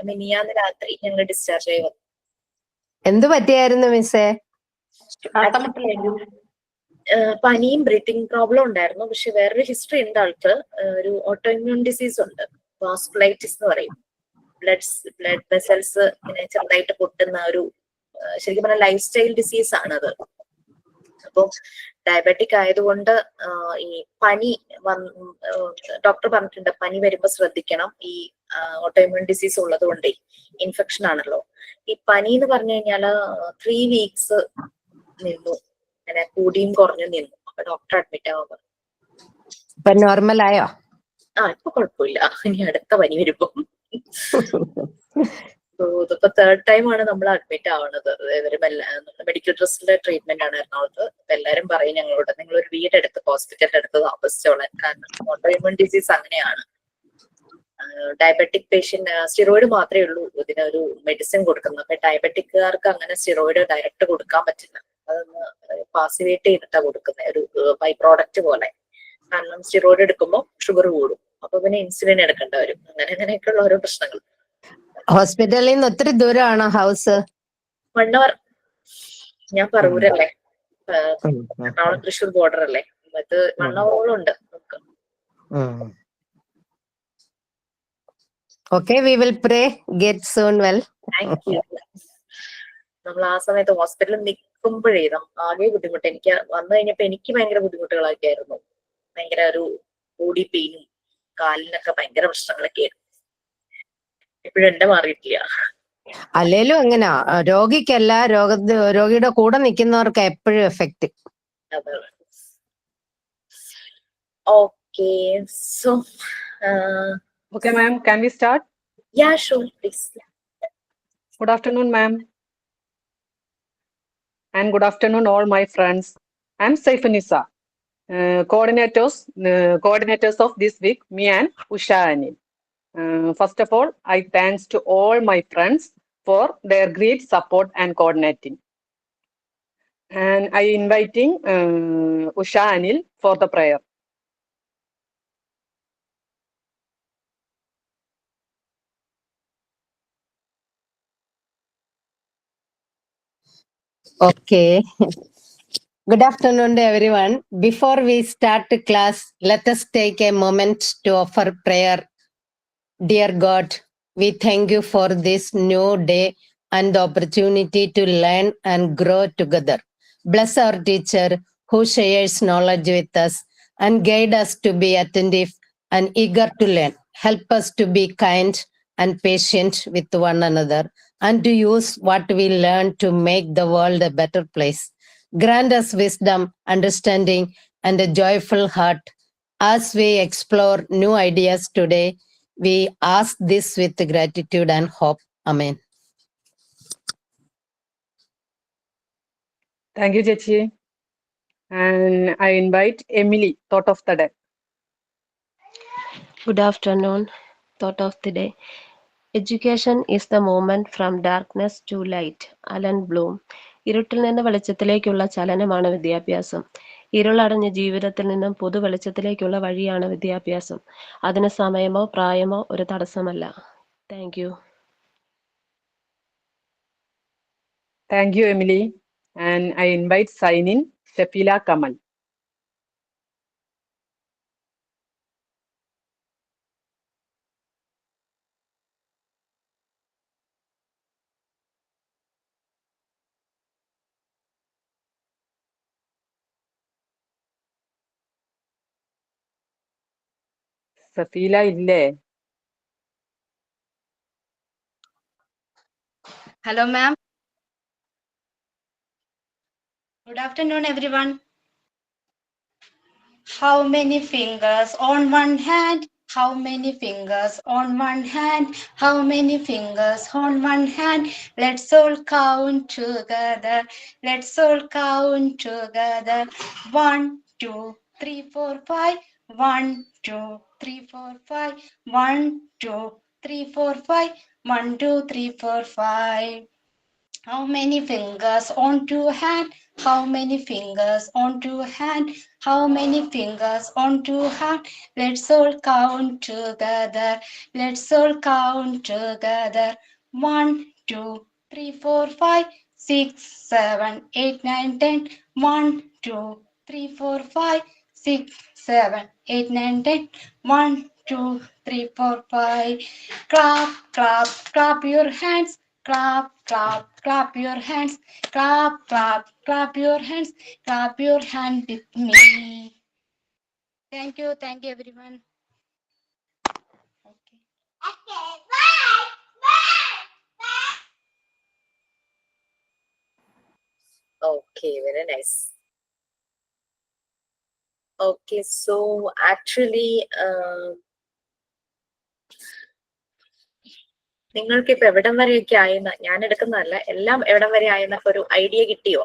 മിനിയാന്ന് രാത്രി ഞങ്ങൾ ഡിസ്ചാർജ് ആയി വന്നു. എന്ത് പറ്റിയായിരുന്നു മിസ്സേ? പനിയും ബ്രീത്തിങ് പ്രോബ്ലം ഉണ്ടായിരുന്നു. പക്ഷെ വേറൊരു ഹിസ്റ്ററി ഉണ്ട് ആൾക്ക്. ഒരു ഓട്ടോ ഇമ്മ്യൂൺ ഡിസീസ് ഉണ്ട്, വാസ്കുലൈറ്റിസ് എന്ന് പറയും. ബ്ലഡ് വെസൽസ് ഇങ്ങനെ ചെറുതായിട്ട് പൊട്ടുന്ന ഒരു, ശരിക്കും പറഞ്ഞാൽ ലൈഫ് സ്റ്റൈൽ ഡിസീസ് ആണത്. അപ്പോൾ ഡയബറ്റിക് ആയതുകൊണ്ട് ഈ പനി ഡോക്ടർ പറഞ്ഞിട്ടുണ്ട്, പനി വരുമ്പോൾ ശ്രദ്ധിക്കണം. ഈ ഓട്ടോ ഇമ്മ്യൂൺ ഡിസീസ് ഉള്ളത് കൊണ്ടേ, ഇൻഫെക്ഷൻ ആണല്ലോ. ഈ പനി എന്ന് പറഞ്ഞു കഴിഞ്ഞാല് 3 weeks നിന്നു, അങ്ങനെ കൂടിയും കുറഞ്ഞു നിന്നു. അപ്പൊ ഡോക്ടർ അഡ്മിറ്റ് ആവാൻ പറഞ്ഞു. ഇപ്പൊ നോർമലായോ? ഇപ്പൊ കുഴപ്പമില്ല. ഇനി അടുത്ത പനി വരുമ്പോ ഇതിപ്പോ 3rd time ആണ് നമ്മൾ അഡ്മിറ്റ് ആവുന്നത്. മെഡിക്കൽ ട്രസ്റ്റിലെ ട്രീറ്റ്മെന്റ് ആണ് എറണാകുളത്ത്. അപ്പൊ എല്ലാരും പറയും ഞങ്ങളോട്, നിങ്ങളൊരു വീടെടുത്ത് ഹോസ്പിറ്റലിന്റെ അടുത്ത് താമസിച്ചോളാൻ. കാരണം ഓട്ടോ ഇമ്യൂൺ ഡിസീസ് അങ്ങനെയാണ്. ഡയബറ്റിക് പേഷ്യന്റ് സ്റ്റിറോയിഡ് മാത്രമേ ഉള്ളൂ ഇതിനൊരു മെഡിസിൻ കൊടുക്കുന്നത്. അപ്പൊ ഡയബറ്റിക്കുകാർക്ക് അങ്ങനെ സ്റ്റിറോയിഡ് ഡയറക്റ്റ് കൊടുക്കാൻ പറ്റില്ല. അതൊന്ന് പാസിവേറ്റ് ചെയ്തിട്ടാണ് കൊടുക്കുന്നത്, ഒരു ബൈ പ്രോഡക്റ്റ് പോലെ. കാരണം സ്റ്റിറോയിഡ് എടുക്കുമ്പോൾ ഷുഗർ കൂടും, അപ്പൊ പിന്നെ ഇൻസുലിൻ എടുക്കേണ്ട വരും. അങ്ങനെയൊക്കെയുള്ള ഓരോ പ്രശ്നങ്ങൾ. ഹോസ്പിറ്റലിൽ നിന്ന് ഒത്തിരി ദൂരമാണോ ഹൗസ്? 1 hour. ഞാൻ പറവൂരല്ലേ, എറണാകുളം തൃശ്ശൂർ ബോർഡർ അല്ലേ. ഇത് 1 hour ഉണ്ട് നമുക്ക്. Okay, we will pray. Get soon well. Thank you. നമ്മൾ ആ സമയത്ത് ഹോസ്പിറ്റലിൽ നിൽക്കുമ്പോഴേ ആകെ ബുദ്ധിമുട്ട്. എനിക്ക് വന്നു കഴിഞ്ഞപ്പോ എനിക്ക് ഭയങ്കര ബുദ്ധിമുട്ടുകളൊക്കെ ആയിരുന്നു. ഭയങ്കര ഒരു ബോഡി പെയിനും കാലിനൊക്കെ ഭയങ്കര പ്രശ്നങ്ങളൊക്കെ ആയിരുന്നു. എപ്പോഴും എന്റെ മാറിയിട്ടില്ല. അല്ലേലും എങ്ങനാ, രോഗിക്കല്ല, രോഗിയുടെ കൂടെ നിൽക്കുന്നവർക്ക് എപ്പോഴും effect. Okay, so okay ma'am, can we start? Yeah, sure, please. Good afternoon ma'am, and good afternoon all my friends. I'm Saifanisa, coordinators of this week, me and Usha Anil. First of all, I thanks to all my friends for their great support and coordinating. And I inviting Usha Anil for the prayer. Okay. Good afternoon to everyone. Before we start the class, let us take a moment to offer prayer. Dear God, we thank you for this new day and the opportunity to learn and grow together. Bless our teacher who shares knowledge with us and guide us to be attentive and eager to learn. Help us to be kind and patient with one another and to use what we learn to make the world a better place. Grant us wisdom, understanding, and a joyful heart as we explore new ideas today. We ask this with gratitude and hope. Amen. Thank you, Chechi. And I invite Emily, thought of the day. Good afternoon. Thought of the day. Education is the movement from darkness to light. Alan Bloom. ഇരുട്ടിൽ നിന്ന് വെളിച്ചത്തിലേക്കുള്ള ചലനമാണ് വിദ്യാഭ്യാസം. ഇരുളടഞ്ഞ ജീവിതത്തിൽ നിന്നും പൊതു വെളിച്ചത്തിലേക്കുള്ള വഴിയാണ് വിദ്യാഭ്യാസം. അതിന് സമയമോ പ്രായമോ ഒരു തടസ്സമല്ല. Thank you. Thank you, Emily. And I invite sign in Shafila Kamal. Shafila ille? Hello, ma'am. Good afternoon, everyone. How many fingers on one hand? How many fingers on one hand? How many fingers on one hand? Let's all count together. Let's all count together. 1, 2, 3, 4, 5. 1, 2, 3, 4, 5. 1, 2, 3, 4, 5. 1, 2, 3, 4, 5. How many fingers on two hand? How many fingers on two hand? How many fingers on two hand? Let's all count together. Let's all count together. 1, 2, 3, 4, 5, 6, 7, 8, 9, 10. 1, 2, 3, 4, 5, 6, 7, 8, 9, 10. 1, 2, 3, 4, 5. Clap, clap, clap your hands. Clap, clap, clap your hands. Clap, clap, clap your hands. Clap your hand with me. Thank you everyone. Okay. Okay, very nice. Okay, so actually, നിങ്ങൾക്ക് ഇപ്പൊ എവിടം വരെയൊക്കെ ആയെന്ന്, ഞാൻ എടുക്കുന്നതല്ല, എല്ലാം എവിടം വരെ ആയെന്നൊക്കെ ഒരു ഐഡിയ കിട്ടിയോ?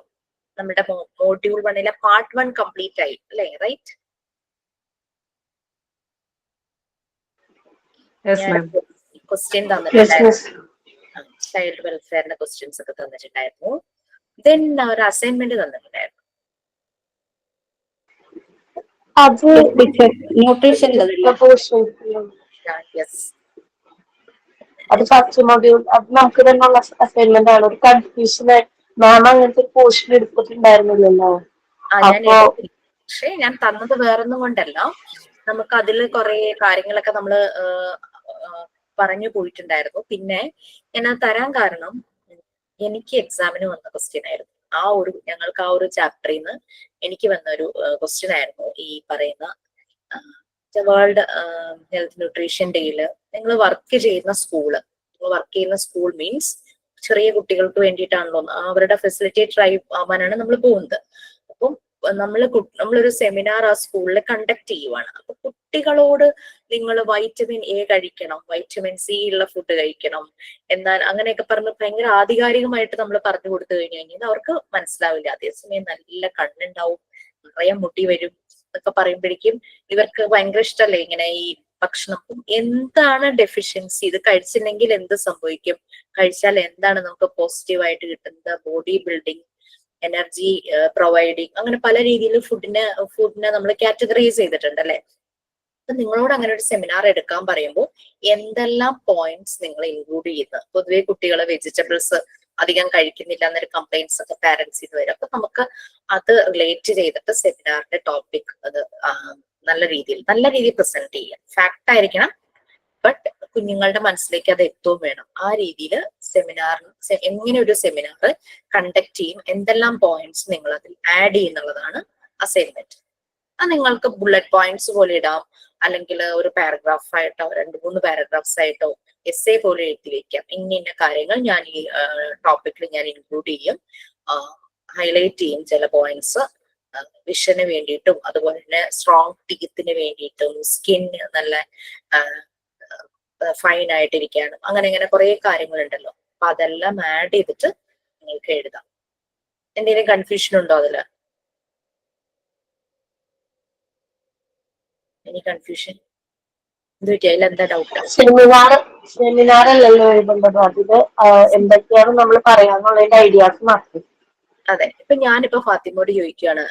നമ്മുടെ മോഡ്യൂൾ 1 പാർട്ട് 1 കംപ്ലീറ്റ് ആയി അല്ലേ? റൈറ്റ്? Yes, ma'am. ക്വസ്റ്റ്യൻ തന്നിട്ടുണ്ടായിരുന്നു, ചൈൽഡ് വെൽഫെയറിന്റെ ക്വസ്റ്റ്യൻസ് ഒക്കെ തന്നിട്ടുണ്ടായിരുന്നു. ദെൻ ഒരു അസൈൻമെന്റ് തന്നിട്ടുണ്ടായിരുന്നു. അത് ന്യൂട്രീഷൻ യെസ്, അത് ഫസ്റ്റ് മൊഡ്യൂൾ. അത് നമുക്ക് തന്നെയുള്ള അസൈൻമെന്റ് ആണ്. ഒരു കൺഫ്യൂഷൻ, മാം അങ്ങനത്തെ പോർഷൻ എടുത്തിട്ടുണ്ടായിരുന്നില്ലല്ലോ. പക്ഷെ ഞാൻ തന്നത് വേറൊന്നും കൊണ്ടല്ല, നമുക്ക് അതിൽ കുറെ കാര്യങ്ങളൊക്കെ നമ്മള് പറഞ്ഞു പോയിട്ടുണ്ടായിരുന്നു. പിന്നെ ഞാനത് തരാൻ കാരണം എനിക്ക് എക്സാമിന് വന്ന ക്വസ്റ്റ്യൻ ആയിരുന്നു. ഞങ്ങൾക്ക് ആ ഒരു ചാപ്റ്ററിൽ നിന്ന് എനിക്ക് വന്ന ഒരു ക്വസ്റ്റ്യൻ ആയിരുന്നു ഈ പറയുന്ന വേൾഡ് ഹെൽത്ത് ന്യൂട്രീഷൻ ഡേയില് നിങ്ങൾ വർക്ക് ചെയ്യുന്ന സ്കൂൾ മീൻസ് ചെറിയ കുട്ടികൾക്ക് വേണ്ടിയിട്ടാണല്ലോ, അവരുടെ ഫെസിലിറ്റേറ്റർ ആയി ആവാനാണ് നമ്മൾ പോകുന്നത്. അപ്പം നമ്മളൊരു സെമിനാർ ആ സ്കൂളിൽ കണ്ടക്ട് ചെയ്യുവാണ്. അപ്പൊ കുട്ടികളോട് നിങ്ങൾ വൈറ്റമിൻ എ കഴിക്കണം, വൈറ്റമിൻ സി ഉള്ള ഫുഡ് കഴിക്കണം, എന്നാൽ അങ്ങനെയൊക്കെ പറഞ്ഞ് ഭയങ്കര ആധികാരികമായിട്ട് നമ്മൾ പറഞ്ഞു കൊടുത്തു കഴിഞ്ഞാൽ അവർക്ക് മനസ്സിലാവില്ല. അതേസമയം നല്ല കണ്ണുണ്ടാവും, നിറയെ മുടി വരും എന്നൊക്കെ പറയുമ്പോഴേക്കും ഇവർക്ക് ഭയങ്കര ഇഷ്ടമല്ലേ ഇങ്ങനെ ഈ ഭക്ഷണം. എന്താണ് ഡെഫിഷ്യൻസി, ഇത് കഴിച്ചില്ലെങ്കിൽ എന്ത് സംഭവിക്കും, കഴിച്ചാൽ എന്താണ് നമുക്ക് പോസിറ്റീവായിട്ട് കിട്ടുന്നത്, ബോഡി ബിൽഡിങ്, എനർജി പ്രൊവൈഡിങ്, അങ്ങനെ പല രീതിയിൽ ഫുഡിനെ നമ്മൾ കാറ്റഗറൈസ് ചെയ്തിട്ടുണ്ട് അല്ലെ. അപ്പൊ നിങ്ങളോട് അങ്ങനെ ഒരു സെമിനാർ എടുക്കാൻ പറയുമ്പോൾ എന്തെല്ലാം പോയിന്റ്സ് നിങ്ങൾ ഇൻക്ലൂഡ് ചെയ്യുന്നത്. പൊതുവെ കുട്ടികൾ വെജിറ്റബിൾസ് അധികം കഴിക്കുന്നില്ല എന്നൊരു കംപ്ലൈന്റ്സ് ഒക്കെ പാരന്റ്സിന് വരും. അപ്പൊ നമുക്ക് അത് റിലേറ്റ് ചെയ്തിട്ട് സെമിനാറിന്റെ ടോപ്പിക് അത് നല്ല രീതിയിൽ പ്രസന്റ് ചെയ്യാം. ഫാക്ട് ആയിരിക്കണം, ബട്ട് കുഞ്ഞുങ്ങളുടെ മനസ്സിലേക്ക് അത് എത്തുകയും വേണം. ആ രീതിയിൽ എങ്ങനെ ഒരു സെമിനാർ കണ്ടക്ട് ചെയ്യും, എന്തെല്ലാം പോയിന്റ്സ് നിങ്ങൾ അതിൽ ആഡ് ചെയ്യുന്നുള്ളതാണ് അസൈൻമെന്റ്. അത് നിങ്ങൾക്ക് ബുള്ളറ്റ് പോയിന്റ്സ് പോലെ ഇടാം, അല്ലെങ്കിൽ ഒരു പാരഗ്രാഫ് ആയിട്ടോ 2-3 പാരഗ്രാഫ്സ് ആയിട്ടോ എസ്സേ പോലെ എഴുതി വെക്കാം. ഇന്ന കാര്യങ്ങൾ ഞാൻ ഈ ടോപ്പിക്കിൽ ഞാൻ ഇൻക്ലൂഡ് ചെയ്യും, ഹൈലൈറ്റ് ചെയ്യും ചില പോയിന്റ്സ്. വിഷന് വേണ്ടിയിട്ടും അതുപോലെ തന്നെ സ്ട്രോങ് ടീത്തിന് വേണ്ടിയിട്ടും സ്കിൻ നല്ല ഫൈൻ ആയിട്ടിരിക്കാനും അങ്ങനെ കുറെ കാര്യങ്ങളുണ്ടല്ലോ. അപ്പൊ അതെല്ലാം ആഡ് ചെയ്തിട്ട് നിങ്ങൾക്ക് എഴുതാം. എന്തെങ്കിലും കൺഫ്യൂഷൻ ഉണ്ടോ അതില്? എനി കൺഫ്യൂഷൻ എന്താ ഡൗട്ട്? സെമിനാർ അല്ലല്ലോ എഴുതേണ്ടത്, അതില് എന്തൊക്കെയാണ് നമ്മൾ പറയാന്നുള്ളതിന്റെ ഐഡിയാസ് മാത്രം. അതെ, ഞാനിപ്പോ ഫാത്തിമയോട് ചോദിക്കുകയാണ്,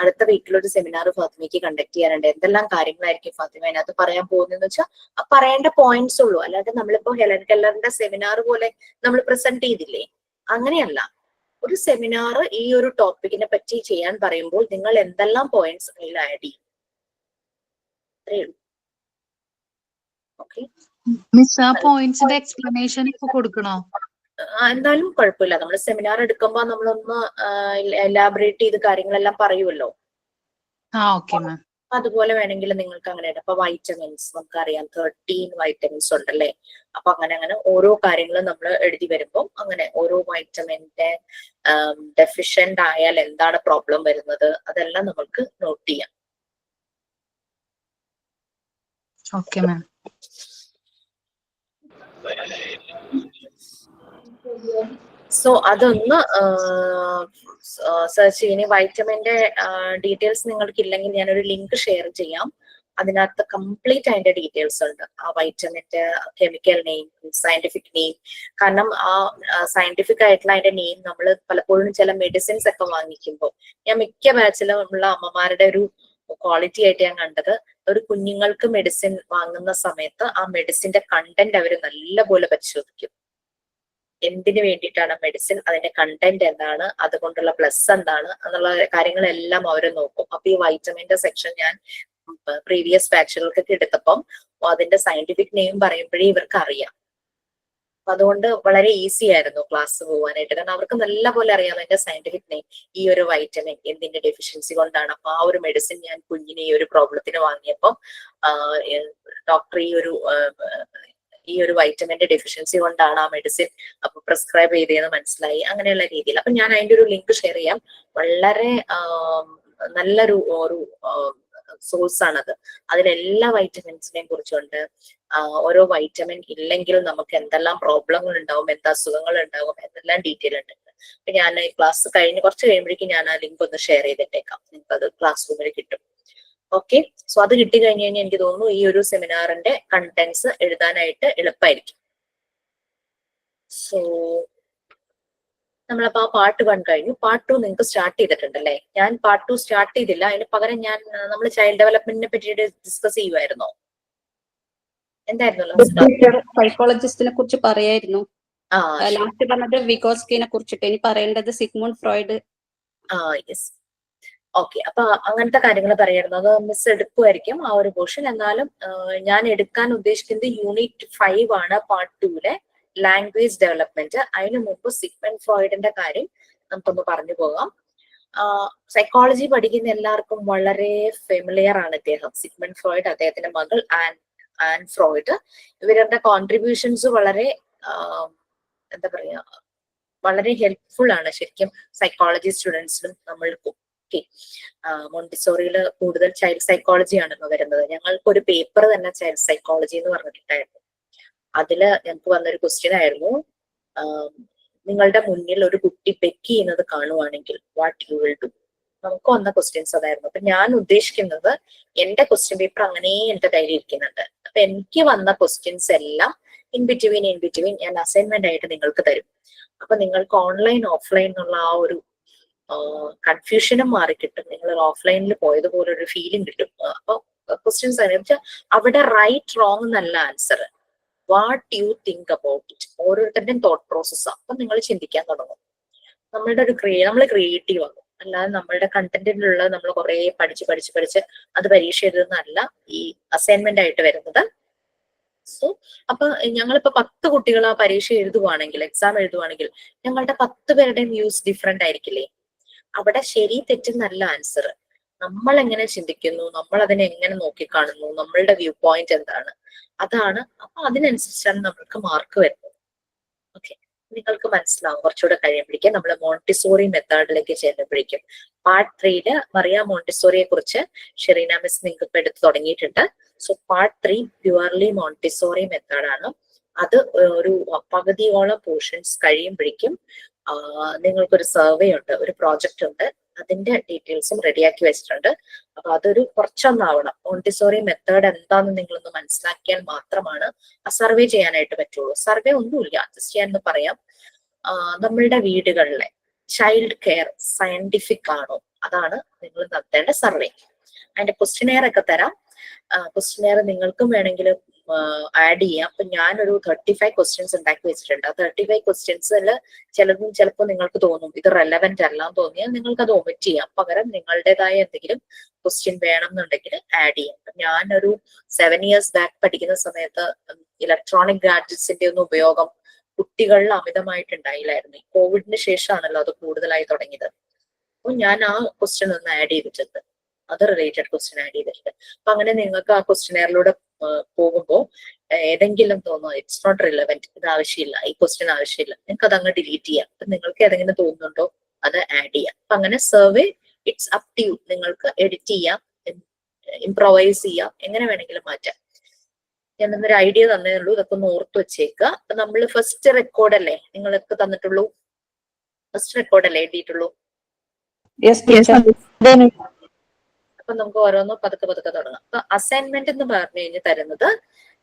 അടുത്ത വീക്കിൽ ഒരു സെമിനാർ ഫാത്തിമയ്ക്ക് കണ്ടക്ട് ചെയ്യാനുണ്ട്, എന്തെല്ലാം കാര്യങ്ങളായിരിക്കും ഫാത്തിമ അതിനകത്ത് പറയാൻ പോകുന്നതെന്ന് വെച്ചാൽ ആ പറയേണ്ട പോയിന്റ്സ് ഉള്ളൂ. അല്ലാതെ നമ്മളിപ്പോ ഹെലൻ കെല്ലറിന്റെ സെമിനാർ പോലെ നമ്മൾ പ്രസന്റ് ചെയ്തില്ലേ, അങ്ങനെയല്ല. ഒരു സെമിനാർ ഈ ഒരു ടോപ്പിക്കിനെ പറ്റി ചെയ്യാൻ പറയുമ്പോൾ നിങ്ങൾ എന്തെല്ലാം പോയിന്റ്സ് അതിൽ ആഡ് ചെയ്യും, അത്രേ ഉള്ളൂ. ഓക്കെ മിസ്, ആ പോയിന്റ്സിന്റെ എക്സ്പ്ലനേഷൻ ഇപ്പൊ കൊടുക്കണോ? എന്തായാലും കുഴപ്പമില്ല, നമ്മൾ സെമിനാർ എടുക്കുമ്പോൾ നമ്മളൊന്ന് എലാബറേറ്റ് ചെയ്ത് കാര്യങ്ങളെല്ലാം പറയുമല്ലോ. Okay ma'am. അതുപോലെ വേണമെങ്കിൽ നിങ്ങൾക്ക് അങ്ങനെ ഇടാം. അപ്പൊ വൈറ്റമിൻസ് നമുക്കറിയാം 13 വൈറ്റമിൻസ് ഉണ്ടല്ലേ. അപ്പൊ അങ്ങനെ ഓരോ കാര്യങ്ങളും നമ്മൾ എഴുതി വരുമ്പോൾ അങ്ങനെ ഓരോ വൈറ്റമിന്റെ ഡെഫിഷ്യന്റ് ആയാൽ എന്താണ് പ്രോബ്ലം വരുന്നത് അതെല്ലാം നമുക്ക് നോട്ട് ചെയ്യാം. Okay ma'am. സോ അതൊന്ന് സെർച്ച് ചെയ്യണേ. വൈറ്റമിന്റെ ഡീറ്റെയിൽസ് നിങ്ങൾക്ക് ഇല്ലെങ്കിൽ ഞാനൊരു ലിങ്ക് ഷെയർ ചെയ്യാം. അതിനകത്ത് കംപ്ലീറ്റ് അതിന്റെ ഡീറ്റെയിൽസ് ഉണ്ട്. ആ വൈറ്റമിന്റെ കെമിക്കൽ നെയിം, സയന്റിഫിക് നെയിം. കാരണം ആ സയന്റിഫിക് ആയിട്ടുള്ള അതിന്റെ നെയിം നമ്മൾ പലപ്പോഴും ചില മെഡിസിൻസ് ഒക്കെ വാങ്ങിക്കുമ്പോൾ, ഞാൻ മിക്ക ബാച്ചിലും ഉള്ള അമ്മമാരുടെ ഒരു ക്വാളിറ്റി ആയിട്ട് ഞാൻ കണ്ടത്, ഒരു കുഞ്ഞുങ്ങൾക്ക് മെഡിസിൻ വാങ്ങുന്ന സമയത്ത് ആ മെഡിസിന്റെ കണ്ടന്റ് അവർ നല്ലപോലെ പരിശോധിക്കും. എന്തിനു വേണ്ടിയിട്ടാണ് മെഡിസിൻ, അതിന്റെ കണ്ടന്റ് എന്താണ്, അതുകൊണ്ടുള്ള പ്ലസ് എന്താണ് എന്നുള്ള കാര്യങ്ങളെല്ലാം അവർ നോക്കും. അപ്പൊ ഈ വൈറ്റമിന്റെ സെക്ഷൻ ഞാൻ പ്രീവിയസ് ബാച്ചുകൾക്കൊക്കെ എടുത്തപ്പം അതിന്റെ സയന്റിഫിക് നെയിം പറയുമ്പോഴേ ഇവർക്ക് അറിയാം. അപ്പൊ അതുകൊണ്ട് വളരെ ഈസി ആയിരുന്നു ക്ലാസ് പോകാനായിട്ട്. കാരണം അവർക്ക് നല്ല പോലെ അറിയാം അതിന്റെ സയന്റിഫിക് നെയിം, ഈ ഒരു വൈറ്റമിൻ എന്തിന്റെ ഡെഫിഷ്യൻസി കൊണ്ടാണ്. അപ്പൊ ആ ഒരു മെഡിസിൻ ഞാൻ കുഞ്ഞിന് ഈ ഒരു പ്രോബ്ലത്തിന് വാങ്ങിയപ്പം ഡോക്ടർ ഈ ഒരു വൈറ്റമിന്റെ ഡെഫിഷ്യൻസി കൊണ്ടാണ് ആ മെഡിസിൻ അപ്പൊ പ്രിസ്ക്രൈബ് ചെയ്തതെന്ന് മനസ്സിലായി. അങ്ങനെയുള്ള രീതിയിൽ അപ്പൊ ഞാൻ അതിന്റെ ഒരു ലിങ്ക് ഷെയർ ചെയ്യാം. വളരെ നല്ലൊരു സോഴ്സ് ആണത്. അതിലെല്ലാ വൈറ്റമിൻസിനെയും കുറിച്ചുണ്ട്. ഓരോ വൈറ്റമിൻ ഇല്ലെങ്കിൽ നമുക്ക് എന്തെല്ലാം പ്രോബ്ലങ്ങൾ ഉണ്ടാവും, എന്ത് അസുഖങ്ങൾ ഉണ്ടാവും എന്നെല്ലാം ഡീറ്റെയിൽ ഉണ്ട്. അപ്പൊ ഞാൻ ഈ ക്ലാസ് കുറച്ച് കഴിയുമ്പോഴേക്കും ഞാൻ ആ ലിങ്ക് ഒന്ന് ഷെയർ ചെയ്തിട്ടേക്കാം. നിങ്ങൾക്ക് അത് ക്ലാസ് റൂമിൽ കിട്ടും. ഓക്കെ, സോ അത് കിട്ടി കഴിഞ്ഞ് കഴിഞ്ഞാൽ എനിക്ക് തോന്നുന്നു ഈ ഒരു സെമിനാറിന്റെ കണ്ടന്റ്സ് എഴുതാനായിട്ട് എളുപ്പമായിരിക്കും. സോ നമ്മളപ്പോ ആ പാർട്ട് 1 കഴിഞ്ഞു. പാർട്ട് 2 നിങ്ങൾക്ക് സ്റ്റാർട്ട് ചെയ്തിട്ടുണ്ടല്ലേ? ഞാൻ പാർട്ട് 2 സ്റ്റാർട്ട് ചെയ്തില്ല. അതിന് പകരം നമ്മൾ ചൈൽഡ് ഡെവലപ്മെന്റിനെ പറ്റിയിട്ട് ഡിസ്കസ് ചെയ്യുമായിരുന്നോ? എന്തായിരുന്നു സൈക്കോളജിസ്റ്റിനെ കുറിച്ച് പറയായിരുന്നു. ലാസ്റ്റ് പറഞ്ഞത് വിഗോസ്കിനെ കുറിച്ചിട്ട്. ഇനി പറയേണ്ടത് സിഗ്മണ്ട് ഫ്രോയിഡ്. Yes, okay. അപ്പൊ അങ്ങനത്തെ കാര്യങ്ങൾ പറയായിരുന്നു. അത് മിസ് എടുക്കുമായിരിക്കും ആ ഒരു പോർഷൻ. എന്നാലും ഞാൻ എടുക്കാൻ ഉദ്ദേശിക്കുന്നത് യൂണിറ്റ് 5 ആണ്, പാർട്ട് 2-ലെ ലാംഗ്വേജ് ഡെവലപ്മെന്റ്. അതിനു മുമ്പ് സിഗ്മണ്ട് ഫ്രോയിഡിന്റെ കാര്യം നമുക്കൊന്ന് പറഞ്ഞു പോകാം. സൈക്കോളജി പഠിക്കുന്ന എല്ലാവർക്കും വളരെ ഫെമിലിയർ ആണ് ഇദ്ദേഹം, സിഗ്മണ്ട് ഫ്രോയിഡ്, അദ്ദേഹത്തിന്റെ മകൾ ആൻ ഫ്രോയിഡ്. ഇവരുടെ കോൺട്രിബ്യൂഷൻസ് വളരെ എന്താ പറയാ, വളരെ ഹെൽപ്ഫുൾ ആണ് ശരിക്കും സൈക്കോളജി സ്റ്റുഡൻസിനും നമ്മൾക്കും. മോണ്ടിസോറിയിൽ കൂടുതൽ ചൈൽഡ് സൈക്കോളജി ആണല്ലോ വരുന്നത്. ഞങ്ങൾക്ക് ഒരു പേപ്പർ തന്നെ ചൈൽഡ് സൈക്കോളജി എന്ന് പറഞ്ഞിട്ടുണ്ടായിരുന്നു. അതില് ഞങ്ങൾക്ക് വന്നൊരു ക്വസ്റ്റ്യൻ ആയിരുന്നു, നിങ്ങളുടെ മുന്നിൽ ഒരു കുട്ടി ബെക്ക് ചെയ്യുന്നത് കാണുവാണെങ്കിൽ വാട്ട് യു വിൽ ഡു. നമുക്ക് വന്ന ക്വസ്റ്റ്യൻസ് അതായിരുന്നു. അപ്പൊ ഞാൻ ഉദ്ദേശിക്കുന്നത് എന്റെ ക്വസ്റ്റ്യൻ പേപ്പർ അങ്ങനെ എന്റെ കയ്യിൽ ഇരിക്കുന്നുണ്ട്. അപ്പൊ എനിക്ക് വന്ന ക്വസ്റ്റ്യൻസ് എല്ലാം ഇൻ ബിറ്റ്വീൻ ഞാൻ അസൈൻമെന്റ് ആയിട്ട് നിങ്ങൾക്ക് തരും. അപ്പൊ നിങ്ങൾക്ക് ഓൺലൈൻ ഓഫ്ലൈൻ എന്നുള്ള ആ ഒരു കൺഫ്യൂഷനും മാറിക്കിട്ടും. നിങ്ങൾ ഓഫ്ലൈനിൽ പോയതുപോലെ ഒരു ഫീലിംഗ് കിട്ടും. അപ്പൊ ക്വസ്റ്റ്യൻസ് വെച്ചാൽ അവിടെ റൈറ്റ് റോങ് എന്നല്ല answer, what you think about it. ഓരോരുത്തരുടെയും തോട്ട് പ്രോസസ്സാണ്. അപ്പൊ നിങ്ങൾ ചിന്തിക്കാൻ തുടങ്ങും. നമ്മൾ ക്രിയേറ്റീവ് ആകും. അല്ലാതെ നമ്മളുടെ കണ്ടന്റിലുള്ള നമ്മൾ കുറെ പഠിച്ച് അത് പരീക്ഷ എഴുതുന്നതല്ല ഈ അസൈൻമെന്റ് ആയിട്ട് വരുന്നത്. സോ അപ്പൊ ഞങ്ങളിപ്പോ 10 കുട്ടികൾ ആ പരീക്ഷ എഴുതുവാണെങ്കിൽ, എക്സാം എഴുതുവാണെങ്കിൽ, ഞങ്ങളുടെ 10 പേരുടെയും വ്യൂസ് ഡിഫറെന്റ് ആയിരിക്കില്ലേ? അവിടെ ശരി തെറ്റെന്നല്ല ആൻസർ, നമ്മൾ എങ്ങനെ ചിന്തിക്കുന്നു, നമ്മൾ അതിനെ എങ്ങനെ നോക്കിക്കാണുന്നു, നമ്മളുടെ വ്യൂ പോയിന്റ് എന്താണ്, അതാണ്. അപ്പൊ അതിനനുസരിച്ചാണ് നമ്മൾക്ക് മാർക്ക് വരുന്നത്. ഓക്കെ, നിങ്ങൾക്ക് മനസ്സിലാവും കുറച്ചുകൂടെ കഴിയുമ്പോഴേക്കും. നമ്മൾ മോണ്ടിസോറി മെത്തേഡിലേക്ക് ചെല്ലുമ്പോഴേക്കും പാർട്ട് 3-ല് മറിയ മോണ്ടിസോറിയെ കുറിച്ച് ഷെറീന മിസ് നിങ്ങൾക്ക് ഇപ്പൊ എടുത്ത് തുടങ്ങിയിട്ടുണ്ട്. സോ പാർട്ട് 3 പ്യുവർലി മോണ്ടിസോറി മെത്തേഡാണ്. അത് ഒരു പകുതിയോളം പോർഷൻസ് കഴിയുമ്പോഴേക്കും നിങ്ങൾക്കൊരു സർവേ ഉണ്ട്, ഒരു പ്രോജക്റ്റ് ഉണ്ട്. അതിന്റെ ഡീറ്റെയിൽസും റെഡിയാക്കി വെച്ചിട്ടുണ്ട്. അപ്പൊ അതൊരു കുറച്ചൊന്നാവണം. മോണ്ടിസോറി മെത്തേഡ് എന്താണെന്ന് നിങ്ങളൊന്ന് മനസ്സിലാക്കിയാൽ മാത്രമാണ് ആ സർവേ ചെയ്യാനായിട്ട് പറ്റുള്ളൂ. സർവേ ഒന്നുമില്ല, ജസ്റ്റ് ഞാനൊന്ന് പറയാം. നമ്മളുടെ വീടുകളിലെ ചൈൽഡ് കെയർ സയന്റിഫിക് ആണോ, അതാണ് നിങ്ങൾ നടത്തേണ്ട സർവേ. അതിന്റെ ക്വസ്റ്റിനെയർ ഒക്കെ തരാം. ക്വസ്റ്റിനെയർ നിങ്ങൾക്കും വേണമെങ്കിൽ ആഡ് ചെയ്യാം. അപ്പൊ ഞാനൊരു 35 ക്വസ്റ്റ്യൻസ് ഉണ്ടാക്കി വെച്ചിട്ടുണ്ട്. ആ 35 ക്വസ്റ്റ്യൻസിൽ ചിലപ്പോൾ നിങ്ങൾക്ക് തോന്നും ഇത് റെലവെന്റ് അല്ല എന്ന് തോന്നിയാൽ നിങ്ങൾക്ക് അത് ഒമിറ്റ് ചെയ്യാം. പകരം നിങ്ങളുടേതായ എന്തെങ്കിലും ക്വസ്റ്റ്യൻ വേണം എന്നുണ്ടെങ്കിൽ ആഡ് ചെയ്യാം. ഞാനൊരു 7 years ബാക്ക് പഠിക്കുന്ന സമയത്ത് ഇലക്ട്രോണിക് ഗാഡ്ജറ്റ്സിന്റെ ഒന്നും ഉപയോഗം കുട്ടികളിൽ അമിതമായിട്ടുണ്ടായില്ലായിരുന്നു. ഈ കോവിഡിന് ശേഷമാണല്ലോ അത് കൂടുതലായി തുടങ്ങിയത്. അപ്പൊ ഞാൻ ആ ക്വസ്റ്റ്യൻ ഒന്ന് ആഡ് ചെയ്തിട്ടുണ്ട്, അത് റിലേറ്റഡ് ക്വസ്റ്റ്യൻ ആഡ് ചെയ്തിട്ടുണ്ട്. അപ്പൊ അങ്ങനെ നിങ്ങൾക്ക് ആ ക്വസ്റ്റ്യനെയറിലൂടെ പോകുമ്പോൾ ഏതെങ്കിലും തോന്നുന്നു ഇറ്റ്സ് നോട്ട് റിലവെന്റ്, ഇത് ആവശ്യമില്ല, ഈ ക്വസ്റ്റ്യൻ ആവശ്യമില്ല, നിങ്ങൾക്ക് അത് അങ്ങ് ഡിലീറ്റ് ചെയ്യാം. അപ്പൊ നിങ്ങൾക്ക് ഏതെങ്കിലും തോന്നുന്നുണ്ടോ അത് ആഡ് ചെയ്യാം. അപ്പൊ അങ്ങനെ survey it's up to you. നിങ്ങൾക്ക് എഡിറ്റ് ചെയ്യാം, ഇംപ്രൊവൈസ് ചെയ്യാം, എങ്ങനെ വേണമെങ്കിലും മാറ്റാം. ഞാനൊന്നൊരു ഐഡിയ തന്നേ ഉള്ളൂ, ഇതൊക്കെ ഒന്ന് ഓർത്ത് വെച്ചേക്കുക. അപ്പൊ നമ്മൾ ഫസ്റ്റ് റെക്കോർഡ് അല്ലേ നിങ്ങൾക്ക് തന്നിട്ടുള്ളൂ? ഫസ്റ്റ് റെക്കോർഡ് അല്ലേ എഴുതിയിട്ടുള്ളൂ? Yes teacher. അപ്പൊ അപ്പൊ നമുക്ക് ഓരോന്നും പതുക്കെ പതുക്കെ തുടങ്ങാം. അപ്പൊ അസൈൻമെന്റ് എന്ന് പറഞ്ഞു കഴിഞ്ഞാൽ തരുന്നത്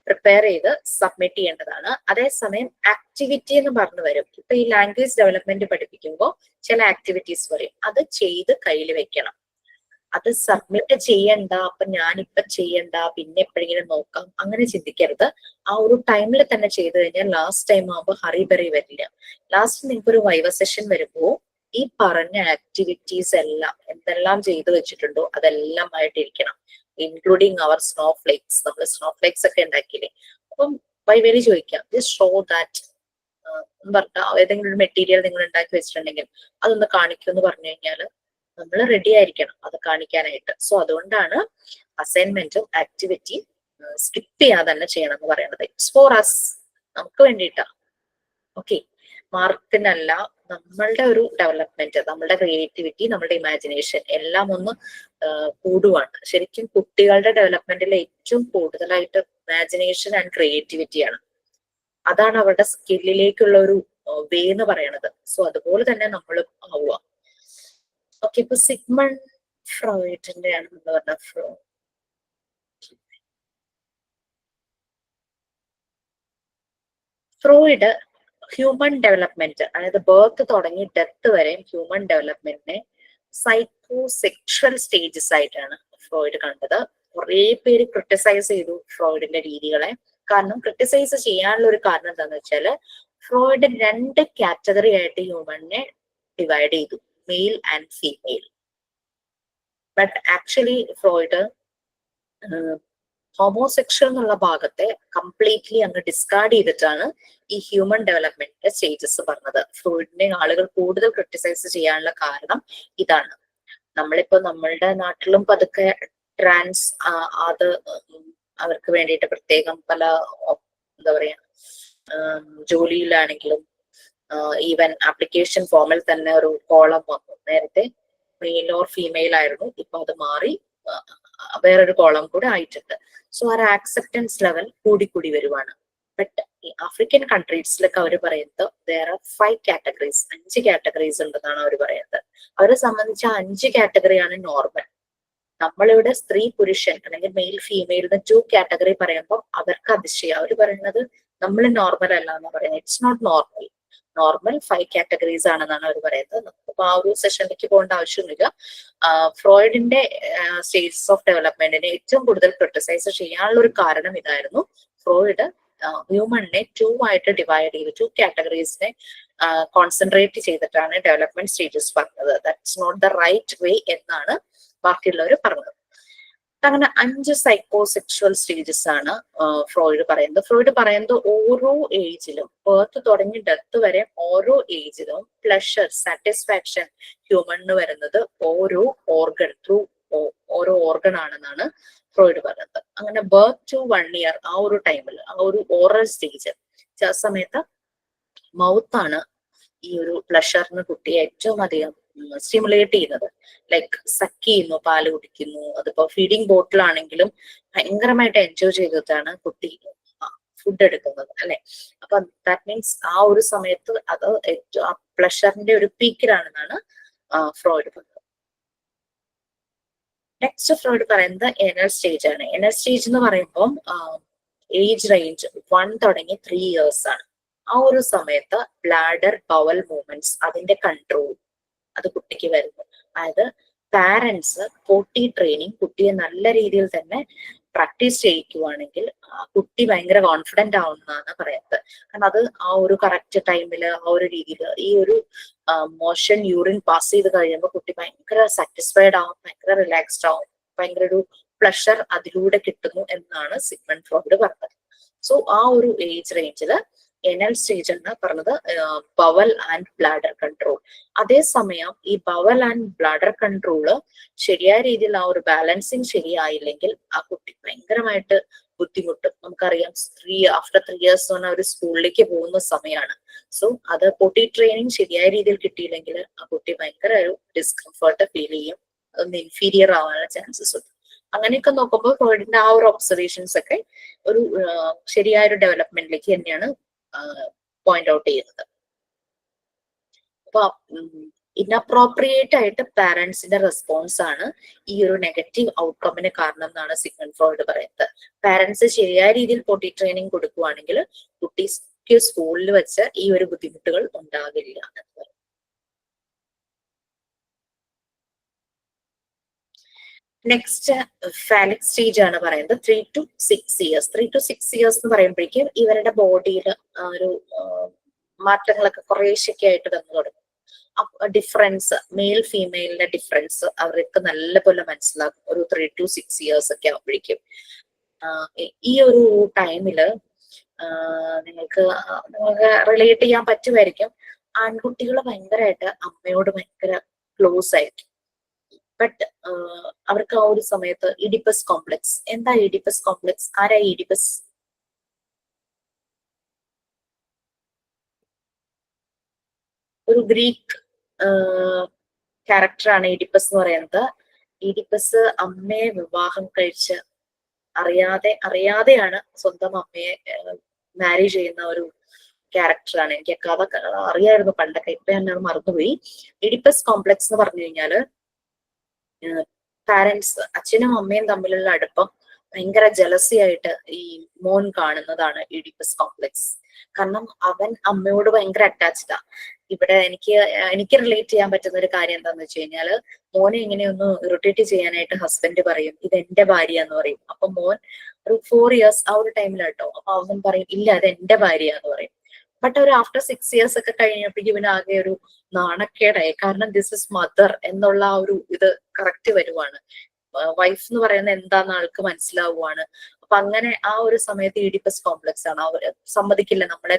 പ്രിപ്പയർ ചെയ്ത് സബ്മിറ്റ് ചെയ്യേണ്ടതാണ്. അതേസമയം ആക്ടിവിറ്റി എന്ന് പറഞ്ഞു വരും. ഇപ്പൊ ഈ ലാംഗ്വേജ് ഡെവലപ്മെന്റ് പഠിപ്പിക്കുമ്പോൾ ചില ആക്ടിവിറ്റീസ് പറയും, അത് ചെയ്ത് കയ്യിൽ വെക്കണം. അത് സബ്മിറ്റ് ചെയ്യണ്ട, അപ്പൊ ഞാനിപ്പൊ ചെയ്യണ്ട, പിന്നെ എപ്പോഴെങ്കിലും നോക്കാം, അങ്ങനെ ചിന്തിക്കരുത്. ആ ഒരു ടൈമിൽ തന്നെ ചെയ്തു കഴിഞ്ഞാൽ ലാസ്റ്റ് ടൈം ആകുമ്പോൾ ഹറിബറി വരില്ല. ലാസ്റ്റ് നിങ്ങൾക്ക് ഒരു വൈവ സെഷൻ വരുമ്പോൾ ഈ പറഞ്ഞ ആക്ടിവിറ്റീസ് എല്ലാം എന്തെല്ലാം ചെയ്തു വെച്ചിട്ടുണ്ടോ അതെല്ലാം ആയിട്ടിരിക്കണം, ഇൻക്ലൂഡിങ് അവർ സ്നോ ഫ്ലേക്സ്. നമ്മൾ സ്നോ ഫ്ലേക്സ് ഒക്കെ ഉണ്ടാക്കിയില്ലേ, അപ്പം വൈവേലി ചോദിക്കാം, ജസ്റ്റ് ഷോ ദാറ്റ് പറഞ്ഞ ഏതെങ്കിലും ഒരു മെറ്റീരിയൽ നിങ്ങൾ ഉണ്ടാക്കി വെച്ചിട്ടുണ്ടെങ്കിൽ അതൊന്ന് കാണിക്കുമെന്ന് പറഞ്ഞു കഴിഞ്ഞാൽ നമ്മൾ റെഡി ആയിരിക്കണം അത് കാണിക്കാനായിട്ട്. സോ അതുകൊണ്ടാണ് അസൈൻമെന്റും ആക്ടിവിറ്റി സ്കിപ്പ് ചെയ്യാതെ തന്നെ ചെയ്യണം എന്ന് പറയുന്നത്. ഇറ്റ്സ് ഫോർ അസ്, നമുക്ക് വേണ്ടിയിട്ടാ. ഓക്കെ, മാർക്കിനല്ല, നമ്മളുടെ ഒരു ഡെവലപ്മെന്റ്, നമ്മളുടെ ക്രിയേറ്റിവിറ്റി, നമ്മളുടെ ഇമാജിനേഷൻ എല്ലാം ഒന്ന് കൂടുവാണ്. ശരിക്കും കുട്ടികളുടെ ഡെവലപ്മെന്റിൽ ഏറ്റവും കൂടുതലായിട്ട് ഇമാജിനേഷൻ ആൻഡ് ക്രിയേറ്റിവിറ്റിയാണ്. അതാണ് അവരുടെ സ്കില്ലിലേക്കുള്ള ഒരു വേ എന്ന് പറയണത്. സോ അതുപോലെ തന്നെ നമ്മൾ ആവുക. ഓക്കെ, ഇപ്പൊ സിഗ്മണ്ട് ഫ്രോയിഡിന്റെ ആണ് എന്ന് പറഞ്ഞ ഫ്രോയിഡ് ഹ്യൂമൻ ഡെവലപ്മെന്റ്, അതായത് ബർത്ത് തുടങ്ങി ഡെത്ത് വരെയും ഹ്യൂമൻ ഡെവലപ്മെന്റിനെ സൈക്കോ സെക്ഷൽ സ്റ്റേജസ് ആയിട്ടാണ് ഫ്രോയിഡ് കണ്ടത്. കുറെ പേര് ക്രിട്ടിസൈസ് ചെയ്തു ഫ്രോയിഡിന്റെ രീതികളെ. കാരണം ക്രിട്ടിസൈസ് ചെയ്യാനുള്ള ഒരു കാരണം എന്താന്ന് വെച്ചാല് ഫ്രോയിഡ് 2 കാറ്റഗറി ആയിട്ട് ഹ്യൂമനെ ഡിവൈഡ് ചെയ്തു, male and female. But actually Freud homosexual എന്നുള്ള ഭാഗത്തെ കംപ്ലീറ്റ്ലി അങ്ങ് ഡിസ്കാർഡ് ചെയ്തിട്ടാണ് ഈ ഹ്യൂമൻ ഡെവലപ്മെന്റിന്റെ സ്റ്റേജസ് പറഞ്ഞത്. ഫ്രോയിഡിനെ ആളുകൾ കൂടുതൽ ക്രിട്ടിസൈസ് ചെയ്യാനുള്ള കാരണം ഇതാണ്. നമ്മളിപ്പോ നമ്മളുടെ നാട്ടിലും പതുക്കെ ട്രാൻസ് അത് അവർക്ക് വേണ്ടിയിട്ട് പ്രത്യേകം പല എന്താ പറയാ ജോലിയിലാണെങ്കിലും ഈവൻ ആപ്ലിക്കേഷൻ ഫോമിൽ തന്നെ ഒരു കോളം വന്നു. നേരത്തെ മെയിൽ ഓർ ഫീമെയിൽ ആയിരുന്നു, ഇപ്പൊ അത് മാറി വേറൊരു കോളം കൂടെ ആയിട്ടുണ്ട്. സോ ആ ആക്സെപ്റ്റൻസ് ലെവൽ കൂടിക്കൂടി വരുവാണ്. ബട്ട് ഈ ആഫ്രിക്കൻ കൺട്രീസിലൊക്കെ അവർ പറയുന്നത് വേറെ 5 കാറ്റഗറീസ്, 5 കാറ്റഗറീസ് ഉണ്ടെന്നാണ് അവർ പറയുന്നത്. അവരെ സംബന്ധിച്ച് 5 കാറ്റഗറിയാണ് നോർമൽ. നമ്മളിവിടെ സ്ത്രീ പുരുഷൻ അല്ലെങ്കിൽ മെയിൽ ഫീമെയിൽ 2 കാറ്റഗറി പറയുമ്പോൾ അവർക്ക് അതിശയം. അവർ പറയുന്നത് നമ്മൾ നോർമൽ അല്ല എന്ന് പറയുന്നത്. It's not normal. Normal 5 categories ആണെന്നാണ് അവർ പറയുന്നത്. നമുക്കിപ്പോ ആ ഒരു സെഷനിലേക്ക് പോകേണ്ട ആവശ്യമൊന്നുമില്ല. ഫ്രോയിഡിന്റെ സ്റ്റേജസ് ഓഫ് ഡെവലപ്മെന്റിനെ ഏറ്റവും കൂടുതൽ ക്രിട്ടിസൈസ് ചെയ്യാനുള്ള ഒരു കാരണം ഇതായിരുന്നു. ഫ്രോയിഡ് ഹ്യൂമണിനെ 2 ആയിട്ട് ഡിവൈഡ് ചെയ്തു, 2 കാറ്റഗറീസിനെ കോൺസെൻട്രേറ്റ് ചെയ്തിട്ടാണ് ഡെവലപ്മെന്റ് സ്റ്റേജസ് പറഞ്ഞത്. That's not the right way എന്നാണ് ബാക്കിയുള്ളവർ പറഞ്ഞത്. അങ്ങനെ 5 സൈക്കോസെക്ഷൽ സ്റ്റേജസ് ആണ് ഫ്രോയിഡ് പറയുന്നത്. ഫ്രോയിഡ് പറയുന്നത് ഓരോ ഏജിലും, ബർത്ത് തുടങ്ങി ഡെത്ത് വരെ ഓരോ ഏജിലും പ്ലഷർ, സാറ്റിസ്ഫാക്ഷൻ ഹ്യൂമണിന് വരുന്നത് ഓരോ ഓർഗൺ ത്രൂ ഓരോ ഓർഗൺ ആണെന്നാണ് ഫ്രോയിഡ് പറയുന്നത്. അങ്ങനെ ബർത്ത് ടു 1 ഇയർ ആ ഒരു ടൈമിൽ, ആ ഒരു ഓറൽ സ്റ്റേജ്, ആ സമയത്ത് മൗത്താണ് ഈ ഒരു പ്ലഷറിന് കുട്ടിയെ ഏറ്റവും അധികം സ്റ്റിമുലേറ്റ് ചെയ്യുന്നത്. ലൈക്ക് സക്ക് ചെയ്യുന്നു, പാല് കുടിക്കുന്നു. അതിപ്പോ ഫീഡിങ് ബോട്ടിലാണെങ്കിലും ഭയങ്കരമായിട്ട് എൻജോയ് ചെയ്തിട്ടാണ് കുട്ടി ഫുഡ് എടുക്കുന്നത്, അല്ലെ? അപ്പൊ ദാറ്റ് മീൻസ് ആ ഒരു സമയത്ത് അത് ഏറ്റവും പ്ലഷറിന്റെ ഒരു പീക്കിലാണെന്നാണ് ഫ്രോയിഡ് പറയുന്നത്. നെക്സ്റ്റ് ഫ്രോയിഡ് പറയുന്നത് എനർ സ്റ്റേജ് ആണ്. എനർ സ്റ്റേജ് എന്ന് പറയുമ്പോൾ ഏജ് റേഞ്ച് 1 തുടങ്ങി 3 ഇയേഴ്സ് ആണ്. ആ ഒരു സമയത്ത് ബ്ലാഡർ ബവൽ മൂവ്മെന്റ്സ് അതിന്റെ കൺട്രോൾ അത് കുട്ടിക്ക് വരുന്നു. അതായത് പാരന്റ്സ് പോട്ടി ട്രെയിനിങ് കുട്ടിയെ നല്ല രീതിയിൽ തന്നെ പ്രാക്ടീസ് ചെയ്യിക്കുവാണെങ്കിൽ കുട്ടി ഭയങ്കര കോൺഫിഡന്റ് ആവുന്നതാണ് പറയുന്നത്. കാരണം അത് ആ ഒരു കറക്റ്റ് ടൈമിൽ ആ ഒരു രീതിയിൽ ഈ ഒരു മോഷൻ യൂറിൻ പാസ് ചെയ്ത് കഴിയുമ്പോൾ കുട്ടി ഭയങ്കര സാറ്റിസ്ഫൈഡ് ആവും, ഭയങ്കര റിലാക്സ്ഡ് ആവും, ഭയങ്കര ഒരു പ്ലഷർ അതിലൂടെ കിട്ടുന്നു എന്നാണ് സിഗ്മണ്ട് ഫ്രോയിഡ് പറഞ്ഞത്. സോ ആ ഒരു ഏജ് റേഞ്ചില് എനൽ സ്റ്റേജ് എന്ന് പറഞ്ഞത് ബവൽ ആൻഡ് ബ്ലാഡർ കൺട്രോൾ. അതേസമയം ഈ ബവൽ ആൻഡ് ബ്ലാഡർ കൺട്രോള് ശരിയായ രീതിയിൽ ആ ഒരു ബാലൻസിങ് ശരിയായില്ലെങ്കിൽ ആ കുട്ടി ഭയങ്കരമായിട്ട് ബുദ്ധിമുട്ടും. നമുക്കറിയാം ആഫ്റ്റർ 3 ഇയേഴ്സ് എന്ന് പറഞ്ഞാൽ ഒരു സ്കൂളിലേക്ക് പോകുന്ന സമയമാണ്. സോ അത് പൊട്ടി ട്രെയിനിങ് ശരിയായ രീതിയിൽ കിട്ടിയില്ലെങ്കിൽ ആ കുട്ടി ഭയങ്കര ഒരു ഡിസ്കംഫർട്ട് ഫീൽ ചെയ്യും, ഒന്ന് ഇൻഫീരിയർ ആവാനുള്ള ചാൻസസ് ഉണ്ട്. അങ്ങനെയൊക്കെ നോക്കുമ്പോൾ ഫ്രോയിഡിന്റെ ആ ഒരു ഒബ്സർവേഷൻസ് ഒക്കെ ഒരു ശരിയായ ഒരു ഡെവലപ്മെന്റിലേക്ക് തന്നെയാണ് പോയിന്റ് ഔട്ട് ചെയ്യുന്നത്. അപ്പൊ ഇൻഅപ്രോപ്രിയേറ്റ് ആയിട്ട് പാരന്റ്സിന്റെ റെസ്പോൺസ് ആണ് ഈ ഒരു നെഗറ്റീവ് ഔട്ട്കമ്മിന് കാരണം എന്നാണ് സിഗ്മണ്ട് ഫ്രോയിഡ് പറയുന്നത്. പാരന്റ്സ് ശരിയായ രീതിയിൽ പൊട്ടി ട്രെയിനിങ് കൊടുക്കുകയാണെങ്കിൽ കുട്ടിക്ക് സ്കൂളിൽ വെച്ച് ഈ ഒരു ബുദ്ധിമുട്ടുകൾ ഉണ്ടാകില്ല എന്ന് പറയും. നെക്സ്റ്റ് ഫാലിക് സ്റ്റേജ് ആണ് പറയുന്നത് 3 to 6 years. 3 to 6 years എന്ന് പറയുമ്പോഴേക്കും ഇവരുടെ ബോഡിയിൽ ഒരു മാറ്റങ്ങളൊക്കെ കുറേശ്ശൊക്കെ ആയിട്ട് വന്നു തുടങ്ങും. ഡിഫറൻസ്, മെയിൽ ഫീമെയിലിന്റെ ഡിഫറൻസ് അവർക്ക് നല്ലപോലെ മനസ്സിലാക്കും ഒരു 3 to 6 years ഒക്കെ ആകുമ്പോഴേക്കും. ഈ ഒരു ടൈമില് നിങ്ങൾക്ക് റിലേറ്റ് ചെയ്യാൻ പറ്റുമായിരിക്കും. ആൺകുട്ടികൾ ഭയങ്കരമായിട്ട് അമ്മയോട് ഭയങ്കര ക്ലോസ് ആയിരിക്കും. ബട്ട് അവർക്ക് ആ ഒരു സമയത്ത് ഇഡിപ്പസ് കോംപ്ലക്സ്. എന്താ ഇഡിപ്പസ് കോംപ്ലക്സ്? ആരാ ഇഡിപ്പസ്? ഒരു ഗ്രീക്ക് ക്യാരക്ടറാണ് ഇഡിപ്പസ് എന്ന് പറയുന്നത്. ഇഡിപ്പസ് അമ്മയെ വിവാഹം കഴിച്ച് അറിയാതെയാണ് സ്വന്തം അമ്മയെ മാരേജ് ചെയ്യുന്ന ഒരു ക്യാരക്ടറാണ്. എനിക്ക് കഥ അറിയായിരുന്നു പണ്ടൊക്കെ, ഇപ്പൊ ഞാൻ അത് മറന്നുപോയി. ഇഡിപ്പസ് കോംപ്ലക്സ് എന്ന് പറഞ്ഞു കഴിഞ്ഞാല് പാരന്റ്സ്, അച്ഛനും അമ്മയും തമ്മിലുള്ള അടുപ്പം ഭയങ്കര ജലസി ആയിട്ട് ഈ മോൻ കാണുന്നതാണ് ഇഡിപ്പസ് കോംപ്ലക്സ്. കാരണം അവൻ അമ്മയോട് ഭയങ്കര അറ്റാച്ച്ഡാ. ഇവിടെ എനിക്ക് റിലേറ്റ് ചെയ്യാൻ പറ്റുന്ന ഒരു കാര്യം എന്താന്ന് വെച്ച് കഴിഞ്ഞാല്, മോനെ ഇങ്ങനെയൊന്ന് ഇറിറ്റേറ്റ് ചെയ്യാനായിട്ട് ഹസ്ബൻഡ് പറയും ഇത് എന്റെ ഭാര്യ എന്ന് പറയും. അപ്പൊ മോൻ ഒരു 4 years ആ ഒരു ടൈമിലാട്ടോ. അപ്പൊ അവൻ പറയും ഇല്ല അത് എന്റെ ഭാര്യ എന്ന് പറയും. ബട്ട് ഒരു ആഫ്റ്റർ 6 years ഒക്കെ കഴിഞ്ഞപ്പോഴേക്കും ഇവന് ആകെ ഒരു നാണക്കേടായി. കാരണം ദിസ് ഇസ് മദർ എന്നുള്ള ആ ഒരു ഇത് കറക്റ്റ് വരുവാണ്. വൈഫ് എന്ന് പറയുന്നത് എന്താന്ന് ആൾക്ക് മനസ്സിലാവുകയാണ്. അപ്പൊ അങ്ങനെ ആ ഒരു സമയത്ത് ഇഡിപ്പസ് കോംപ്ലക്സ് ആണ്. അവർ സമ്മതിക്കില്ല നമ്മളെ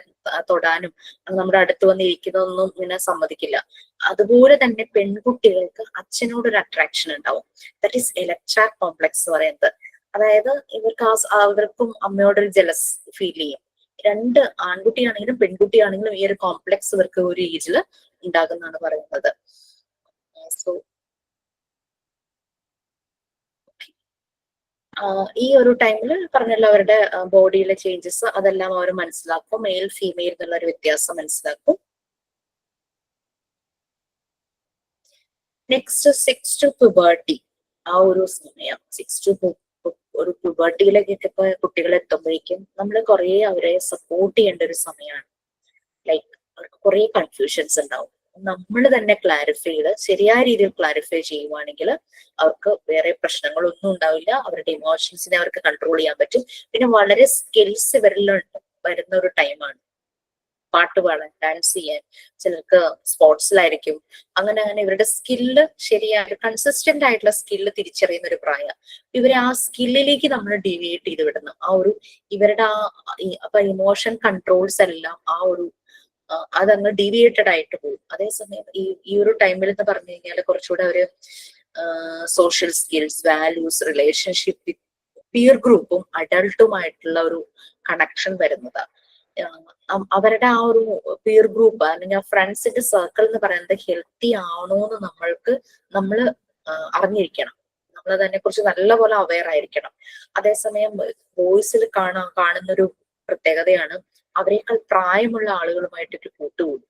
തൊടാനും നമ്മുടെ അടുത്ത് വന്നിരിക്കുന്നതൊന്നും ഇങ്ങനെ സമ്മതിക്കില്ല. അതുപോലെ തന്നെ പെൺകുട്ടികൾക്ക് അച്ഛനോടൊരു അട്രാക്ഷൻ ഉണ്ടാവും. ദാറ്റ് ഈസ് എലക്ട്ര കോംപ്ലക്സ് എന്ന് പറയുന്നത്. അതായത് ഇവർക്ക് അവർക്കും അമ്മയോടൊരു ജലസ് ഫീൽ ചെയ്യും. രണ്ട് ആൺകുട്ടിയാണെങ്കിലും പെൺകുട്ടിയാണെങ്കിലും ഈ ഒരു കോംപ്ലക്സ് ഇവർക്ക് ഒരു ഏജിൽ ഉണ്ടാകുന്നാണ് പറയുന്നത്. സോ ഈ ഒരു ടൈമിൽ പറഞ്ഞല്ലോ അവരുടെ ബോഡിയിലെ ചേഞ്ചസ് അതെല്ലാം അവർ മനസ്സിലാക്കും. മെയിൽ ഫീമെയിൽ എന്നുള്ള ഒരു വ്യത്യാസം മനസ്സിലാക്കും. Next 6 to puberty. ആ ഒരു സമയം 6 to ഒരു പുബർട്ടിയിലേക്കൊക്കെ ഇപ്പൊ കുട്ടികൾ എത്തുമ്പോഴേക്കും നമ്മൾ കുറെ അവരെ സപ്പോർട്ട് ചെയ്യേണ്ട ഒരു സമയമാണ്. ലൈക്ക് അവർക്ക് കുറെ കൺഫ്യൂഷൻസ് ഉണ്ടാവും. നമ്മൾ തന്നെ ക്ലാരിഫൈ ചെയ്ത് ശരിയായ രീതിയിൽ ക്ലാരിഫൈ ചെയ്യുവാണെങ്കിൽ അവർക്ക് വേറെ പ്രശ്നങ്ങളൊന്നും ഉണ്ടാവില്ല. അവരുടെ ഇമോഷൻസിനെ അവർക്ക് കൺട്രോൾ ചെയ്യാൻ പറ്റും. പിന്നെ വളരെ സ്കിൽസ് ഇവരിൽ വരുന്ന ഒരു ടൈമാണ്. പാട്ട് പാടാൻ, ഡാൻസ് ചെയ്യാൻ, ചിലർക്ക് സ്പോർട്സിലായിരിക്കും. അങ്ങനെ ഇവരുടെ സ്കില്ല് ശരിയായ കൺസിസ്റ്റന്റ് ആയിട്ടുള്ള സ്കില്ല് തിരിച്ചറിയുന്ന ഒരു പ്രായം. ഇവരെ ആ സ്കില്ലിലേക്ക് നമ്മൾ ഡീവിയേറ്റ് ചെയ്ത് വിടുന്നു. ആ ഒരു ഇവരുടെ അപ്പൊ ഇമോഷൻ കൺട്രോൾസ് എല്ലാം ആ ഒരു അതങ്ങ് ഡീവിയേറ്റഡ് ആയിട്ട് പോകും. അതേസമയം ഈ ഒരു ടൈമിൽ എന്ന് പറഞ്ഞു കഴിഞ്ഞാൽ കുറച്ചുകൂടെ അവര് social skills, values, relationship with peer ഗ്രൂപ്പും അഡൾട്ടുമായിട്ടുള്ള ഒരു കണക്ഷൻ വരുന്നതാണ്. അവരുടെ ആ ഒരു പിയർ ഗ്രൂപ്പ് അല്ലെങ്കിൽ ഫ്രണ്ട്സിന്റെ സർക്കിൾ എന്ന് പറയുന്നത് ഹെൽത്തി ആണോ എന്ന് നമ്മൾ അറിഞ്ഞിരിക്കണം. നമ്മൾ അതിനെ കുറിച്ച് നല്ലപോലെ അവെയർ ആയിരിക്കണം. അതേസമയം ബോയ്സിൽ കാണുന്നൊരു പ്രത്യേകതയാണ് അവരെക്കാൾ പ്രായമുള്ള ആളുകളുമായിട്ടൊരു കൂട്ടുകൂടും.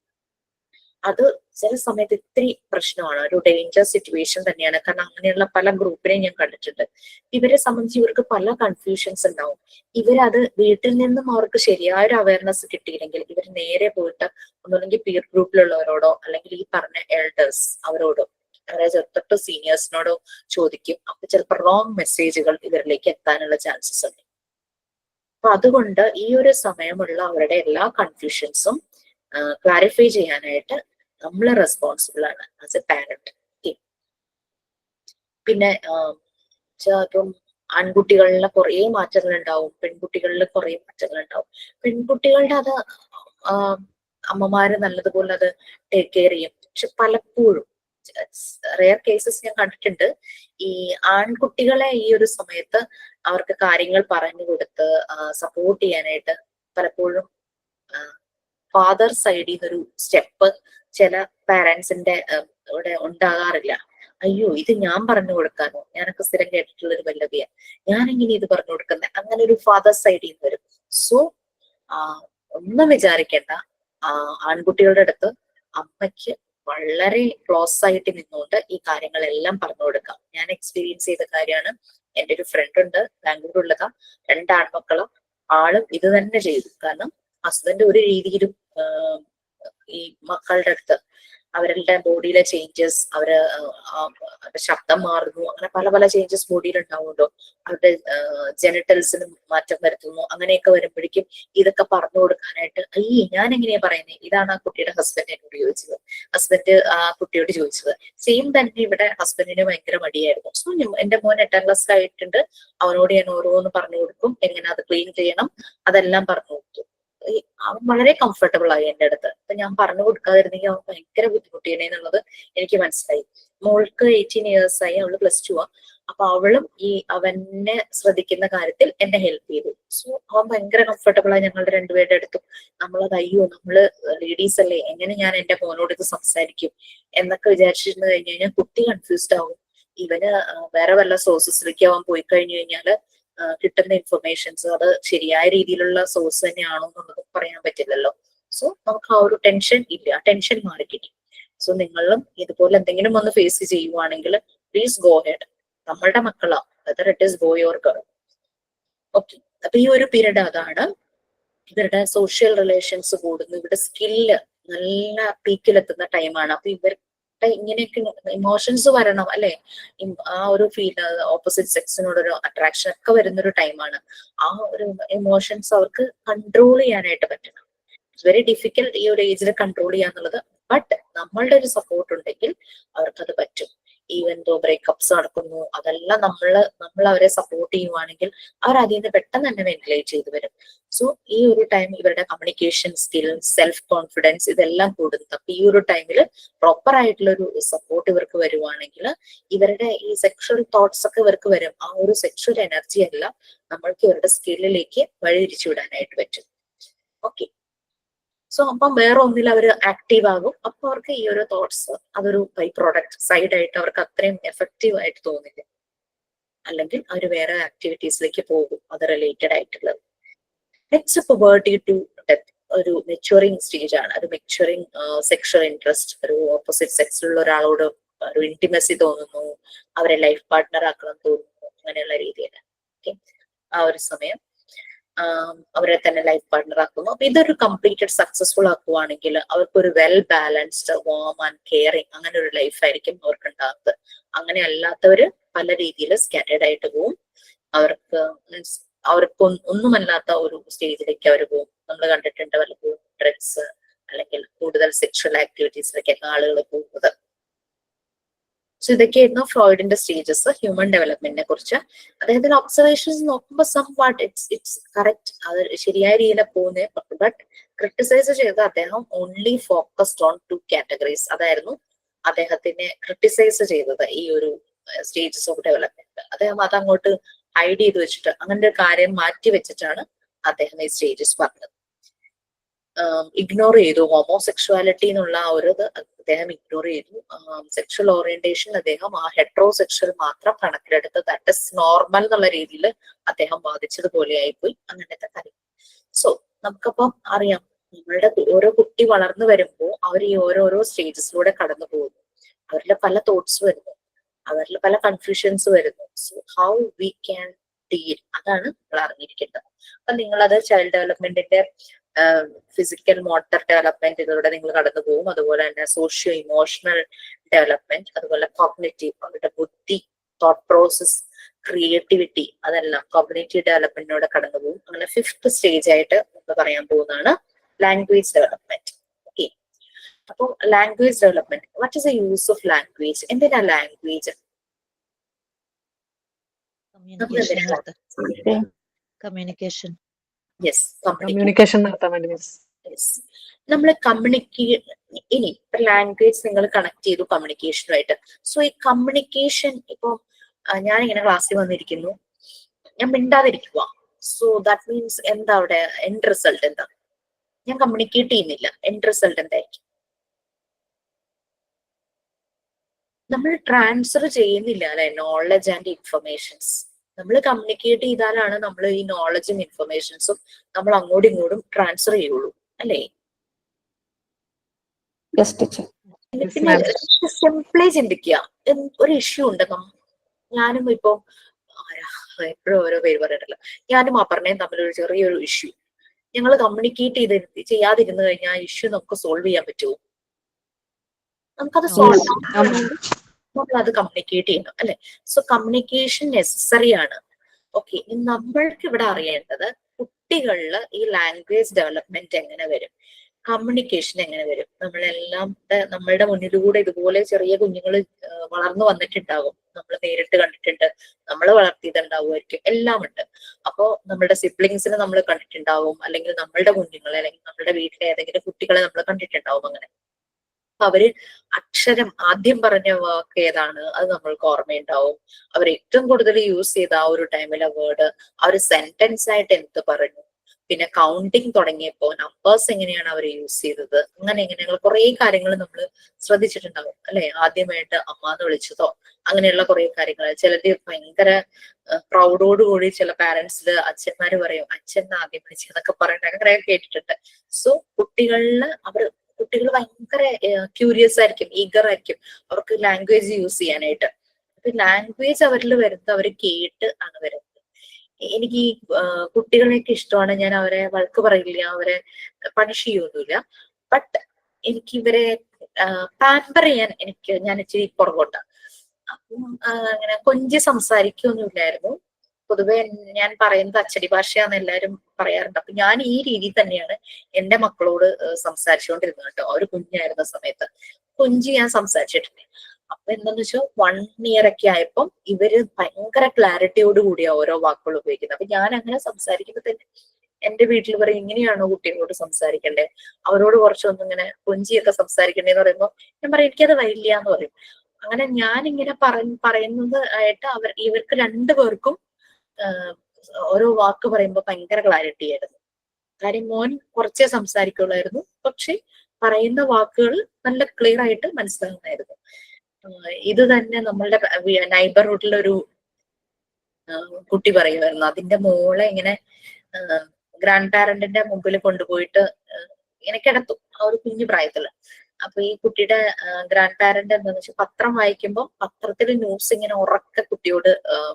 അത് ചില സമയത്ത് ഇത്തിരി പ്രശ്നമാണ്, ഒരു ഡേഞ്ചർ സിറ്റുവേഷൻ തന്നെയാണ്. കാരണം അങ്ങനെയുള്ള പല ഗ്രൂപ്പിനെയും ഞാൻ കണ്ടിട്ടുണ്ട്. ഇവരെ സംബന്ധിച്ച് ഇവർക്ക് പല കൺഫ്യൂഷൻസ് ഉണ്ടാവും. ഇവരത് വീട്ടിൽ നിന്നും അവർക്ക് ശരിയായൊരു അവയർനെസ് കിട്ടിയില്ലെങ്കിൽ ഇവർ നേരെ പോയിട്ട് ഒന്നുമില്ലെങ്കിൽ പീർ ഗ്രൂപ്പിലുള്ളവരോടോ അല്ലെങ്കിൽ ഈ പറഞ്ഞ എൽഡേഴ്സ് അവരോടോ അതായത് ചെറുതൊട്ട് സീനിയേഴ്സിനോടോ ചോദിക്കും. അപ്പൊ ചിലപ്പോൾ റോങ് മെസ്സേജുകൾ ഇവരിലേക്ക് എത്താനുള്ള ചാൻസസ് ഉണ്ട്. അപ്പൊ അതുകൊണ്ട് ഈ ഒരു സമയമുള്ള അവരുടെ എല്ലാ കൺഫ്യൂഷൻസും ക്ലാരിഫൈ ചെയ്യാനായിട്ട് നമ്മൾ റെസ്പോൺസിബിൾ ആണ് ആസ് എ പാരന്റ്. പിന്നെ ഇപ്പം ആൺകുട്ടികളിൽ കുറെ മാറ്റങ്ങൾ ഉണ്ടാവും, പെൺകുട്ടികളിൽ കുറെ മാറ്റങ്ങൾ ഉണ്ടാവും. പെൺകുട്ടികളുടെ അത് അമ്മമാര് നല്ലതുപോലെ അത് ടേക്ക് കെയർ ചെയ്യും. പക്ഷെ പലപ്പോഴും റെയർ കേസസ് ഞാൻ കണ്ടിട്ടുണ്ട്. ഈ ആൺകുട്ടികളെ ഈ ഒരു സമയത്ത് അവർക്ക് കാര്യങ്ങൾ പറഞ്ഞു കൊടുത്ത് സപ്പോർട്ട് ചെയ്യാനായിട്ട് പലപ്പോഴും ഫാദർ സൈഡിൽ നിന്നൊരു സ്റ്റെപ്പ് ചില പാരന്റ്സിന്റെ ഇവിടെ ഉണ്ടാകാറില്ല. അയ്യോ ഇത് ഞാൻ പറഞ്ഞു കൊടുക്കാനോ, ഞാനൊക്കെ സ്ഥിരം കേട്ടിട്ടുള്ള ഒരു വല്ലതിയാ, ഞാനെങ്ങനെ ഇത് പറഞ്ഞു കൊടുക്കുന്നത്, അങ്ങനെ ഒരു ഫാദർ സൈഡിൽ നിന്ന് വരും. സോ ഒന്നും വിചാരിക്കേണ്ട, ആൺകുട്ടികളുടെ അടുത്ത് അമ്മയ്ക്ക് വളരെ ക്ലോസ് ആയിട്ട് നിന്നുകൊണ്ട് ഈ കാര്യങ്ങളെല്ലാം പറഞ്ഞു കൊടുക്കാം. ഞാൻ എക്സ്പീരിയൻസ് ചെയ്ത കാര്യമാണ്. എൻ്റെ ഒരു ഫ്രണ്ട് ഉണ്ട്, ബാംഗ്ലൂരുള്ളതാ, 2 ആൺമക്കളാ. ആളും ഇത് തന്നെ ചെയ്തു. കാരണം ഹസ്ബൻഡ് ഒരു രീതിയിലും ഈ മക്കളുടെ അടുത്ത് അവരുടെ ബോഡിയിലെ ചേഞ്ചസ്, അവരുടെ ശബ്ദം മാറുന്നു, അങ്ങനെ പല പല ചേഞ്ചസ് ബോഡിയിൽ ഉണ്ടാവുമല്ലോ, അവരുടെ ജെനിറ്റൽസിന് മാറ്റം വരുത്തുന്നു, അങ്ങനെയൊക്കെ വരുമ്പോഴേക്കും ഇതൊക്കെ പറഞ്ഞു കൊടുക്കാനായിട്ട് ഞാൻ എങ്ങനെയാ പറയുന്നത്, ഇതാണ് ആ കുട്ടിയുടെ ഹസ്ബൻഡ് എന്നോട് ചോദിച്ചത്. ഹസ്ബൻഡ് ആ കുട്ടിയോട് ചോദിച്ചത് സെയിം തന്നെ. ഇവിടെ ഹസ്ബൻഡിന് ഭയങ്കര മടിയായിരുന്നു. സോ എന്റെ മോൻ 8ാം ക്ലാസ്സിലായിട്ടുണ്ട്, അവനോട് ഞാൻ ഓരോന്ന് പറഞ്ഞു കൊടുക്കും, എങ്ങനെ അത് ക്ലീൻ ചെയ്യണം അതെല്ലാം പറഞ്ഞു കൊടുത്തു. അവൻ വളരെ കംഫർട്ടബിൾ ആയി എൻ്റെ അടുത്ത്. അപ്പൊ ഞാൻ പറഞ്ഞു കൊടുക്കാതിരുന്നെങ്കിൽ അവൻ ഭയങ്കര ബുദ്ധിമുട്ടിയനെ എന്നുള്ളത് എനിക്ക് മനസ്സിലായി. മോൾക്ക് 18 years ആയി, അവള് +2 ആ. അപ്പൊ അവളും ഈ അവനെ ശ്രദ്ധിക്കുന്ന കാര്യത്തിൽ എന്നെ ഹെൽപ്പ് ചെയ്തു. സോ അവൻ ഭയങ്കര കംഫർട്ടബിൾ ആയി ഞങ്ങളുടെ രണ്ടുപേരുടെ അടുത്തും. നമ്മളത് നമ്മള് ലേഡീസ് അല്ലേ, എങ്ങനെ ഞാൻ എന്റെ മോനോട് ഇത് സംസാരിക്കും എന്നൊക്കെ വിചാരിച്ചിരുന്നു കഴിഞ്ഞു കഴിഞ്ഞാൽ കുട്ടി കൺഫ്യൂസ്ഡ് ആവും. ഇവന് വേറെ വല്ല സോഴ്സസിലേക്ക് അവൻ പോയി കഴിഞ്ഞു കഴിഞ്ഞാല് കിട്ടുന്ന ഇൻഫർമേഷൻസ് അത് ശരിയായ രീതിയിലുള്ള സോഴ്സ് തന്നെയാണോ എന്നുള്ളത് പറയാൻ പറ്റില്ലല്ലോ. സോ നമുക്ക് ആ ഒരു ടെൻഷൻ ഇല്ല, ആ ടെൻഷൻ മാറിക്കിട്ടും. സോ നിങ്ങളും ഇതുപോലെ എന്തെങ്കിലും ഒന്ന് ഫേസ് ചെയ്യുവാണെങ്കിൽ പ്ലീസ് ഗോ ഹെഡ്. നമ്മളുടെ മക്കളാ, whether it is boy or girl. Okay, അപ്പൊ ഈ ഒരു പീരീഡ് അതാണ്. ഇവരുടെ സോഷ്യൽ റിലേഷൻസ് കൂടുന്നു, ഇവരുടെ സ്കില്ല് നല്ല പീക്കിലെത്തുന്ന ടൈമാണ്. അപ്പൊ ഇവരുടെ ഇങ്ങനെയൊക്കെ ഇമോഷൻസ് വരണം അല്ലെ, ആ ഒരു ഫീൽ, ഓപ്പോസിറ്റ് സെക്സിനോടൊരു അട്രാക്ഷൻ ഒക്കെ വരുന്നൊരു ടൈമാണ്. ആ ഒരു ഇമോഷൻസ് അവർക്ക് കൺട്രോൾ ചെയ്യാനായിട്ട് പറ്റണം. ഇറ്റ്സ് വെരി ഡിഫിക്കൽട്ട് ഈ ഒരു ഏജിൽ കൺട്രോൾ ചെയ്യാന്നുള്ളത്. ബട്ട് നമ്മളുടെ ഒരു സപ്പോർട്ട് ഉണ്ടെങ്കിൽ അവർക്കത് പറ്റും. ഈവൻ ദോ ബ്രേക്കപ്സ് നടക്കുന്നു, അതെല്ലാം നമ്മൾ അവരെ സപ്പോർട്ട് ചെയ്യുവാണെങ്കിൽ അവർ അതിൽ നിന്ന് പെട്ടെന്ന് തന്നെ വെന്റിലേറ്റ് ചെയ്ത് വരും. സോ ഈ ഒരു ടൈം ഇവരുടെ കമ്മ്യൂണിക്കേഷൻ സ്കിൽ, സെൽഫ് കോൺഫിഡൻസ് ഇതെല്ലാം കൂടുന്നത്. അപ്പൊ ഈ ഒരു ടൈമിൽ പ്രോപ്പർ ആയിട്ടുള്ള ഒരു സപ്പോർട്ട് ഇവർക്ക് വരുവാണെങ്കിൽ ഇവരുടെ ഈ സെക്ഷൽ തോട്ട്സ് ഒക്കെ ഇവർക്ക് വരും. ആ ഒരു സെക്ഷൽ എനർജി അല്ല, നമ്മൾക്ക് ഇവരുടെ സ്കില്ലിലേക്ക് വഴിതിരിച്ചു വിടാനായിട്ട് പറ്റും. ഓക്കെ, സോ അപ്പം വേറെ ഒന്നിൽ അവർ ആക്റ്റീവ് ആകും. അപ്പൊ അവർക്ക് ഈ ഒരു തോട്ട്സ് അതൊരു ബൈ പ്രോഡക്റ്റ് സൈഡ് ആയിട്ട് അവർക്ക് അത്രയും എഫക്റ്റീവ് ആയിട്ട് തോന്നില്ല. അല്ലെങ്കിൽ അവർ വേറെ ആക്ടിവിറ്റീസിലേക്ക് പോകും അത് റിലേറ്റഡ് ആയിട്ടുള്ളത്. നെക്സ്റ്റ് പുബേർട്ടി ടു ഡെത്ത് ഒരു മെച്യൂറിങ് സ്റ്റേജ് ആണ്. അത് മെച്യൂറിങ് സെക്ഷൽ ഇൻട്രസ്റ്റ്, ഒരു ഓപ്പോസിറ്റ് സെക്സിലുള്ള ഒരാളോട് ഒരു ഇന്റിമസി തോന്നുന്നു, അവരെ ലൈഫ് പാർട്ട്ണർ ആക്കണം തോന്നുന്നു, അങ്ങനെയുള്ള രീതിയിൽ. ഓക്കെ, ആ ഒരു സമയം അവരെ തന്നെ ലൈഫ് പാർട്ട്ണർ ആക്കുന്നു. അപ്പൊ ഇതൊരു കംപ്ലീറ്റഡ് സക്സസ്ഫുൾ ആക്കുവാണെങ്കിൽ അവർക്കൊരു well balanced, warm and caring അങ്ങനെ ഒരു ലൈഫ് ആയിരിക്കും അവർക്ക് ഉണ്ടാകുന്നത്. അങ്ങനെ അല്ലാത്തവര് പല രീതിയിൽ സ്കാറ്റേഡ് ആയിട്ട് പോവും. അവർക്ക് മീൻസ് അവർക്ക് ഒന്നുമല്ലാത്ത ഒരു സ്റ്റേജിലേക്ക് അവർ പോകും. നമ്മൾ കണ്ടിട്ടുണ്ട് വല്ലപ്പോഴും ഡ്രഗ്സ് അല്ലെങ്കിൽ കൂടുതൽ സെക്ഷൽ ആക്ടിവിറ്റീസിലേക്കൊക്കെ ആളുകൾ പോകുന്നത്. സോ ഇതൊക്കെയായിരുന്നു ഫ്രോയിഡിന്റെ സ്റ്റേജസ് ഹ്യൂമൻ ഡെവലപ്മെന്റിനെ കുറിച്ച്. അദ്ദേഹത്തിന്റെ ഒബ്സർവേഷൻസ് നോക്കുമ്പോൾ സംവാട്ട് ഇറ്റ്സ് കറക്റ്റ്, അത് ശരിയായ രീതിയിൽ പോകുന്നത്. ബട്ട് ക്രിട്ടിസൈസ് ചെയ്ത് അദ്ദേഹം ഓൺലി ഫോക്കസ്ഡ് ഓൺ 2 categories. അതായിരുന്നു അദ്ദേഹത്തിനെ ക്രിട്ടിസൈസ് ചെയ്തത് ഈ ഒരു സ്റ്റേജസ് ഓഫ് ഡെവലപ്മെന്റ്. അദ്ദേഹം അത് അങ്ങോട്ട് ഹൈഡ് ചെയ്ത് വെച്ചിട്ട് അങ്ങനെ ഒരു കാര്യം മാറ്റി വെച്ചിട്ടാണ് അദ്ദേഹം ഈ സ്റ്റേജസ് പറഞ്ഞത്. ഇഗ്നോർ ചെയ്തു ഹോമോസെക്ഷുവാലിറ്റി എന്നുള്ള ആ ഒരു അദ്ദേഹം ഇഗ്നോർ ചെയ്തു. സെക്ഷൽ ഓറിയന്റേഷൻ അദ്ദേഹം ആ ഹെട്രോസെക്ഷൽ മാത്രം കണക്കിലെടുത്ത് ദാറ്റ് ഇസ് നോർമൽ എന്നുള്ള രീതിയിൽ അദ്ദേഹം വാദിച്ചതുപോലെ ആയിപ്പോയി അങ്ങനത്തെ കാര്യം. സോ നമുക്കപ്പം അറിയാം, നമ്മളുടെ ഓരോ കുട്ടി വളർന്നു വരുമ്പോൾ അവർ ഈ ഓരോരോ സ്റ്റേജസിലൂടെ കടന്നു പോകുന്നു. അവരിൽ പല തോട്ട്സ് വരുന്നു, അവരിൽ പല കൺഫ്യൂഷൻസ് വരുന്നു. So how we can deal, അതാണ് നമ്മൾ അറിഞ്ഞിരിക്കേണ്ടത്. അപ്പൊ നിങ്ങളത് ചൈൽഡ് ഡെവലപ്മെന്റിന്റെ ഫിസിക്കൽ മോട്ടർ ഡെവലപ്മെന്റ് ഇതിലൂടെ നിങ്ങൾ കടന്നു പോകും. അതുപോലെ തന്നെ സോഷ്യോ ഇമോഷണൽ ഡെവലപ്മെന്റ്, അതുപോലെ കോഗ്നിറ്റീവ് അവരുടെ ബുദ്ധി, തോട്ട് പ്രോസസ്, ക്രിയേറ്റിവിറ്റി, അതെല്ലാം കോഗ്നിറ്റീവ് ഡെവലപ്മെന്റിനോട് കടന്നു പോകും. അങ്ങനെ 5th സ്റ്റേജ് ആയിട്ട് നമുക്ക് പറയാൻ പോകുന്നതാണ് ലാംഗ്വേജ് ഡെവലപ്മെന്റ്. ഓക്കെ, അപ്പൊ language development, what is the use of language? എന്തിനാ ലാംഗ്വേജ്? കമ്മ്യൂണിക്കേഷൻ. യെസ്, കമ്മ്യൂണിക്കേഷൻ നടത്താൻ വേണ്ടി മിസ്. നമ്മൾ ഇനി ലാംഗ്വേജ് നിങ്ങൾ കണക്ട് ചെയ്തു കമ്മ്യൂണിക്കേഷനുമായിട്ട്. സോ ഈ കമ്മ്യൂണിക്കേഷൻ ഇപ്പൊ ഞാനിങ്ങനെ ക്ലാസ്സിൽ വന്നിരിക്കുന്നു, ഞാൻ മിണ്ടാതിരിക്കുക. സോ ദാറ്റ് മീൻസ് എന്താ അവിടെ എൻഡ് റിസൾട്ട് എന്താ? ഞാൻ കമ്മ്യൂണിക്കേറ്റ് ചെയ്യുന്നില്ല. എൻഡ് റിസൾട്ട് എന്തായിരിക്കും? നമ്മൾ ട്രാൻസ്ഫർ ചെയ്യുന്നില്ല അല്ലെ നോളജ് ആൻഡ് ഇൻഫർമേഷൻസ്. നമ്മൾ കമ്മ്യൂണിക്കേറ്റ് ചെയ്താലാണ് നമ്മൾ ഈ നോളജും ഇൻഫർമേഷൻസും നമ്മൾ അങ്ങോട്ടും ഇങ്ങോട്ടും ട്രാൻസ്ഫർ ചെയ്യുള്ളൂ അല്ലേ? പിന്നെ സിംപ്ലി ചിന്തിക്കുക. ഒരു ഇഷ്യൂ ഉണ്ട്. ഞാനും ഇപ്പൊ എപ്പോഴും ഓരോ പേര് പറയണ്ടല്ലോ, ഞാനും അപർണയും തമ്മിലൊരു ചെറിയൊരു ഇഷ്യൂ. ഞങ്ങൾ കമ്മ്യൂണിക്കേറ്റ് ചെയ്യാതിരുന്നു കഴിഞ്ഞാൽ ആ ഇഷ്യൂ നമുക്ക് സോൾവ് ചെയ്യാൻ പറ്റുമോ? നമുക്കത് സോൾവ് നമ്മളത് കമ്മ്യൂണിക്കേറ്റ് ചെയ്യണം അല്ലെ? സോ കമ്മ്യൂണിക്കേഷൻ നെസസറി ആണ്. ഓക്കെ, നമ്മൾക്ക് ഇവിടെ അറിയേണ്ടത് കുട്ടികളിൽ ഈ ലാംഗ്വേജ് ഡെവലപ്മെന്റ് എങ്ങനെ വരും, കമ്മ്യൂണിക്കേഷൻ എങ്ങനെ വരും. നമ്മളെല്ലാം നമ്മളുടെ മുന്നിലൂടെ ഇതുപോലെ ചെറിയ കുഞ്ഞുങ്ങൾ വളർന്നു വന്നിട്ടുണ്ടാകും. നമ്മൾ നേരിട്ട് കണ്ടിട്ടുണ്ട്, നമ്മൾ വളർത്തിയിട്ടുണ്ടാവുമായിരിക്കും, എല്ലാം ഉണ്ട്. അപ്പോ നമ്മുടെ സിബ്ലിങ്സിനെ നമ്മൾ കണ്ടിട്ടുണ്ടാവും, അല്ലെങ്കിൽ നമ്മളുടെ കുഞ്ഞുങ്ങളെ, അല്ലെങ്കിൽ നമ്മുടെ വീട്ടിലെ ഏതെങ്കിലും കുട്ടികളെ നമ്മൾ കണ്ടിട്ടുണ്ടാവും. അങ്ങനെ അവര് അക്ഷരം ആദ്യം പറഞ്ഞ വാക്ക് ഏതാണ് അത് നമ്മൾക്ക് ഓർമ്മയുണ്ടാവും. അവർ ഏറ്റവും കൂടുതൽ യൂസ് ചെയ്ത ആ ഒരു ടൈമിലെ വേർഡ്, ആ ഒരു സെന്റൻസ് ആയിട്ട് എന്ത് പറഞ്ഞു, പിന്നെ കൗണ്ടിങ് തുടങ്ങിയപ്പോ നമ്പേഴ്സ് എങ്ങനെയാണ് അവർ യൂസ് ചെയ്തത്, ഇങ്ങനെയുള്ള കുറെ കാര്യങ്ങൾ നമ്മൾ ശ്രദ്ധിച്ചിട്ടുണ്ടാവും അല്ലെ? ആദ്യമായിട്ട് അമ്മ എന്ന് വിളിച്ചതോ അങ്ങനെയുള്ള കുറെ കാര്യങ്ങൾ. ചിലത് ഭയങ്കര പ്രൗഡോടുകൂടി ചില പാരന്റ്സില് അച്ഛന്മാര് പറയും അച്ഛൻ ആദ്യം വിളിച്ചെന്നൊക്കെ പറയണ്ട, അങ്ങനെ കേട്ടിട്ടുണ്ട്. സോ കുട്ടികൾ ഭയങ്കര ക്യൂരിയസ് ആയിരിക്കും, ഈഗർ ആയിരിക്കും, അവർക്ക് ലാംഗ്വേജ് യൂസ് ചെയ്യാനായിട്ട്. അപ്പൊ ലാംഗ്വേജ് അവരിൽ വരുന്നത് അവർ കേട്ട് ആണ് വരുന്നത്. എനിക്ക് ഈ കുട്ടികളെയൊക്കെ ഇഷ്ടമാണ്. ഞാൻ അവരെ വഴക്ക് പറയില്ല, അവരെ പണിഷ് ചെയ്യൊന്നുമില്ല. ബട്ട് എനിക്ക് ഇവരെ പാമ്പർ ചെയ്യാൻ ഞാൻ ഇച്ചിരി പുറകോട്ടാ. അപ്പം അങ്ങനെ കൊഞ്ചി സംസാരിക്കൊന്നുമില്ലായിരുന്നു. പൊതുവെ ഞാൻ പറയുന്നത് അച്ചടി ഭാഷയാന്ന് എല്ലാവരും പറയാറുണ്ട്. അപ്പൊ ഞാൻ ഈ രീതിയിൽ തന്നെയാണ് എന്റെ മക്കളോട് സംസാരിച്ചുകൊണ്ടിരുന്നത് കേട്ടോ. അവർ കുഞ്ഞായിരുന്ന സമയത്ത് കൊഞ്ചി ഞാൻ സംസാരിച്ചിട്ടുണ്ട്. അപ്പൊ എന്താന്ന് വെച്ചാൽ 1 year ഒക്കെ ആയപ്പം ഇവര് ഭയങ്കര ക്ലാരിറ്റിയോട് കൂടിയാ ഓരോ വാക്കുകൾ ഉപയോഗിക്കുന്നത്. അപ്പൊ ഞാൻ അങ്ങനെ സംസാരിക്കുമ്പോ തന്നെ എന്റെ വീട്ടിൽ പറയും ഇങ്ങനെയാണോ കുട്ടികളോട് സംസാരിക്കണ്ടേ, അവരോട് കുറച്ചൊന്നും ഇങ്ങനെ കൊഞ്ചിയൊക്കെ സംസാരിക്കണ്ടേന്ന് പറയുമ്പോൾ ഞാൻ പറയും എനിക്കത് വരില്ല എന്ന് പറയും. അങ്ങനെ ഞാൻ ഇങ്ങനെ പറയുന്നത് ആയിട്ട് ഇവർക്ക് 2 പേർക്കും ഓരോ വാക്ക് പറയുമ്പോൾ ഭയങ്കര ക്ലാരിറ്റി ആയിരുന്നു. കാര്യം മോൻ കുറച്ചേ സംസാരിക്കുള്ളായിരുന്നു, പക്ഷെ പറയുന്ന വാക്കുകൾ നല്ല ക്ലിയർ ആയിട്ട് മനസ്സിലാകുന്നായിരുന്നു. ഇത് തന്നെ നമ്മളുടെ നൈബർഹുഡിലൊരു കുട്ടി പറയുമായിരുന്നു, അതിന്റെ മോളെ ഇങ്ങനെ ഗ്രാൻഡ് പാരന്റിന്റെ മുമ്പിൽ കൊണ്ടുപോയിട്ട് ഇങ്ങനെ കിടത്തും, ആ ഒരു കുഞ്ഞു പ്രായത്തില്. അപ്പൊ ഈ കുട്ടിയുടെ ഗ്രാൻഡ് പാരന്റ് എന്താന്ന് വെച്ചാൽ പത്രം വായിക്കുമ്പോൾ പത്രത്തിൽ ന്യൂസ് ഇങ്ങനെ ഉറക്കെ കുട്ടിയോട്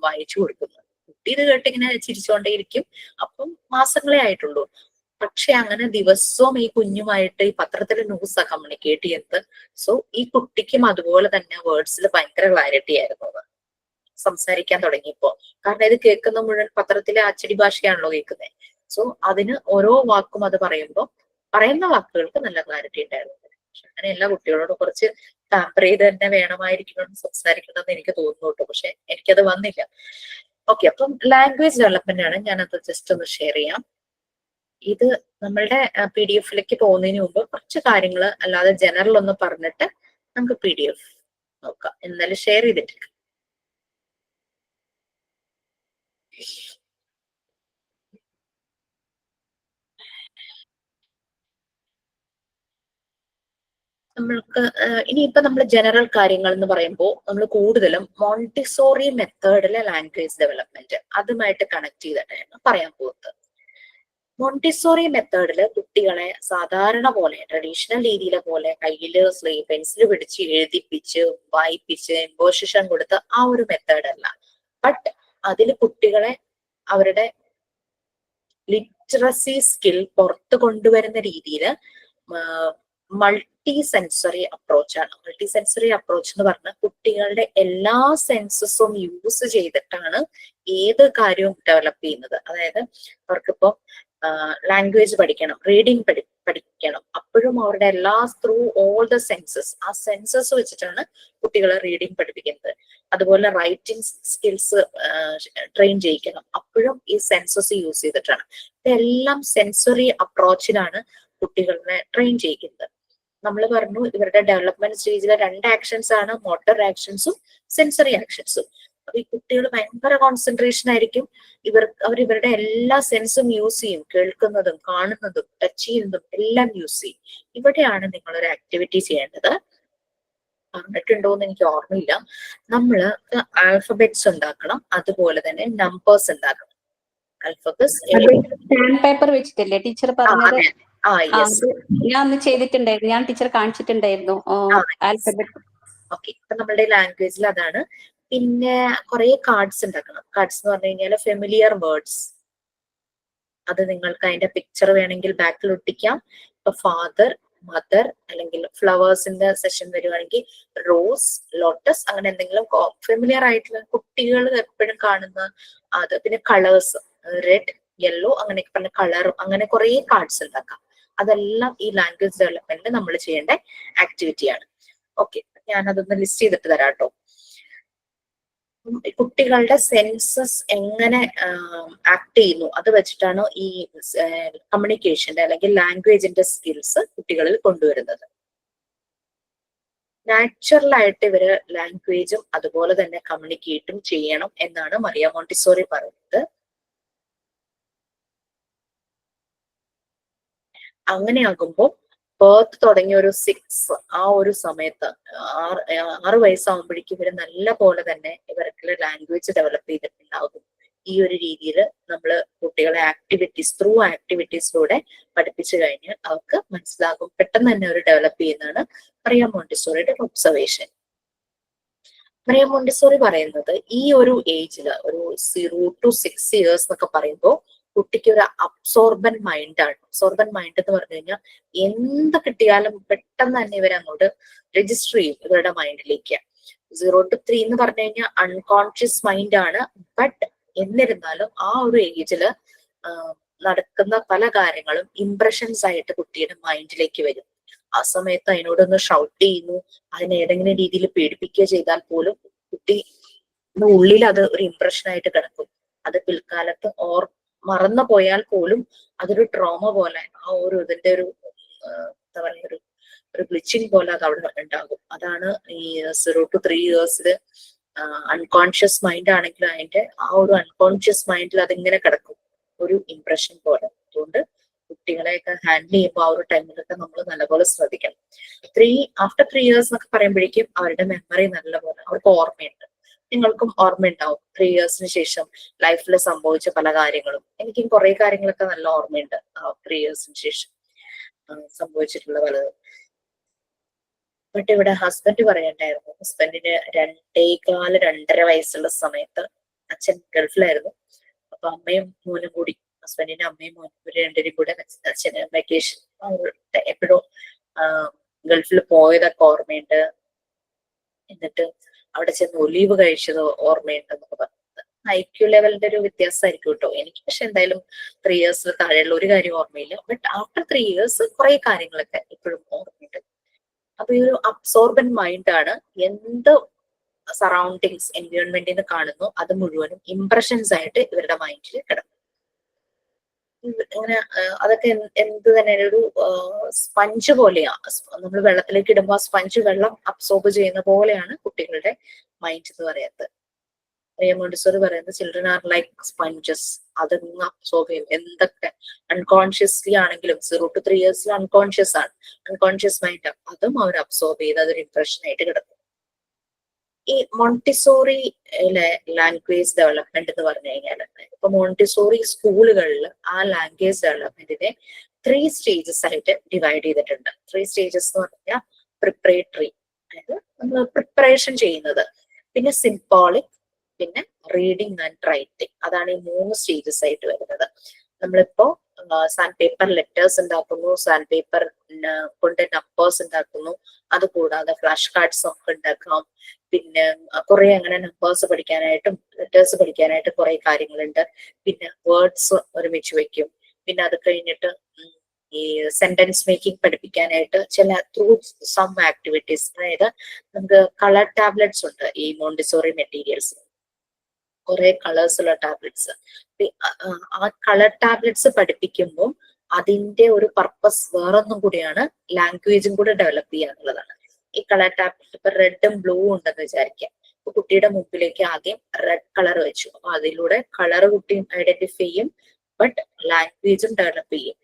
വായിച്ചു കൊടുക്കുന്നു. കുട്ടി ഇത് കേട്ട് ഇങ്ങനെ ചിരിച്ചുകൊണ്ടേയിരിക്കും. അപ്പം മാസങ്ങളേ ആയിട്ടുള്ളൂ. പക്ഷെ അങ്ങനെ ദിവസവും ഈ കുഞ്ഞുമായിട്ട് ഈ പത്രത്തിലെ ന്യൂസാ കമ്മ്യൂണിക്കേറ്റ് ചെയ്യുന്നത്. സോ ഈ കുട്ടിക്കും അതുപോലെ തന്നെ വേർഡ്സിൽ ഭയങ്കര ക്ലാരിറ്റി ആയിരുന്നു സംസാരിക്കാൻ തുടങ്ങിയപ്പോ. കാരണം ഇത് കേൾക്കുന്ന മുഴുവൻ പത്രത്തിലെ അച്ചടി ഭാഷയാണല്ലോ കേൾക്കുന്നത്. സോ അതിന് ഓരോ വാക്കും അത് പറയുമ്പോൾ പറയുന്ന വാക്കുകൾക്ക് നല്ല ക്ലാരിറ്റി ഉണ്ടായിരുന്നു. അങ്ങനെ എല്ലാ കുട്ടികളോടും കുറച്ച് പാമ്പർ ചെയ്ത് തന്നെ വേണമായിരിക്കണം സംസാരിക്കണമെന്ന് എനിക്ക് തോന്നുന്നു കേട്ടോ. പക്ഷെ എനിക്കത് വന്നില്ല. ഓക്കെ, അപ്പം ലാംഗ്വേജ് ഡെവലപ്മെന്റ് ആണ്. ഞാനത് ജസ്റ്റ് ഒന്ന് ഷെയർ ചെയ്യാം. ഇത് നമ്മളുടെ PDF പോകുന്നതിന് മുമ്പ് കുറച്ച് കാര്യങ്ങൾ അല്ലാതെ ജനറൽ ഒന്ന് പറഞ്ഞിട്ട് നമുക്ക് PDF നോക്കാം. എന്നാലും ഷെയർ ചെയ്തിട്ടില്ല. നമ്മൾക്ക് ഇനിയിപ്പോ നമ്മൾ ജനറൽ കാര്യങ്ങൾ എന്ന് പറയുമ്പോൾ നമ്മൾ കൂടുതലും മോണ്ടിസോറി മെത്തേഡിലെ ലാംഗ്വേജ് ഡെവലപ്മെന്റ് അതുമായിട്ട് കണക്ട് ചെയ്തിട്ടാണ് പറയാൻ പോകുന്നത്. മോണ്ടിസോറി മെത്തേഡില് കുട്ടികളെ സാധാരണ പോലെ ട്രഡീഷണൽ രീതിയിലെ പോലെ കയ്യില് പെൻസിൽ പിടിച്ച് എഴുതിപ്പിച്ച് വായിപ്പിച്ച് ഇമ്പോസിഷൻ കൊടുത്ത് ആ ഒരു മെത്തേഡ് അല്ല. ബട്ട് അതിൽ കുട്ടികളെ അവരുടെ ലിറ്ററസി സ്കിൽ പുറത്തു കൊണ്ടുവരുന്ന രീതിയിൽ മൾട്ടി സെൻസറി അപ്രോച്ചാണ്. മൾട്ടി സെൻസറി അപ്രോച്ച് എന്ന് പറഞ്ഞാൽ കുട്ടികളുടെ എല്ലാ സെൻസസും യൂസ് ചെയ്തിട്ടാണ് ഏത് കാര്യവും ഡെവലപ്പ് ചെയ്യുന്നത്. അതായത് അവർക്കിപ്പോ ലാംഗ്വേജ് പഠിക്കണം, റീഡിങ് പഠിക്കണം, അപ്പോഴും അവരുടെ എല്ലാ ത്രൂ ഓൾ ദ സെൻസസ്, ആ സെൻസസ് വെച്ചിട്ടാണ് കുട്ടികളെ റീഡിങ് പഠിപ്പിക്കുന്നത്. അതുപോലെ റൈറ്റിംഗ് സ്കിൽസ് ട്രെയിൻ ചെയ്യിക്കണം, അപ്പോഴും ഈ സെൻസസ് യൂസ് ചെയ്തിട്ടാണ്. ഇതെല്ലാം സെൻസറി അപ്രോച്ചിലാണ് കുട്ടികളെ ട്രെയിൻ ചെയ്യിക്കുന്നത്. നമ്മൾ പറഞ്ഞു ഇവരുടെ ഡെവലപ്മെന്റ് സ്റ്റേജിലെ 2 ആക്ഷൻസ് ആണ്, മോട്ടോർ ആക്ഷൻസും സെൻസറി ആക്ഷൻസും. അപ്പൊ ഈ കുട്ടികൾ ഭയങ്കര കോൺസെൻട്രേഷൻ ആയിരിക്കും. അവർ ഇവരുടെ എല്ലാ സെൻസും യൂസ് ചെയ്യും, കേൾക്കുന്നതും കാണുന്നതും ടച്ച് ചെയ്യുന്നതും എല്ലാം യൂസ് ചെയ്യും. ഇവിടെയാണ് നിങ്ങളൊരു ആക്ടിവിറ്റി ചെയ്യേണ്ടത്. പറഞ്ഞിട്ടുണ്ടോ എന്ന് എനിക്ക് ഓർമ്മയില്ല. നമ്മള് ആൽഫബറ്റ്സ് ഉണ്ടാക്കണം, അതുപോലെ തന്നെ നമ്പേഴ്സ് ഉണ്ടാക്കണം. ആൽഫബറ്റ്സ് പേപ്പർ വെച്ചിട്ടല്ലേ ടീച്ചർ പറഞ്ഞത്? യെസ്. ഞാൻ അന്ന് ചെയ്തിട്ടുണ്ടായിരുന്നു, ഞാൻ ടീച്ചർ കാണിച്ചിട്ടുണ്ടായിരുന്നു ആൽഫബറ്റ്. ഓക്കെ, ഇപ്പൊ നമ്മളുടെ ലാംഗ്വേജിൽ അതാണ്. പിന്നെ കുറെ കാർഡ്സ് ഉണ്ടാക്കണം. കാർഡ്സ് എന്ന് പറഞ്ഞു കഴിഞ്ഞാൽ ഫെമിലിയർ വേർഡ്സ്. അത് നിങ്ങൾക്ക് അതിന്റെ പിക്ചർ വേണമെങ്കിൽ ബാക്കിൽ ഒട്ടിക്കാം. ഇപ്പൊ ഫാദർ, മദർ, അല്ലെങ്കിൽ ഫ്ലവേഴ്സിന്റെ സെഷൻ വരുവാണെങ്കിൽ റോസ്, ലോട്ടസ്, അങ്ങനെ എന്തെങ്കിലും ഫെമിലിയർ ആയിട്ടുള്ള കുട്ടികൾ എപ്പോഴും കാണുന്ന അത്. പിന്നെ കളേഴ്സ്, റെഡ്, യെല്ലോ, അങ്ങനെയൊക്കെ പറഞ്ഞ കളർ, അങ്ങനെ കുറെ കാർഡ്സ് ഉണ്ടാക്കാം. അതെല്ലാം ഈ ലാംഗ്വേജ് ഡെവലപ്മെന്റിൽ നമ്മൾ ചെയ്യേണ്ട ആക്ടിവിറ്റിയാണ്. ഓക്കെ, ഞാൻ അതൊന്ന് ലിസ്റ്റ് ചെയ്തിട്ട് തരാം കേട്ടോ. കുട്ടികളുടെ സെൻസസ് എങ്ങനെ ആക്ട് ചെയ്യുന്നു അത് വെച്ചിട്ടാണ് ഈ കമ്മ്യൂണിക്കേഷന്റെ അല്ലെങ്കിൽ ലാംഗ്വേജിന്റെ സ്കിൽസ് കുട്ടികളിൽ കൊണ്ടുവരുന്നത്. നാച്ചുറൽ ആയിട്ട് ഇവര് ലാംഗ്വേജും അതുപോലെ തന്നെ കമ്മ്യൂണിക്കേറ്റും ചെയ്യണം എന്നാണ് മറിയ മോണ്ടിസോറി പറയുന്നത്. അങ്ങനെയാകുമ്പോൾ ബർത്ത് തുടങ്ങിയ ഒരു 6 ആ ഒരു സമയത്ത് 6 വയസ്സാകുമ്പോഴേക്കും ഇവര് നല്ല പോലെ തന്നെ ഇവർക്ക് ലാംഗ്വേജ് ഡെവലപ്പ് ചെയ്തിട്ടുണ്ടാകും. ഈ ഒരു രീതിയിൽ നമ്മൾ കുട്ടികളെ ത്രൂ ആക്ടിവിറ്റീസിലൂടെ പഠിപ്പിച്ചു കഴിഞ്ഞാൽ അവർക്ക് മനസ്സിലാകും, പെട്ടെന്ന് തന്നെ അവർ ഡെവലപ്പ് ചെയ്യുന്നതാണ് മറിയ മോണ്ടിസോറിയുടെ ഒബ്സർവേഷൻ. മറിയ മോണ്ടിസോറി പറയുന്നത് ഈ ഒരു ഏജിൽ ഒരു 0 to 6 years എന്നൊക്കെ പറയുമ്പോൾ കുട്ടിക്ക് ഒരു അബ്സോർബൻ മൈൻഡാണ്. അബ്സോർബൻ മൈൻഡ് എന്ന് പറഞ്ഞു കഴിഞ്ഞാൽ എന്ത് കിട്ടിയാലും പെട്ടെന്ന് തന്നെ ഇവരങ്ങോട്ട് രജിസ്റ്റർ ചെയ്യും ഇവരുടെ മൈൻഡിലേക്ക്. 0 to 3 എന്ന് പറഞ്ഞു കഴിഞ്ഞാൽ അൺകോൺഷ്യസ് മൈൻഡ് ആണ്. ബട്ട് എന്നിരുന്നാലും ആ ഒരു ഏജില് നടക്കുന്ന പല കാര്യങ്ങളും ഇംപ്രഷൻസ് ആയിട്ട് കുട്ടിയുടെ മൈൻഡിലേക്ക് വരും. ആ സമയത്ത് അതിനോടൊന്ന് ഷൗട്ട് ചെയ്യുന്നു, അതിനെ ഏതെങ്കിലും രീതിയിൽ പേടിപ്പിക്കുക ചെയ്താൽ പോലും കുട്ടിയുടെ ഉള്ളിൽ അത് ഒരു ഇംപ്രഷൻ ആയിട്ട് കിടക്കും. അത് പിൽക്കാലത്ത് മറന്നു പോയാൽ പോലും അതൊരു ട്രോമ പോലെ, ആ ഒരു ഇതിന്റെ ഒരു എന്താ പറയുക, ഒരു ഗ്ലിച്ചിങ് പോലെ അത് അവിടെ ഉണ്ടാകും. അതാണ് ഈ 0 to 3 years അൺകോൺഷ്യസ് മൈൻഡ് ആണെങ്കിൽ അതിന്റെ ആ ഒരു അൺകോൺഷ്യസ് മൈൻഡിൽ അതിങ്ങനെ കിടക്കും, ഒരു ഇംപ്രഷൻ പോലെ. അതുകൊണ്ട് കുട്ടികളെയൊക്കെ ഹാൻഡിൽ ചെയ്യുമ്പോൾ ആ ഒരു ടൈമിലൊക്കെ നമ്മൾ നല്ലപോലെ ശ്രദ്ധിക്കണം. ആഫ്റ്റർ 3 years എന്നൊക്കെ പറയുമ്പോഴേക്കും അവരുടെ മെമ്മറി നല്ലപോലെ അവർക്ക് ഓർമ്മയുണ്ട്. നിങ്ങൾക്കും ഓർമ്മയുണ്ടാവും 3 yearsന് ശേഷം ലൈഫിൽ സംഭവിച്ച പല കാര്യങ്ങളും. എനിക്കും കുറെ കാര്യങ്ങളൊക്കെ നല്ല ഓർമ്മയുണ്ട് 3 yearsന് ശേഷം സംഭവിച്ചിട്ടുള്ള പലതും. ബട്ട് ഇവിടെ ഹസ്ബൻഡ് പറയണ്ടായിരുന്നു, ഹസ്ബൻഡിന് 2.25-2.5 വയസ്സുള്ള സമയത്ത് അച്ഛൻ ഗൾഫിലായിരുന്നു. അപ്പൊ അമ്മയും മോനും കൂടി, ഹസ്ബൻഡിന്റെ അമ്മയും മോനും ഇവര് രണ്ടുപേരും കൂടെ അച്ഛന് വെക്കേഷൻ എപ്പോഴും ഗൾഫിൽ പോയതൊക്കെ ഓർമ്മയുണ്ട്. എന്നിട്ട് അവിടെ ചെന്ന് ഒലീവ് കഴിച്ചത് ഓർമ്മയുണ്ടെന്നൊക്കെ പറഞ്ഞത്. IQ ലെവലിന്റെ ഒരു വ്യത്യാസമായിരിക്കും കേട്ടോ. എനിക്ക് പക്ഷെ എന്തായാലും 3 years താഴെയുള്ള ഒരു കാര്യം ഓർമ്മയില്ല. ബട്ട് ആഫ്റ്റർ 3 years കുറെ കാര്യങ്ങളൊക്കെ ഇപ്പോഴും ഓർമ്മയുണ്ട്. അപ്പൊ ഈ ഒരു അബ്സോർബൻ മൈൻഡാണ്. എന്ത് സറൗണ്ടിങ്സ് എൻവയോൺമെന്റിൽ നിന്ന് കാണുന്നു അത് മുഴുവനും ഇംപ്രഷൻസ് ആയിട്ട് ഇവരുടെ മൈൻഡിൽ കിടക്കും. ഇങ്ങനെ അതൊക്കെ എന്ത് തന്നെ ഒരു സ്പഞ്ച് പോലെയാ. നമ്മൾ വെള്ളത്തിലേക്ക് ഇടുമ്പോൾ ആ സ്പഞ്ച് വെള്ളം അബ്സോർബ് ചെയ്യുന്ന പോലെയാണ് കുട്ടികളുടെ മൈൻഡ് എന്ന് പറയുന്നത്. മോണ്ടിസോറി പറയുന്നത് ചിൽഡ്രൻ ആർ ലൈക്ക് സ്പഞ്ചസ്. അതൊന്നും അബ്സോർബ് ചെയ്യും. എന്തൊക്കെ അൺകോൺഷ്യസ്ലി ആണെങ്കിലും 0 to 3 years അൺകോൺഷ്യസ് ആണ്, അൺകോൺഷ്യസ് മൈൻഡ് ആണ്, അതും അവർ അബ്സോർബ് ചെയ്ത് അതൊരു ഇംപ്രഷൻ ആയിട്ട് കിടക്കും. ഈ മോണ്ടിസോറിയിലെ ലാംഗ്വേജ് ഡെവലപ്മെന്റ് എന്ന് പറഞ്ഞു കഴിഞ്ഞാൽ ഇപ്പൊ മോണ്ടിസോറി സ്കൂളുകളിൽ ആ ലാംഗ്വേജ് ഡെവലപ്മെന്റിനെ 3 stages ആയിട്ട് ഡിവൈഡ് ചെയ്തിട്ടുണ്ട്. 3 stages എന്ന് പറഞ്ഞാൽ പ്രിപ്പറേറ്ററി, അതായത് നമ്മൾ പ്രിപ്പറേഷൻ ചെയ്യുന്നത്, പിന്നെ സിംബോളിക്, പിന്നെ റീഡിങ് ആൻഡ് റൈറ്റിംഗ്. അതാണ് ഈ 3 stages ആയിട്ട് വരുന്നത്. നമ്മളിപ്പോ സാൻഡ് പേപ്പർ ലെറ്റേഴ്സ് ഉണ്ടാക്കുന്നു, സാൻഡ് പേപ്പർ കൊണ്ട് നമ്പേഴ്സ് ഉണ്ടാക്കുന്നു, അതുകൂടാതെ ഫ്ലാഷ് കാർഡ്സ് ഒക്കെ ഉണ്ടാക്കാം. പിന്നെ കുറെ അങ്ങനെ നമ്പേഴ്സ് പഠിക്കാനായിട്ടും ലെറ്റേഴ്സ് പഠിക്കാനായിട്ട് കുറെ കാര്യങ്ങളുണ്ട്. പിന്നെ വേർഡ്സ് ഒരുമിച്ച് വെക്കും. പിന്നെ അത് കഴിഞ്ഞിട്ട് ഈ സെന്റൻസ് മേക്കിംഗ് പഠിപ്പിക്കാനായിട്ട് ചില ത്രൂ സം ആക്ടിവിറ്റീസ്, അതായത് നമുക്ക് കളർ ടാബ്ലറ്റ്സ് ഉണ്ട് ഈ മോണ്ടിസോറി മെറ്റീരിയൽസ്, കുറെ കളേഴ്സ് ഉള്ള ടാബ്ലറ്റ്സ്. ആ കളർ ടാബ്ലറ്റ്സ് പഠിപ്പിക്കുമ്പോൾ അതിന്റെ ഒരു പർപ്പസ് വേറൊന്നും കൂടിയാണ്, ലാംഗ്വേജും കൂടെ ഡെവലപ്പ് ചെയ്യുക എന്നുള്ളതാണ്. ഈ കളർ ടാബ്ലറ്റ് ഇപ്പൊ റെഡും ബ്ലൂ ഉണ്ടെന്ന് വിചാരിക്കാം. ഇപ്പൊ കുട്ടിയുടെ മുമ്പിലേക്ക് ആദ്യം റെഡ് കളർ വെച്ചു, അപ്പൊ അതിലൂടെ കളർ കുട്ടി ഐഡന്റിഫൈ ചെയ്യും, ബട്ട് ലാംഗ്വേജും ഡെവലപ്പ് ചെയ്യും.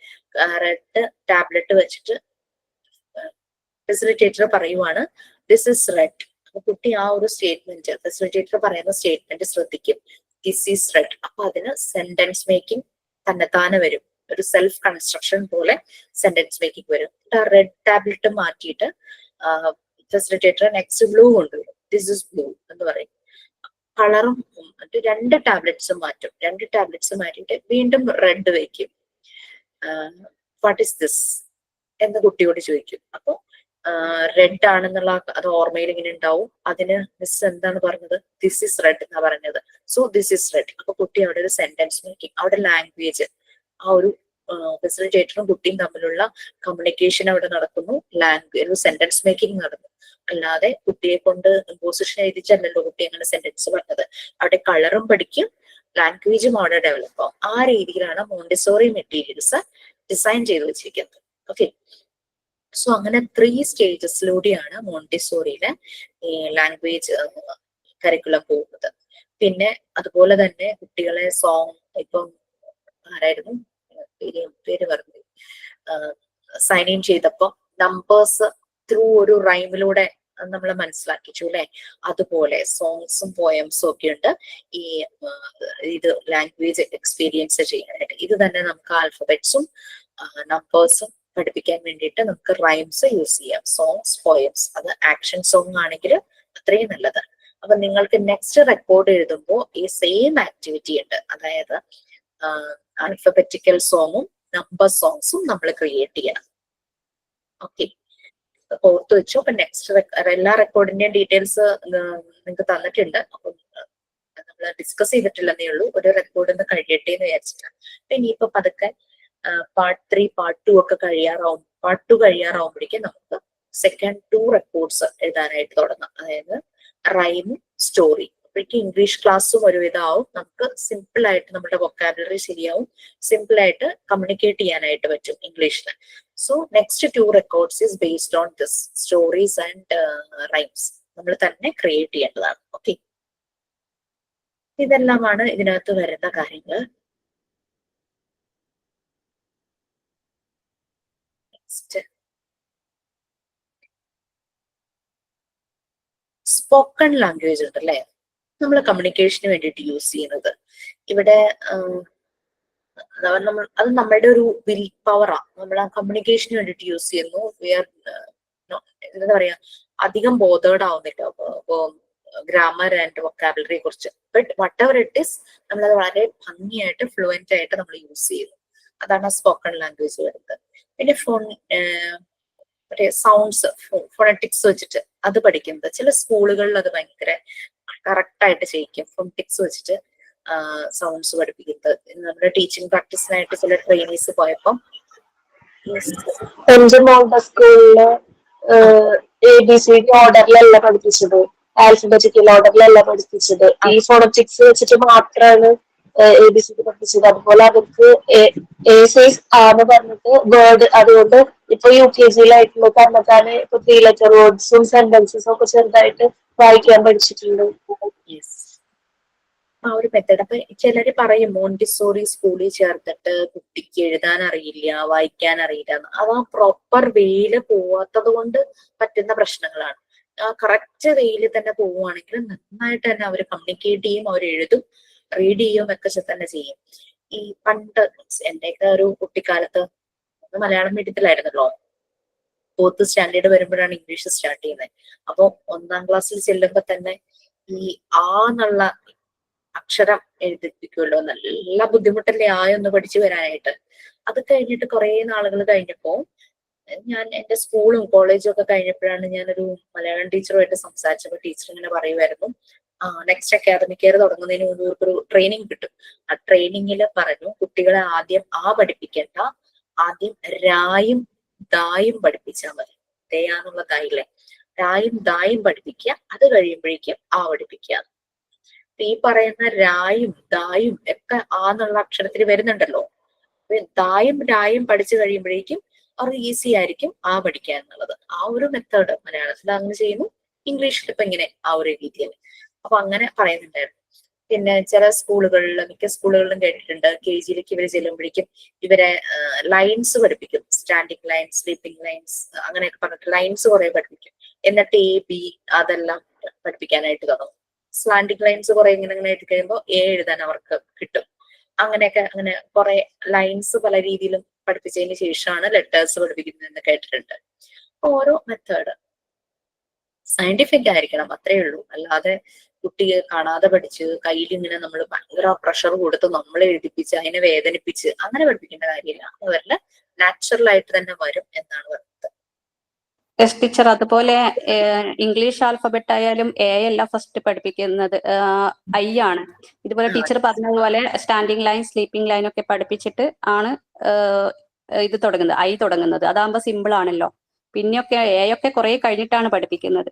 റെഡ് ടാബ്ലറ്റ് വെച്ചിട്ട് ഫെസിലിറ്റേറ്റർ പറയുവാണ് ദിസ് ഇസ് റെഡ്. അപ്പൊ കുട്ടി ആ ഒരു സ്റ്റേറ്റ്മെന്റ്, ഫെസിലിറ്റേറ്റർ പറയുന്ന സ്റ്റേറ്റ്മെന്റ് ശ്രദ്ധിക്കും, ദിസ് ഈസ് റെഡ്. അപ്പൊ അതിന് സെന്റൻസ് മേക്കിംഗ് തന്നെത്താനെ വരും. ഒരു സെൽഫ് കൺസ്ട്രക്ഷൻ പോലെ സെന്റൻസ് മേക്കിംഗ് വരും. റെഡ് ടാബ്ലറ്റ് മാറ്റിയിട്ട് ഫെസിലിറ്റേറ്റർ നെക്സ്റ്റ് ബ്ലൂ കൊണ്ടുവരും. ദിസ് ഇസ് ബ്ലൂ എന്ന് പറയും. കളറും 2 ടാബ്ലറ്റ്സ് മാറ്റും. 2 ടാബ്ലറ്റ്സ് മാറ്റിയിട്ട് വീണ്ടും റെഡ് വയ്ക്കും. വാട്ട് ഇസ് ദിസ് എന്ന് കുട്ടിയോട് ചോദിക്കും. അപ്പൊ റെഡ് ആണെന്നുള്ള അത് ഓർമ്മയിൽ ഇങ്ങനെ ഉണ്ടാവും. അതിന് മിസ് എന്താണ് പറഞ്ഞത്? ദിസ് ഇസ് റെഡ് എന്നാ പറഞ്ഞത്. So this is red. അപ്പൊ കുട്ടി അവിടെ ഒരു സെന്റൻസ് മേക്കിംഗ്, അവിടെ ലാംഗ്വേജ്, ആ ഒരു ഫെസിലിറ്റേറ്ററും കുട്ടിയും തമ്മിലുള്ള കമ്മ്യൂണിക്കേഷൻ അവിടെ നടക്കുന്നു. ലാംഗ്വേജ്, ഒരു സെന്റൻസ് മേക്കിംഗ് നടന്നു. അല്ലാതെ കുട്ടിയെ കൊണ്ട് ഇമ്പോസിഷൻ എഴുതിച്ചല്ലല്ലോ കുട്ടി അങ്ങനെ സെന്റൻസ് പറഞ്ഞത്. അവിടെ കളറും പഠിക്കും, ലാംഗ്വേജും അവിടെ ഡെവലപ്പ് ആവും. ആ രീതിയിലാണ് മോണ്ടിസോറി മെറ്റീരിയൽസ് ഡിസൈൻ ചെയ്ത് വെച്ചിരിക്കുന്നത്. ഓക്കെ, സോ അങ്ങനെ 3 സ്റ്റേജസിലൂടെയാണ് മോണ്ടിസോറിയിലെ ഈ ലാംഗ്വേജ് കരിക്കുലം പോകുന്നത്. പിന്നെ അതുപോലെ തന്നെ കുട്ടികളെ സോങ്, ഇപ്പം ആരായിരുന്നു പേര് പറഞ്ഞു, സൈൻ ഇൻ ചെയ്തപ്പോ നമ്പേഴ്സ് ത്രൂ ഒരു റൈമിലൂടെ നമ്മൾ മനസ്സിലാക്കിച്ചു അല്ലെ. അതുപോലെ സോങ്സും പോയംസും ഒക്കെ ഉണ്ട് ഈ ഇത് ലാംഗ്വേജ് എക്സ്പീരിയൻസ് ചെയ്യാനായിട്ട്. ഇത് തന്നെ നമുക്ക് ആൽഫബറ്റ്സും നമ്പേഴ്സും പഠിപ്പിക്കാൻ വേണ്ടിയിട്ട് നമുക്ക് റൈംസ് യൂസ് ചെയ്യാം. സോങ്സ്, പോയംസ്, അത് ആക്ഷൻ സോങ് ആണെങ്കിൽ അത്രയും നല്ലത്. അപ്പൊ നിങ്ങൾക്ക് നെക്സ്റ്റ് റെക്കോർഡ് എഴുതുമ്പോൾ ഈ സെയിം ആക്ടിവിറ്റി ഉണ്ട്. അതായത് ആൽഫബറ്റിക്കൽ സോങ്ങും നമ്പർ സോങ്സും നമ്മൾ ക്രിയേറ്റ് ചെയ്യണം. ഓക്കെ, ഓർത്ത് വെച്ചു. അപ്പൊ നെക്സ്റ്റ് എല്ലാ റെക്കോർഡിന്റെയും ഡീറ്റെയിൽസ് നിങ്ങൾക്ക് തന്നിട്ടുണ്ട്. അപ്പം നമ്മൾ ഡിസ്കസ് ചെയ്തിട്ടില്ലെന്നേ ഉള്ളൂ. ഒരു റെക്കോർഡ് ഒന്ന് കഴിയട്ടെ എന്ന് വിചാരിച്ചിട്ടാണ്. അപ്പൊ ഇനിയിപ്പോ പതുക്കെ പാർട്ട് 3, പാർട്ട് 2 ഒക്കെ പാർട്ട് 2 കഴിയാറാവുമ്പോഴേക്കും നമുക്ക് സെക്കൻഡ് 2 റെക്കോർഡ്സ് എഴുതാനായിട്ട് തുടങ്ങാം. അതായത് റൈമും സ്റ്റോറി. അപ്പോഴേക്കും ഇംഗ്ലീഷ് ക്ലാസ്സും ഒരുവിധമാവും. നമുക്ക് സിമ്പിൾ ആയിട്ട് നമ്മുടെ വൊക്കാബുലറി ശരിയാവും. സിമ്പിൾ ആയിട്ട് കമ്മ്യൂണിക്കേറ്റ് ചെയ്യാനായിട്ട് പറ്റും ഇംഗ്ലീഷിൽ. So next 2 records is based on this stories and rhymes. നമ്മൾ തന്നെ ക്രിയേറ്റ് ചെയ്യേണ്ടതാണ്. ഓക്കെ, ഇതെല്ലാമാണ് ഇതിനകത്ത് വരുന്ന കാര്യങ്ങൾ. സ്പോക്കൺ ലാംഗ്വേജ് ഉണ്ട് അല്ലെ, നമ്മൾ കമ്മ്യൂണിക്കേഷന് വേണ്ടിയിട്ട് യൂസ് ചെയ്യുന്നത്. ഇവിടെ അത് നമ്മളുടെ ഒരു വിൽ പവറാ. നമ്മൾ ആ കമ്മ്യൂണിക്കേഷന് വേണ്ടിയിട്ട് യൂസ് ചെയ്യുന്നു. എന്താ പറയാ, അധികം ബോധേർഡ് ആവുന്നില്ല ഗ്രാമർ ആൻഡ് വൊക്കാബുലറിയെ കുറിച്ച്. But what ever it is, നമ്മളത് വളരെ ഭംഗിയായിട്ട് ഫ്ലുവന്റ് ആയിട്ട് നമ്മൾ യൂസ് ചെയ്യുന്നു. അതാണ് സ്പോക്കൺ ലാംഗ്വേജ് വരുന്നത്. പിന്നെ മറ്റേ സൗണ്ട്സ്, ഫോണറ്റിക്സ് വെച്ചിട്ട് അത് പഠിക്കുന്നത്. ചില സ്കൂളുകളിൽ അത് ഭയങ്കര കറക്റ്റ് ആയിട്ട് ചെയ്യിക്കും. ഫോണറ്റിക്സ് വെച്ചിട്ട് സൗണ്ട്സ് പഠിപ്പിക്കുന്നത്. നമ്മുടെ ടീച്ചിങ് പ്രാക്ടീസിനായിട്ട് ചില ട്രെയിനീസ് പോയപ്പം എന്റെ മോളുടെ സ്കൂളില് ABCD ഓർഡറിലല്ല പഠിപ്പിച്ചത്, ആൽഫബറ്റിക്കൽ ഓർഡറിലല്ല പഠിപ്പിച്ചത്. ഈ ഫോണറ്റിക്സ് വെച്ചിട്ട് മാത്രമാണ് ABCD പഠിപ്പിച്ചത്. അതുപോലെ അവർക്ക് A സൈസ് ആന്ന് പറഞ്ഞിട്ട് വേർഡ്, അതുകൊണ്ട് ഇപ്പൊ UKG-യിലായിട്ടുള്ള തന്നെത്താനെ ഇപ്പൊ 3 ലെറ്റർ വേർഡ്സും സെന്റൻസസും ഒക്കെ ചെറുതായിട്ട് വായിക്കാൻ പഠിച്ചിട്ടുണ്ട്. ആ ഒരു മെത്തേഡ്. അപ്പൊ ചിലര് പറയും മോണ്ടിസോറി സ്കൂളിൽ ചേർത്തിട്ട് കുട്ടിക്ക് എഴുതാൻ അറിയില്ല, വായിക്കാൻ അറിയില്ല. അത് ആ പ്രോപ്പർ വേയില് പോവാത്തത് കൊണ്ട് പറ്റുന്ന പ്രശ്നങ്ങളാണ്. ആ കറക്റ്റ് വേയില് തന്നെ പോവുകയാണെങ്കിൽ നന്നായിട്ട് തന്നെ അവർ കമ്മ്യൂണിക്കേറ്റ് ചെയ്യും, അവർ എഴുതും, റീഡ് ചെയ്യും ഒക്കെ തന്നെ ചെയ്യും. ഈ പണ്ട് എന്റെയൊക്കെ ഒരു കുട്ടിക്കാലത്ത് മലയാളം മീഡിയത്തിലായിരുന്നല്ലോ. 4th സ്റ്റാൻഡേർഡ് വരുമ്പോഴാണ് ഇംഗ്ലീഷ് സ്റ്റാർട്ട് ചെയ്യുന്നത്. അപ്പൊ 1ാം ക്ലാസ്സിൽ ചെല്ലുമ്പോ തന്നെ ഈ എന്നുള്ള അക്ഷരം എഴുതിപ്പിക്കുമല്ലോ. നല്ല ബുദ്ധിമുട്ടല്ലേ ആയൊന്ന് പഠിച്ചു വരാനായിട്ട്. അത് കഴിഞ്ഞിട്ട് കുറെ നാളുകൾ കഴിഞ്ഞപ്പോ ഞാൻ എന്റെ സ്കൂളും കോളേജും ഒക്കെ കഴിഞ്ഞപ്പോഴാണ് ഞാനൊരു മലയാളം ടീച്ചറുമായിട്ട് സംസാരിച്ചപ്പോ ടീച്ചർ ഇങ്ങനെ പറയുമായിരുന്നു, നെക്സ്റ്റ് അക്കാദമിക് ഇയർ തുടങ്ങുന്നതിന് മുമ്പ് ഇവർക്കൊരു ട്രെയിനിങ് കിട്ടും. ആ ട്രെയിനിങ്ങിൽ പറഞ്ഞു കുട്ടികളെ ആദ്യം പഠിപ്പിക്കേണ്ട, ആദ്യം രായും ദായും പഠിപ്പിച്ചാൽ മതി. ദയാന്നുള്ള ദായില്ലേ, രായും ദായും പഠിപ്പിക്കുക, അത് കഴിയുമ്പോഴേക്കും പഠിപ്പിക്കുക. ഈ പറയുന്ന രായും ദായും ഒക്കെ എന്നുള്ള അക്ഷരത്തിൽ വരുന്നുണ്ടല്ലോ. ദായും രായും പഠിച്ചു കഴിയുമ്പോഴേക്കും അവർക്ക് ഈസി ആയിരിക്കും പഠിക്കുക എന്നുള്ളത്. ആ ഒരു മെത്തേഡ് മലയാളത്തിൽ അങ്ങനെ ചെയ്യുന്നു, ഇംഗ്ലീഷിൽ ഇപ്പൊ ഇങ്ങനെ ആ ഒരു രീതിയിൽ. അപ്പൊ അങ്ങനെ പറയുന്നുണ്ടായിരുന്നു. പിന്നെ ചില സ്കൂളുകളിൽ, മിക്ക സ്കൂളുകളിലും കേട്ടിട്ടുണ്ട്, KG-യിലേക്ക് ഇവര് ചെല്ലുമ്പോഴേക്കും ഇവരെ ലൈൻസ് പഠിപ്പിക്കും. സ്റ്റാൻഡിങ് ലൈൻസ്, സ്ലീപ്പിംഗ് ലൈൻസ്, അങ്ങനെയൊക്കെ പറഞ്ഞിട്ട് ലൈൻസ് കുറെ പഠിപ്പിക്കും. എന്നിട്ട് A, B അതെല്ലാം പഠിപ്പിക്കാനായിട്ട് തുടങ്ങും. സ്ലാൻഡിംഗ് ലൈൻസ് കുറെ ഇങ്ങനെ എഴുതി കഴിയുമ്പോൾ A എഴുതാൻ അവർക്ക് കിട്ടും. അങ്ങനെയൊക്കെ അങ്ങനെ കുറെ ലൈൻസ് പല രീതിയിലും പഠിപ്പിച്ചതിന് ശേഷമാണ് ലെറ്റേഴ്സ് പഠിപ്പിക്കുന്നതെന്ന് കേട്ടിട്ടുണ്ട്. ഓരോ മെത്തേഡ് സയന്റിഫിക് ആയിരിക്കണം, അത്രേ ഉള്ളൂ. അല്ലാതെ കുട്ടിയെ കാണാതെ പഠിച്ച് കയ്യിൽ ഇങ്ങനെ നമ്മൾ ഭയങ്കര പ്രഷർ കൊടുത്ത് നമ്മളെ എഴുതിപ്പിച്ച് അതിനെ വേദനിപ്പിച്ച് അങ്ങനെ പഠിപ്പിക്കേണ്ട കാര്യമില്ല. അവരുടെ നാച്ചുറൽ ആയിട്ട് തന്നെ വരും എന്നാണ് പറയുന്നത്. യെസ് ടീച്ചർ, അതുപോലെ ഇംഗ്ലീഷ് ആൽഫബറ്റ് ആയാലും എ അല്ല ഫസ്റ്റ് പഠിപ്പിക്കുന്നത്, ഐ ആണ്. ഇതുപോലെ ടീച്ചർ പറഞ്ഞതുപോലെ സ്റ്റാൻഡിങ് ലൈൻ, സ്ലീപ്പിംഗ് ലൈൻ ഒക്കെ പഠിപ്പിച്ചിട്ട് ആണ് ഇത് തുടങ്ങുന്നത്, ഐ തുടങ്ങുന്നത്. അതാകുമ്പോൾ സിമ്പിൾ ആണല്ലോ. പിന്നെയൊക്കെ എ ഒക്കെ കുറെ കഴിഞ്ഞിട്ടാണ് പഠിപ്പിക്കുന്നത്.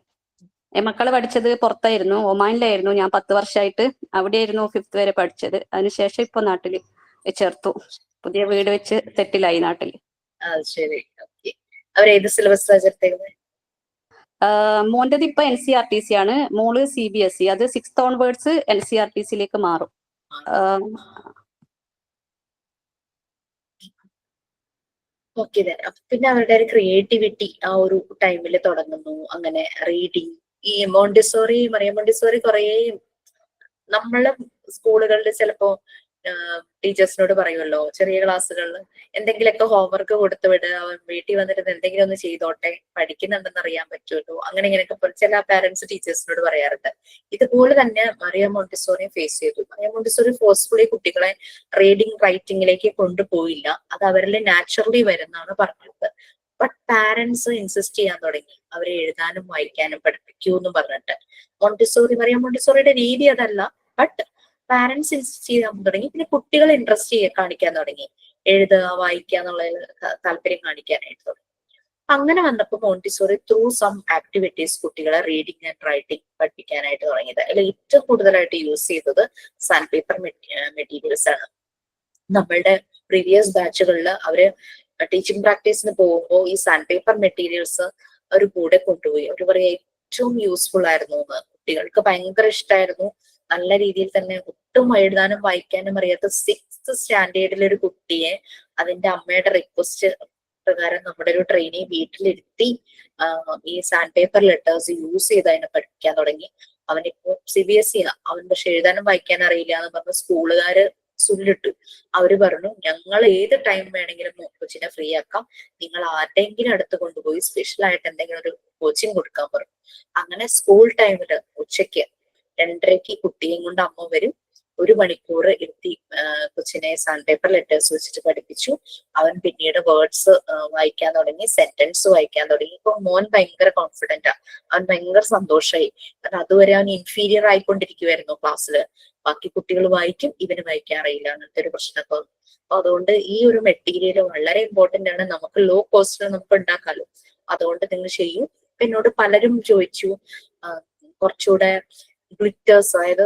മക്കള് പഠിച്ചത് പുറത്തായിരുന്നു, ഒമാനിലായിരുന്നു. ഞാൻ 10 വർഷമായിട്ട് അവിടെയായിരുന്നു 5th വരെ പഠിച്ചത്. അതിനുശേഷം ഇപ്പൊ നാട്ടില് ചേർത്തു, പുതിയ വീട് വെച്ച് സെറ്റിലായി നാട്ടില്. ശരി, ഓക്കെ. അവരേത് സിലബസ് ചേർത്തേക്കുന്നത്? മോന്റേത് ഇപ്പൊ NCERTC ആണ്, മോള് CBSE. അത് 6th ഓൺവേർഡ്സ് NCERTCയിലേക്ക് മാറും. ഓക്കെ. പിന്നെ അവരുടെ ഒരു ക്രിയേറ്റിവിറ്റി ആ ഒരു ടൈമിൽ തുടങ്ങുന്നു. അങ്ങനെ റീഡിങ്, ഈ മോണ്ടിസോറി, മറിയം മോണ്ടിസോറി കുറേ നമ്മള് സ്കൂളുകളിൽ ചിലപ്പോ ടീച്ചേഴ്സിനോട് പറയുമല്ലോ, ചെറിയ ക്ലാസ്സുകളിൽ എന്തെങ്കിലുമൊക്കെ ഹോംവർക്ക് കൊടുത്തു വിടുക, അവൻ വീട്ടിൽ വന്നിട്ട് എന്തെങ്കിലും ഒന്ന് ചെയ്തോട്ടെ, പഠിക്കുന്നുണ്ടെന്ന് അറിയാൻ പറ്റുമല്ലോ, അങ്ങനെ ഇങ്ങനെയൊക്കെ ചില പാരന്റ്സ് ടീച്ചേഴ്സിനോട് പറയാറുണ്ട്. ഇതുപോലെ തന്നെ മറിയം മോണ്ടിസോറിയെ ഫേസ് ചെയ്തു. മറിയം മോണ്ടിസോറി ഫോഴ്സ്ഫുള്ളി കുട്ടികളെ റീഡിങ് റൈറ്റിംഗിലേക്ക് കൊണ്ടുപോയില്ല, അത് അവരിൽ നാച്ചുറലി വരുന്നാണ് പറഞ്ഞത്. ബട്ട് പാരന്റ്സ് ഇൻസിസ്റ്റ് ചെയ്യാൻ തുടങ്ങി അവരെ എഴുതാനും വായിക്കാനും പഠിപ്പിക്കൂ എന്ന് പറഞ്ഞിട്ട്. മറിയം മോണ്ടിസോറിയുടെ രീതി അതല്ല, ബട്ട് പാരന്റ്സ് ഇൻസിസ്റ്റ് ചെയ്യാൻ തുടങ്ങി. പിന്നെ കുട്ടികൾ ഇൻട്രസ്റ്റ് കാണിക്കാൻ തുടങ്ങി, എഴുതുക വായിക്കുക എന്നുള്ളതിൽ താല്പര്യം കാണിക്കാനായിട്ട് തുടങ്ങി. അങ്ങനെ വന്നപ്പോൾ മോണ്ടിസോറി ത്രൂ സം ആക്ടിവിറ്റീസ് കുട്ടികളെ റീഡിങ് ആൻഡ് റൈറ്റിംഗ് പഠിപ്പിക്കാനായിട്ട് തുടങ്ങിയത്. അതിൽ ഏറ്റവും കൂടുതലായിട്ട് യൂസ് ചെയ്തത് സാൻഡ് പേപ്പർ മെറ്റീരിയൽസ് ആണ്. നമ്മളുടെ പ്രീവിയസ് ബാച്ചുകളിൽ അവര് ടീച്ചിങ് പ്രാക്ടീസിന് പോകുമ്പോൾ ഈ സാൻഡ് പേപ്പർ മെറ്റീരിയൽസ് അവർ കൂടെ കൊണ്ടുപോയി. അവർ പറയാ ഏറ്റവും യൂസ്ഫുൾ ആയിരുന്നു എന്ന്. കുട്ടികൾക്ക് ഭയങ്കര ഇഷ്ടമായിരുന്നു. നല്ല രീതിയിൽ തന്നെ ഒട്ടും എഴുതാനും വായിക്കാനും അറിയാത്ത 6th സ്റ്റാൻഡേർഡിലെ ഒരു കുട്ടിയെ അതിന്റെ അമ്മയുടെ റിക്വസ്റ്റ് പ്രകാരം നമ്മുടെ ഒരു ട്രെയിനി വീട്ടിലിരുത്തി ഈ സാൻഡ് പേപ്പർ ലെറ്റേഴ്സ് യൂസ് ചെയ്ത് അതിനെ പഠിപ്പിക്കാൻ തുടങ്ങി. അവനിപ്പോ CBSE അവൻ പക്ഷെ എഴുതാനും വായിക്കാനും അറിയില്ല എന്ന് പറഞ്ഞ സ്കൂളുകാര് സുല്ലിട്ടു. അവര് പറഞ്ഞു, ഞങ്ങൾ ഏത് ടൈം വേണമെങ്കിലും കൊച്ചിനെ ഫ്രീ ആക്കാം, നിങ്ങൾ ആരുടെയെങ്കിലും അടുത്ത് കൊണ്ടുപോയി സ്പെഷ്യൽ ആയിട്ട് എന്തെങ്കിലും ഒരു കോച്ചിങ് കൊടുക്കാൻ പറഞ്ഞു. അങ്ങനെ സ്കൂൾ ടൈമില് ഉച്ചയ്ക്ക് 2:30 കുട്ടിയും കൊണ്ട് അമ്മ വരും. 1 മണിക്കൂർ ഇരുത്തി കൊച്ചിനെ സാൻഡ് പേപ്പർ ലെറ്റേഴ്സ് വെച്ചിട്ട് പഠിപ്പിച്ചു. അവൻ പിന്നീട് വേർഡ്സ് വായിക്കാൻ തുടങ്ങി, സെന്റൻസ് വായിക്കാൻ തുടങ്ങി. ഇപ്പൊ മോൻ ഭയങ്കര കോൺഫിഡന്റാ, അവൻ ഭയങ്കര സന്തോഷമായി. കാരണം അതുവരെ അവൻ ഇൻഫീരിയർ ആയിക്കൊണ്ടിരിക്കുവായിരുന്നു ക്ലാസ്സില്. ബാക്കി കുട്ടികൾ വായിക്കും, ഇവന് വായിക്കാൻ അറിയില്ല, അങ്ങനത്തെ ഒരു പ്രശ്നമൊക്കെ വന്നു. അപ്പൊ അതുകൊണ്ട് ഈ ഒരു മെറ്റീരിയൽ വളരെ ഇമ്പോർട്ടന്റ് ആണ്. നമുക്ക് ലോ കോസ്റ്റിൽ നമുക്ക് ഉണ്ടാക്കാമല്ലോ, അതുകൊണ്ട് നിങ്ങൾ ചെയ്യൂ. എന്നോട് പലരും ചോദിച്ചു കുറച്ചുകൂടെ ഗ്ലിറ്റേഴ്സ്, അതായത്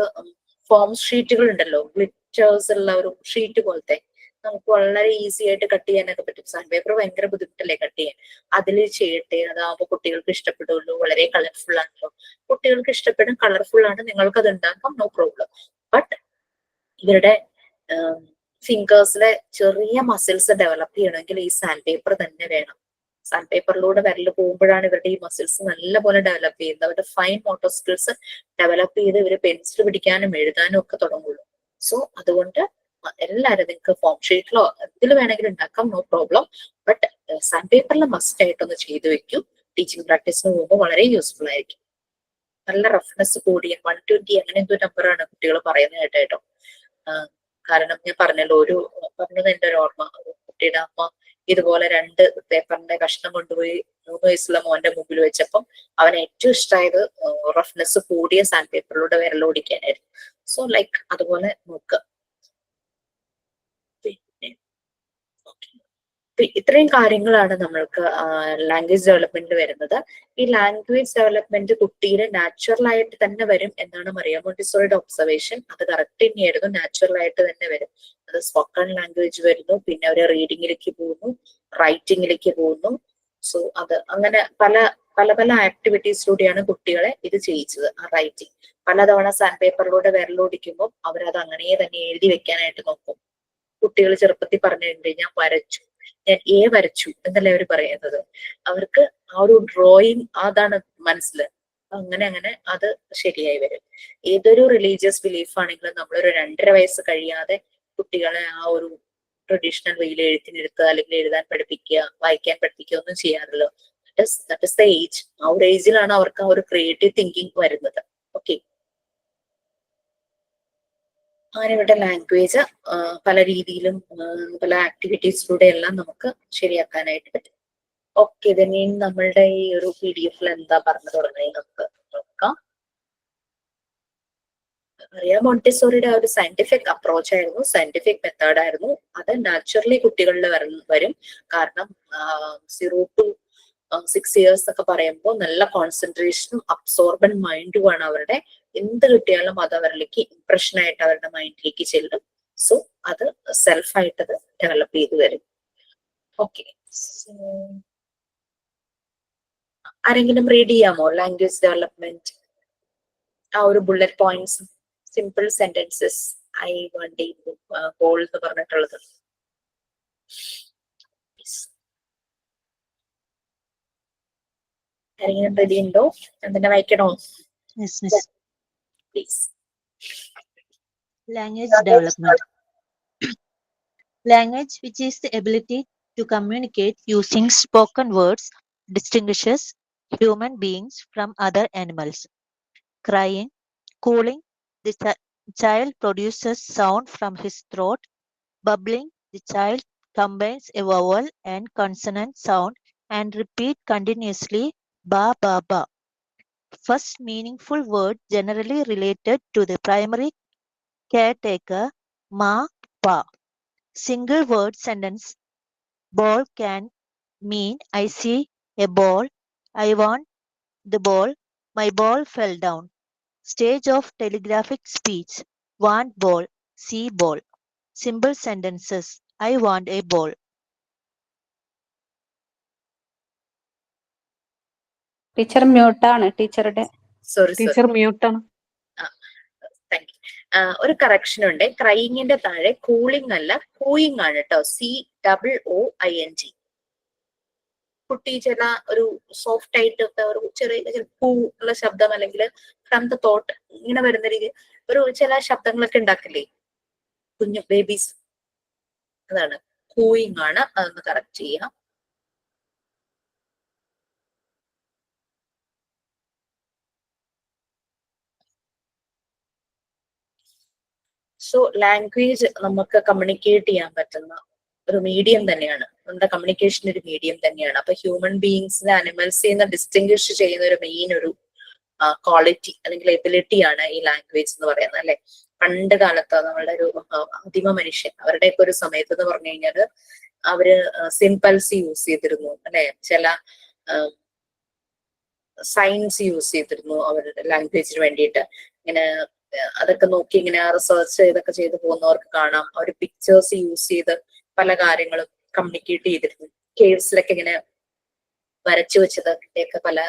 ഫോം ഷീറ്റുകൾ ഉണ്ടല്ലോ, ഗ്ലിറ്റേഴ്സ് ഉള്ള ഒരു ഷീറ്റ് പോലത്തെ നമുക്ക് വളരെ ഈസി ആയിട്ട് കട്ട് ചെയ്യാനൊക്കെ പറ്റും. സാൻഡ് പേപ്പർ ഭയങ്കര ബുദ്ധിമുട്ടല്ലേ കട്ട് ചെയ്യാൻ. അതിൽ ചെയ്യട്ടെ, അതാവുമ്പോൾ കുട്ടികൾക്ക് ഇഷ്ടപ്പെടുമല്ലോ, വളരെ കളർഫുൾ ആണല്ലോ. കുട്ടികൾക്ക് ഇഷ്ടപ്പെടും, കളർഫുൾ ആണ്, നിങ്ങൾക്ക് അത് ഉണ്ടാക്കാം, നോ പ്രോബ്ലം. ബട്ട് ഇവരുടെ ഫിംഗേഴ്സിലെ ചെറിയ മസിൽസ് ഡെവലപ്പ് ചെയ്യണമെങ്കിൽ ഈ സാൻഡ് പേപ്പർ തന്നെ വേണം. സാൻഡ് പേപ്പറിലൂടെ വിരൽ പോകുമ്പോഴാണ് ഇവരുടെ ഈ മസിൽസ് നല്ലപോലെ ഡെവലപ്പ് ചെയ്യുന്നത്. അവരുടെ ഫൈൻ മോട്ടോർ സ്കിൽസ് ഡെവലപ്പ് ചെയ്ത് ഇവര് പെൻസിൽ പിടിക്കാനും എഴുതാനും ഒക്കെ തുടങ്ങുള്ളൂ. സോ അതുകൊണ്ട് എല്ലാവരും നിങ്ങൾക്ക് ഫോം ഷീറ്റിലോ എന്തിൽ വേണമെങ്കിലും ഉണ്ടാക്കാം, നോ പ്രോബ്ലം. ബട്ട് സാൻഡ് പേപ്പറിൽ മസ്റ്റ് ആയിട്ടൊന്ന് ചെയ്തു വെക്കൂ. ടീച്ചിങ് പ്രാക്ടീസിന് പോകുമ്പോൾ വളരെ യൂസ്ഫുൾ ആയിരിക്കും. നല്ല റഫ്നെസ് കൂടിയ 120 അങ്ങനെ എന്തോ നമ്പറാണ് കുട്ടികൾ പറയുന്നത് കേട്ടോ. കാരണം ഞാൻ പറഞ്ഞല്ലോ, പറഞ്ഞത് എന്റെ ഒരു ഓർമ്മ, കുട്ടിയുടെ അമ്മ ഇതുപോലെ 2 പേപ്പറിന്റെ കഷ്ണം കൊണ്ടുപോയി 3 വയസ്സുള്ള മോന്റെ മുമ്പിൽ വെച്ചപ്പം അവന് ഏറ്റവും ഇഷ്ടമായത് റഫ്നെസ് കൂടിയ സാൻഡ് പേപ്പറിലൂടെ വിരലോടിക്കാനായിരുന്നു. സോ ലൈക്ക് അതുപോലെ നോക്കുക. ഇത്രയും കാര്യങ്ങളാണ് നമ്മൾക്ക് ലാംഗ്വേജ് ഡെവലപ്മെന്റ് വരുന്നത്. ഈ ലാംഗ്വേജ് ഡെവലപ്മെന്റ് കുട്ടിയുടെ നാച്ചുറൽ ആയിട്ട് തന്നെ വരും എന്നാണ് മറിയം മോണ്ടിസോറിയുടെ ഒബ്സർവേഷൻ. അത് കറക്റ്റ് തന്നെയായിരുന്നു, നാച്ചുറൽ ആയിട്ട് തന്നെ വരും. അത് സ്പോക്കൺ ലാംഗ്വേജ് വരുന്നു, പിന്നെ അവര് റീഡിങ്ങിലേക്ക് പോകുന്നു, റൈറ്റിങ്ങിലേക്ക് പോകുന്നു. സോ അത് അങ്ങനെ പല പല പല ആക്ടിവിറ്റീസിലൂടെയാണ് കുട്ടികളെ ഇത് ചെയ്യിച്ചത്. ആ റൈറ്റിംഗ് പലതവണ സാൻഡ് പേപ്പറിലൂടെ വിരലോടിക്കുമ്പോൾ അവരത് അങ്ങനെ തന്നെ എഴുതി വെക്കാനായിട്ട് നോക്കും. കുട്ടികൾ ചെറുപ്പത്തിൽ പറഞ്ഞിട്ടുണ്ട്, ഞാൻ വരച്ചു, ഞാൻ വരച്ചു എന്നല്ലേ അവർ പറയുന്നത്. അവർക്ക് ആ ഒരു ഡ്രോയിങ് അതാണ് മനസ്സിൽ. അങ്ങനെ അങ്ങനെ അത് ശരിയായി വരും. ഏതൊരു റിലീജിയസ് ബിലീഫ് ആണെങ്കിലും നമ്മളൊരു 2.5 വയസ്സ് കഴിയാതെ കുട്ടികളെ ആ ഒരു ട്രഡീഷണൽ വേയിൽ എഴുത്തിനെടുക്കുക അല്ലെങ്കിൽ എഴുതാൻ പഠിപ്പിക്കുക, വായിക്കാൻ പഠിപ്പിക്കുക ഒന്നും ചെയ്യാറില്ല. That is the age. ആ ഒരു ഏജിലാണ് അവർക്ക് ആ ഒരു ക്രിയേറ്റീവ് തിങ്കിങ് വരുന്നത്. ഓക്കെ, അങ്ങനെ ഇവിടെ ലാംഗ്വേജ് പല രീതിയിലും പല ആക്ടിവിറ്റീസിലൂടെ എല്ലാം നമുക്ക് ശരിയാക്കാനായിട്ട് പറ്റും. ഓക്കെ, ഇനി നമ്മളുടെ ഈ ഒരു PDF എന്താ പറഞ്ഞു തുടങ്ങുന്നത് നമുക്ക് നോക്കാം. മറിയ മോണ്ടിസോറിയുടെ ആ ഒരു സയന്റിഫിക് അപ്രോച്ച് ആയിരുന്നു, സയന്റിഫിക് മെത്തേഡ് ആയിരുന്നു. അത് നാച്ചുറലി കുട്ടികളിൽ വരും. കാരണം 0 to 6 years ഒക്കെ പറയുമ്പോൾ നല്ല കോൺസെൻട്രേഷനും അബ്സോർബൻ മൈൻഡുമാണ് അവരുടെ. എന്ത് കിട്ടിയാലും അത് അവരിലേക്ക് ഇംപ്രഷൻ ആയിട്ട് അവരുടെ മൈൻഡിലേക്ക് ചെല്ലും. സോ അത് സെൽഫായിട്ടത് ഡെവലപ്പ് ചെയ്തു വരും. ഓക്കെ, ആരെങ്കിലും റീഡ് ചെയ്യാമോ ലാംഗ്വേജ് ഡെവലപ്മെന്റ് ആ ഒരു bullet points, simple sentences, I want A ball എന്ന് പറഞ്ഞിട്ടുള്ളത്? ആരെങ്കിലും റെഡി ഉണ്ടോ? എന്തിനാ വായിക്കണോ? Yes, miss. Please. Language development. Language, which is the ability to communicate using spoken words, distinguishes human beings from other animals. Crying, cooling, the child produces sound from his throat. Bubbling, the child combines a vowel and consonant sound and repeat continuously ba ba ba. First meaningful word generally related to the primary caretaker, ma pa. Single word sentence, ball can mean I see a ball, I want the ball, my ball fell down. Stage of telegraphic speech, want ball, see ball. Simple sentences, I want a ball. Teacher മ്യൂട്ടാണ് ടീച്ചറുടെ. Sorry teacher മ്യൂട്ടാണ്. Thank you. ഒരു correction ഉണ്ട്. ക്രൈയിങ്ങിന്റെ താഴെ cooling അല്ല കൂയിങ് ആണ് കേട്ടോ. COOING. കുട്ടി ചില ഒരു സോഫ്റ്റ് ആയിട്ട് ഒരു ചെറിയ പൂ ഉള്ള ശബ്ദം അല്ലെങ്കിൽ ഫ്രം ദ തോട്ട് ഇങ്ങനെ വരുന്ന രീതി ഒരു ചില ശബ്ദങ്ങളൊക്കെ ഉണ്ടാക്കില്ലേ കുഞ്ഞു ബേബീസ്, അതാണ് കൂയിങ് ആണ്. അതൊന്ന് കറക്റ്റ് ചെയ്യാം. സോ ലാംഗ്വേജ് നമുക്ക് കമ്മ്യൂണിക്കേറ്റ് ചെയ്യാൻ പറ്റുന്ന ഒരു മീഡിയം തന്നെയാണ്. നമ്മുടെ കമ്മ്യൂണിക്കേഷൻ ഒരു മീഡിയം തന്നെയാണ്. അപ്പൊ ഹ്യൂമൻ ബീയിങ്സിനെ അനിമൽസിൽ നിന്ന് ഡിസ്റ്റിംഗ്വിഷ് ചെയ്യുന്ന ഒരു മെയിൻ ഒരു ക്വാളിറ്റി അല്ലെങ്കിൽ എബിലിറ്റി ആണ് ഈ ലാംഗ്വേജ് എന്ന് പറയുന്നത് അല്ലെ. പണ്ട് കാലത്ത് നമ്മളുടെ ഒരു ആദിമ മനുഷ്യൻ അവരുടെയൊക്കെ ഒരു സമയത്ത് എന്ന് പറഞ്ഞു കഴിഞ്ഞാല് അവര് സിംപൽസ് യൂസ് ചെയ്തിരുന്നു അല്ലെ. ചില സയൻസ് യൂസ് ചെയ്തിരുന്നു അവരുടെ ലാംഗ്വേജിന് വേണ്ടിയിട്ട്. ഇങ്ങനെ അതൊക്കെ നോക്കി ഇങ്ങനെ റിസർച്ച് ചെയ്തൊക്കെ ചെയ്ത് പോകുന്നവർക്ക് കാണാം. അവർ പിക്ചേഴ്സ് യൂസ് ചെയ്ത് പല കാര്യങ്ങളും കമ്മ്യൂണിക്കേറ്റ് ചെയ്തിരുന്നു. കേവ്സിലൊക്കെ ഇങ്ങനെ വരച്ചു വെച്ചതൊക്കെ പല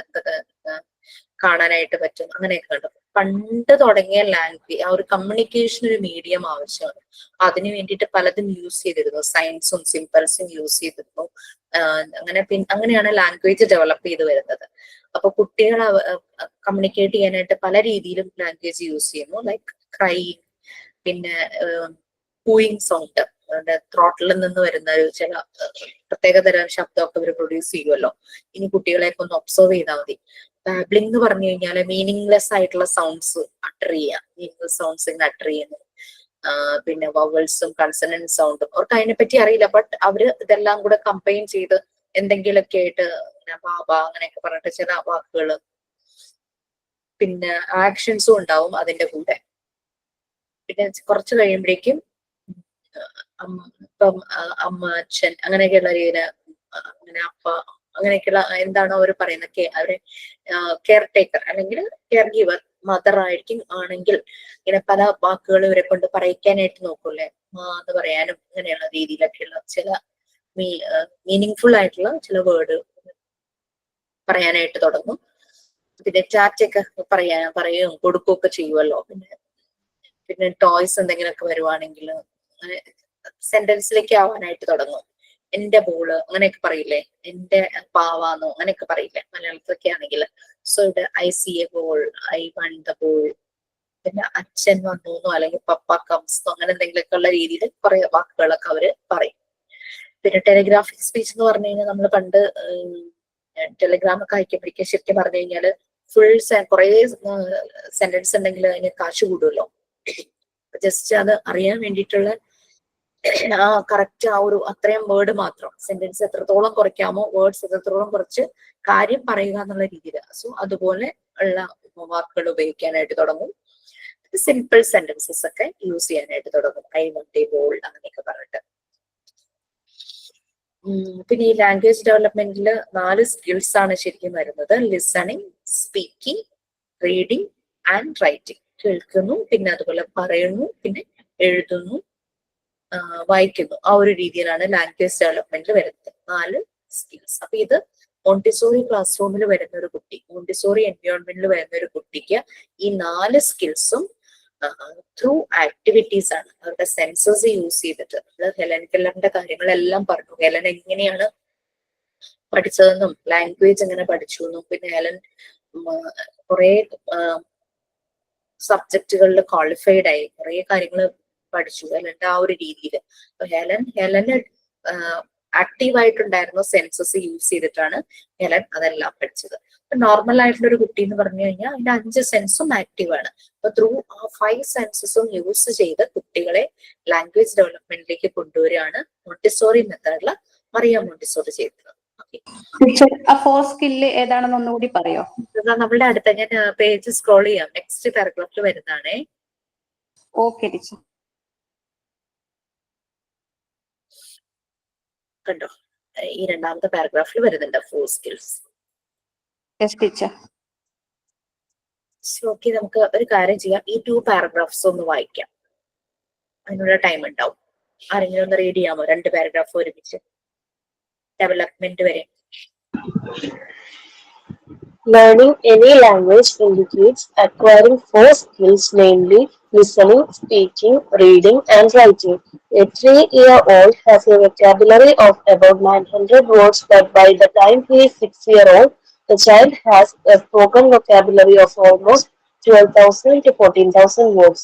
കാണാനായിട്ട് പറ്റും. അങ്ങനെയൊക്കെ കണ്ടു. പണ്ട് തുടങ്ങിയ ലാംഗ്വേജ് ആ ഒരു കമ്മ്യൂണിക്കേഷൻ ഒരു മീഡിയം ആവശ്യമാണ്. അതിനു വേണ്ടിയിട്ട് പലതും യൂസ് ചെയ്തിരുന്നു. സയൻസും സിംപൽസും യൂസ് ചെയ്തിരുന്നു. അങ്ങനെയാണ് ലാംഗ്വേജ് ഡെവലപ്പ് ചെയ്ത് വരുന്നത്. അപ്പൊ കുട്ടികൾ കമ്മ്യൂണിക്കേറ്റ് ചെയ്യാനായിട്ട് പല രീതിയിലും ലാംഗ്വേജ് യൂസ് ചെയ്യുന്നു. ലൈക്ക് ക്രൈയിങ്, പിന്നെ കൂയിങ് സൗണ്ട്, ത്രോട്ടിൽ നിന്ന് വരുന്ന ഒരു ചില പ്രത്യേകതരം ശബ്ദമൊക്കെ ഇവർ പ്രൊഡ്യൂസ് ചെയ്യുമല്ലോ. ഇനി കുട്ടികളെയൊക്കെ ഒന്ന് ഒബ്സർവ് ചെയ്താൽ മതി. ബാബ്ലിംഗ് എന്ന് പറഞ്ഞു കഴിഞ്ഞാൽ മീനിങ്ലെസ് ആയിട്ടുള്ള സൗണ്ട്സ് അട്ടർ ചെയ്യുക. മീനിങ്ലെസ് സൗണ്ട്സ് ഇങ്ങനെ അട്ടർ ചെയ്യുന്നു. പിന്നെ വവൽസും കൺസണന്റ് സൗണ്ടും അവർക്ക് അതിനെപ്പറ്റി അറിയില്ല. ബട്ട് അവര് ഇതെല്ലാം കൂടെ കമ്പൈൻ ചെയ്ത് എന്തെങ്കിലുമൊക്കെ ആയിട്ട് ബാബ അങ്ങനെയൊക്കെ പറഞ്ഞിട്ട് ചില വാക്കുകള്, പിന്നെ ആക്ഷൻസും ഉണ്ടാവും അതിന്റെ കൂടെ. പിന്നെ കുറച്ച് കഴിയുമ്പോഴേക്കും ഇപ്പം അമ്മ, അച്ഛൻ അങ്ങനെയൊക്കെയുള്ള രീതിയില്, അങ്ങനെ അപ്പ അങ്ങനെയൊക്കെയുള്ള എന്താണോ അവർ പറയുന്നത് അവരെ കെയർ ടേക്കർ അല്ലെങ്കിൽ കെയർ ഗീവർ മദർ ആയിരിക്കും ആണെങ്കിൽ ഇങ്ങനെ പല വാക്കുകൾ ഇവരെ കൊണ്ട് പറയിക്കാനായിട്ട് നോക്കൂല്ലേ. എന്ന് പറയാനും അങ്ങനെയുള്ള രീതിയിലൊക്കെയുള്ള ചില മീനിങ് ആയിട്ടുള്ള ചില വേർഡ് പറയാനായിട്ട് തുടങ്ങും. പിന്നെ ടാറ്റയൊക്കെ പറയുകയും കൊടുക്കുകയൊക്കെ ചെയ്യുമല്ലോ. പിന്നെ ടോയ്സ് എന്തെങ്കിലുമൊക്കെ വരുവാണെങ്കിൽ അങ്ങനെ സെന്റൻസിലേക്ക് ആവാനായിട്ട് തുടങ്ങും. എന്റെ ബോള് അങ്ങനെയൊക്കെ പറയില്ലേ, എന്റെ പാവാന്നോ അങ്ങനെയൊക്കെ പറയില്ലേ മലയാളത്തിലൊക്കെ ആണെങ്കിൽ. സോ ഇവിടെ I C A ball, I one the ball, പിന്നെ അച്ഛൻ വന്നു അല്ലെങ്കിൽ പപ്പ കംസ് അങ്ങനെ എന്തെങ്കിലുമൊക്കെ ഉള്ള രീതിയിൽ കുറെ വാക്കുകളൊക്കെ അവര് പറയും. പിന്നെ ടെലിഗ്രാഫിക് സ്പീച്ച് എന്ന് പറഞ്ഞു കഴിഞ്ഞാൽ നമ്മൾ പണ്ട് ടെലിഗ്രാം ഒക്കെ അയക്കുമ്പോഴേക്കും ശരിക്കും പറഞ്ഞു കഴിഞ്ഞാൽ ഫുൾ കുറെ സെന്റൻസ് ഉണ്ടെങ്കിൽ അതിന് കാശ് കൂടുമല്ലോ. ജസ്റ്റ് അത് അറിയാൻ വേണ്ടിയിട്ടുള്ള കറക്റ്റ് ആ ഒരു അത്രയും വേർഡ് മാത്രം, സെന്റൻസ് എത്രത്തോളം കുറയ്ക്കാമോ വേർഡ്സ് എത്രത്തോളം കുറച്ച് കാര്യം പറയുക എന്നുള്ള രീതിയിൽ. സോ അതുപോലെ ഉള്ള വാക്കുകൾ ഉപയോഗിക്കാനായിട്ട് തുടങ്ങും. സിമ്പിൾ സെന്റൻസസ് ഒക്കെ യൂസ് ചെയ്യാനായിട്ട് തുടങ്ങും. ഐ വോണ്ട് എ ബോൾ അങ്ങനെയൊക്കെ പറഞ്ഞിട്ട്. പിന്നെ ഈ ലാംഗ്വേജ് ഡെവലപ്മെന്റിൽ 4 സ്കിൽസ് ആണ് ശരിക്കും വരുന്നത്. Listening, speaking, reading and writing. കേൾക്കുന്നു, പിന്നെ അതുപോലെ പറയുന്നു, പിന്നെ എഴുതുന്നു, വായിക്കുന്നു. ആ ഒരു രീതിയിലാണ് ലാംഗ്വേജ് ഡെവലപ്മെന്റിൽ വരുന്നത് 4 സ്കിൽസ്. അപ്പൊ ഇത് മോണ്ടിസോറി ക്ലാസ് റൂമിൽ വരുന്ന ഒരു കുട്ടി, മോണ്ടിസോറി എൻവയോൺമെന്റിൽ വരുന്ന ഒരു കുട്ടിക്ക് ഈ 4 സ്കിൽസും ത്രൂ ആക്ടിവിറ്റീസ് ആണ്, അവരുടെ സെൻസസ് യൂസ് ചെയ്തിട്ട്. ഹെലൻ കെല്ലറിന്റെ കാര്യങ്ങളെല്ലാം പറഞ്ഞു. ഹെലൻ എങ്ങനെയാണ് പഠിച്ചതെന്നും ലാംഗ്വേജ് എങ്ങനെ പഠിച്ചു എന്നും, പിന്നെ ഹെലൻ കുറെ സബ്ജക്റ്റുകളിൽ ക്വാളിഫൈഡ് ആയി, കുറെ കാര്യങ്ങൾ പഠിച്ചു ഹെലന്റെ ആ ഒരു രീതിയിൽ. അപ്പൊ ഹെലന് ആക്റ്റീവ് ആയിട്ടുണ്ടായിരുന്ന സെൻസസ് യൂസ് ചെയ്തിട്ടാണ് ഹെലൻ അതെല്ലാം പഠിച്ചത്. നോർമൽ ആയിട്ടുള്ള ഒരു കുട്ടി എന്ന് പറഞ്ഞു കഴിഞ്ഞാൽ അതിന്റെ 5 സെൻസും ആക്റ്റീവ് ആണ്. അപ്പൊ ത്രൂ ആ 5 സെൻസസും യൂസ് ചെയ്ത് കുട്ടികളെ ലാംഗ്വേജ് ഡെവലപ്മെന്റിലേക്ക് കൊണ്ടുവരികയാണ് മോണ്ടിസോറി മെത്തേഡിൽ മറിയ മോണ്ടിസോറി ചെയ്തത്. ആ 4 സ്കില്ല് ഏതാണെന്ന് ഒന്നുകൂടി പറയോ? നമ്മളുടെ അടുത്ത ഞാൻ പേജ് സ്ക്രോൾ ചെയ്യാം, നെക്സ്റ്റ് പാരഗ്രാഫിൽ വരുന്നതാണേ. Okay teacher. കണ്ടോ, ഈ 2ാമത്തെ പാരഗ്രാഫിൽ വരുന്നുണ്ട് 4 സ്കിൽസ്. Yes teacher. ഓക്കെ, നമുക്ക് ഒരു കാര്യം ചെയ്യാം, ഈ 2 പാരഗ്രാഫ്സ് ഒന്ന് വായിക്കാം. അതിനുള്ള ടൈം ഉണ്ടാവും. ആരെങ്കിലും ഒന്ന് റീഡ് ചെയ്യാമോ 2 പാരഗ്രാഫ് ഒരുമിച്ച്, ഡെവലപ്മെന്റ് വരെ? Learning any language indicates acquiring 4 skills, namely listening, speaking, reading, and writing. A 3-year-old has a vocabulary of about 900 words, but by the time he is 6-year-old, the child has a spoken vocabulary of almost 12,000 to 14,000 words.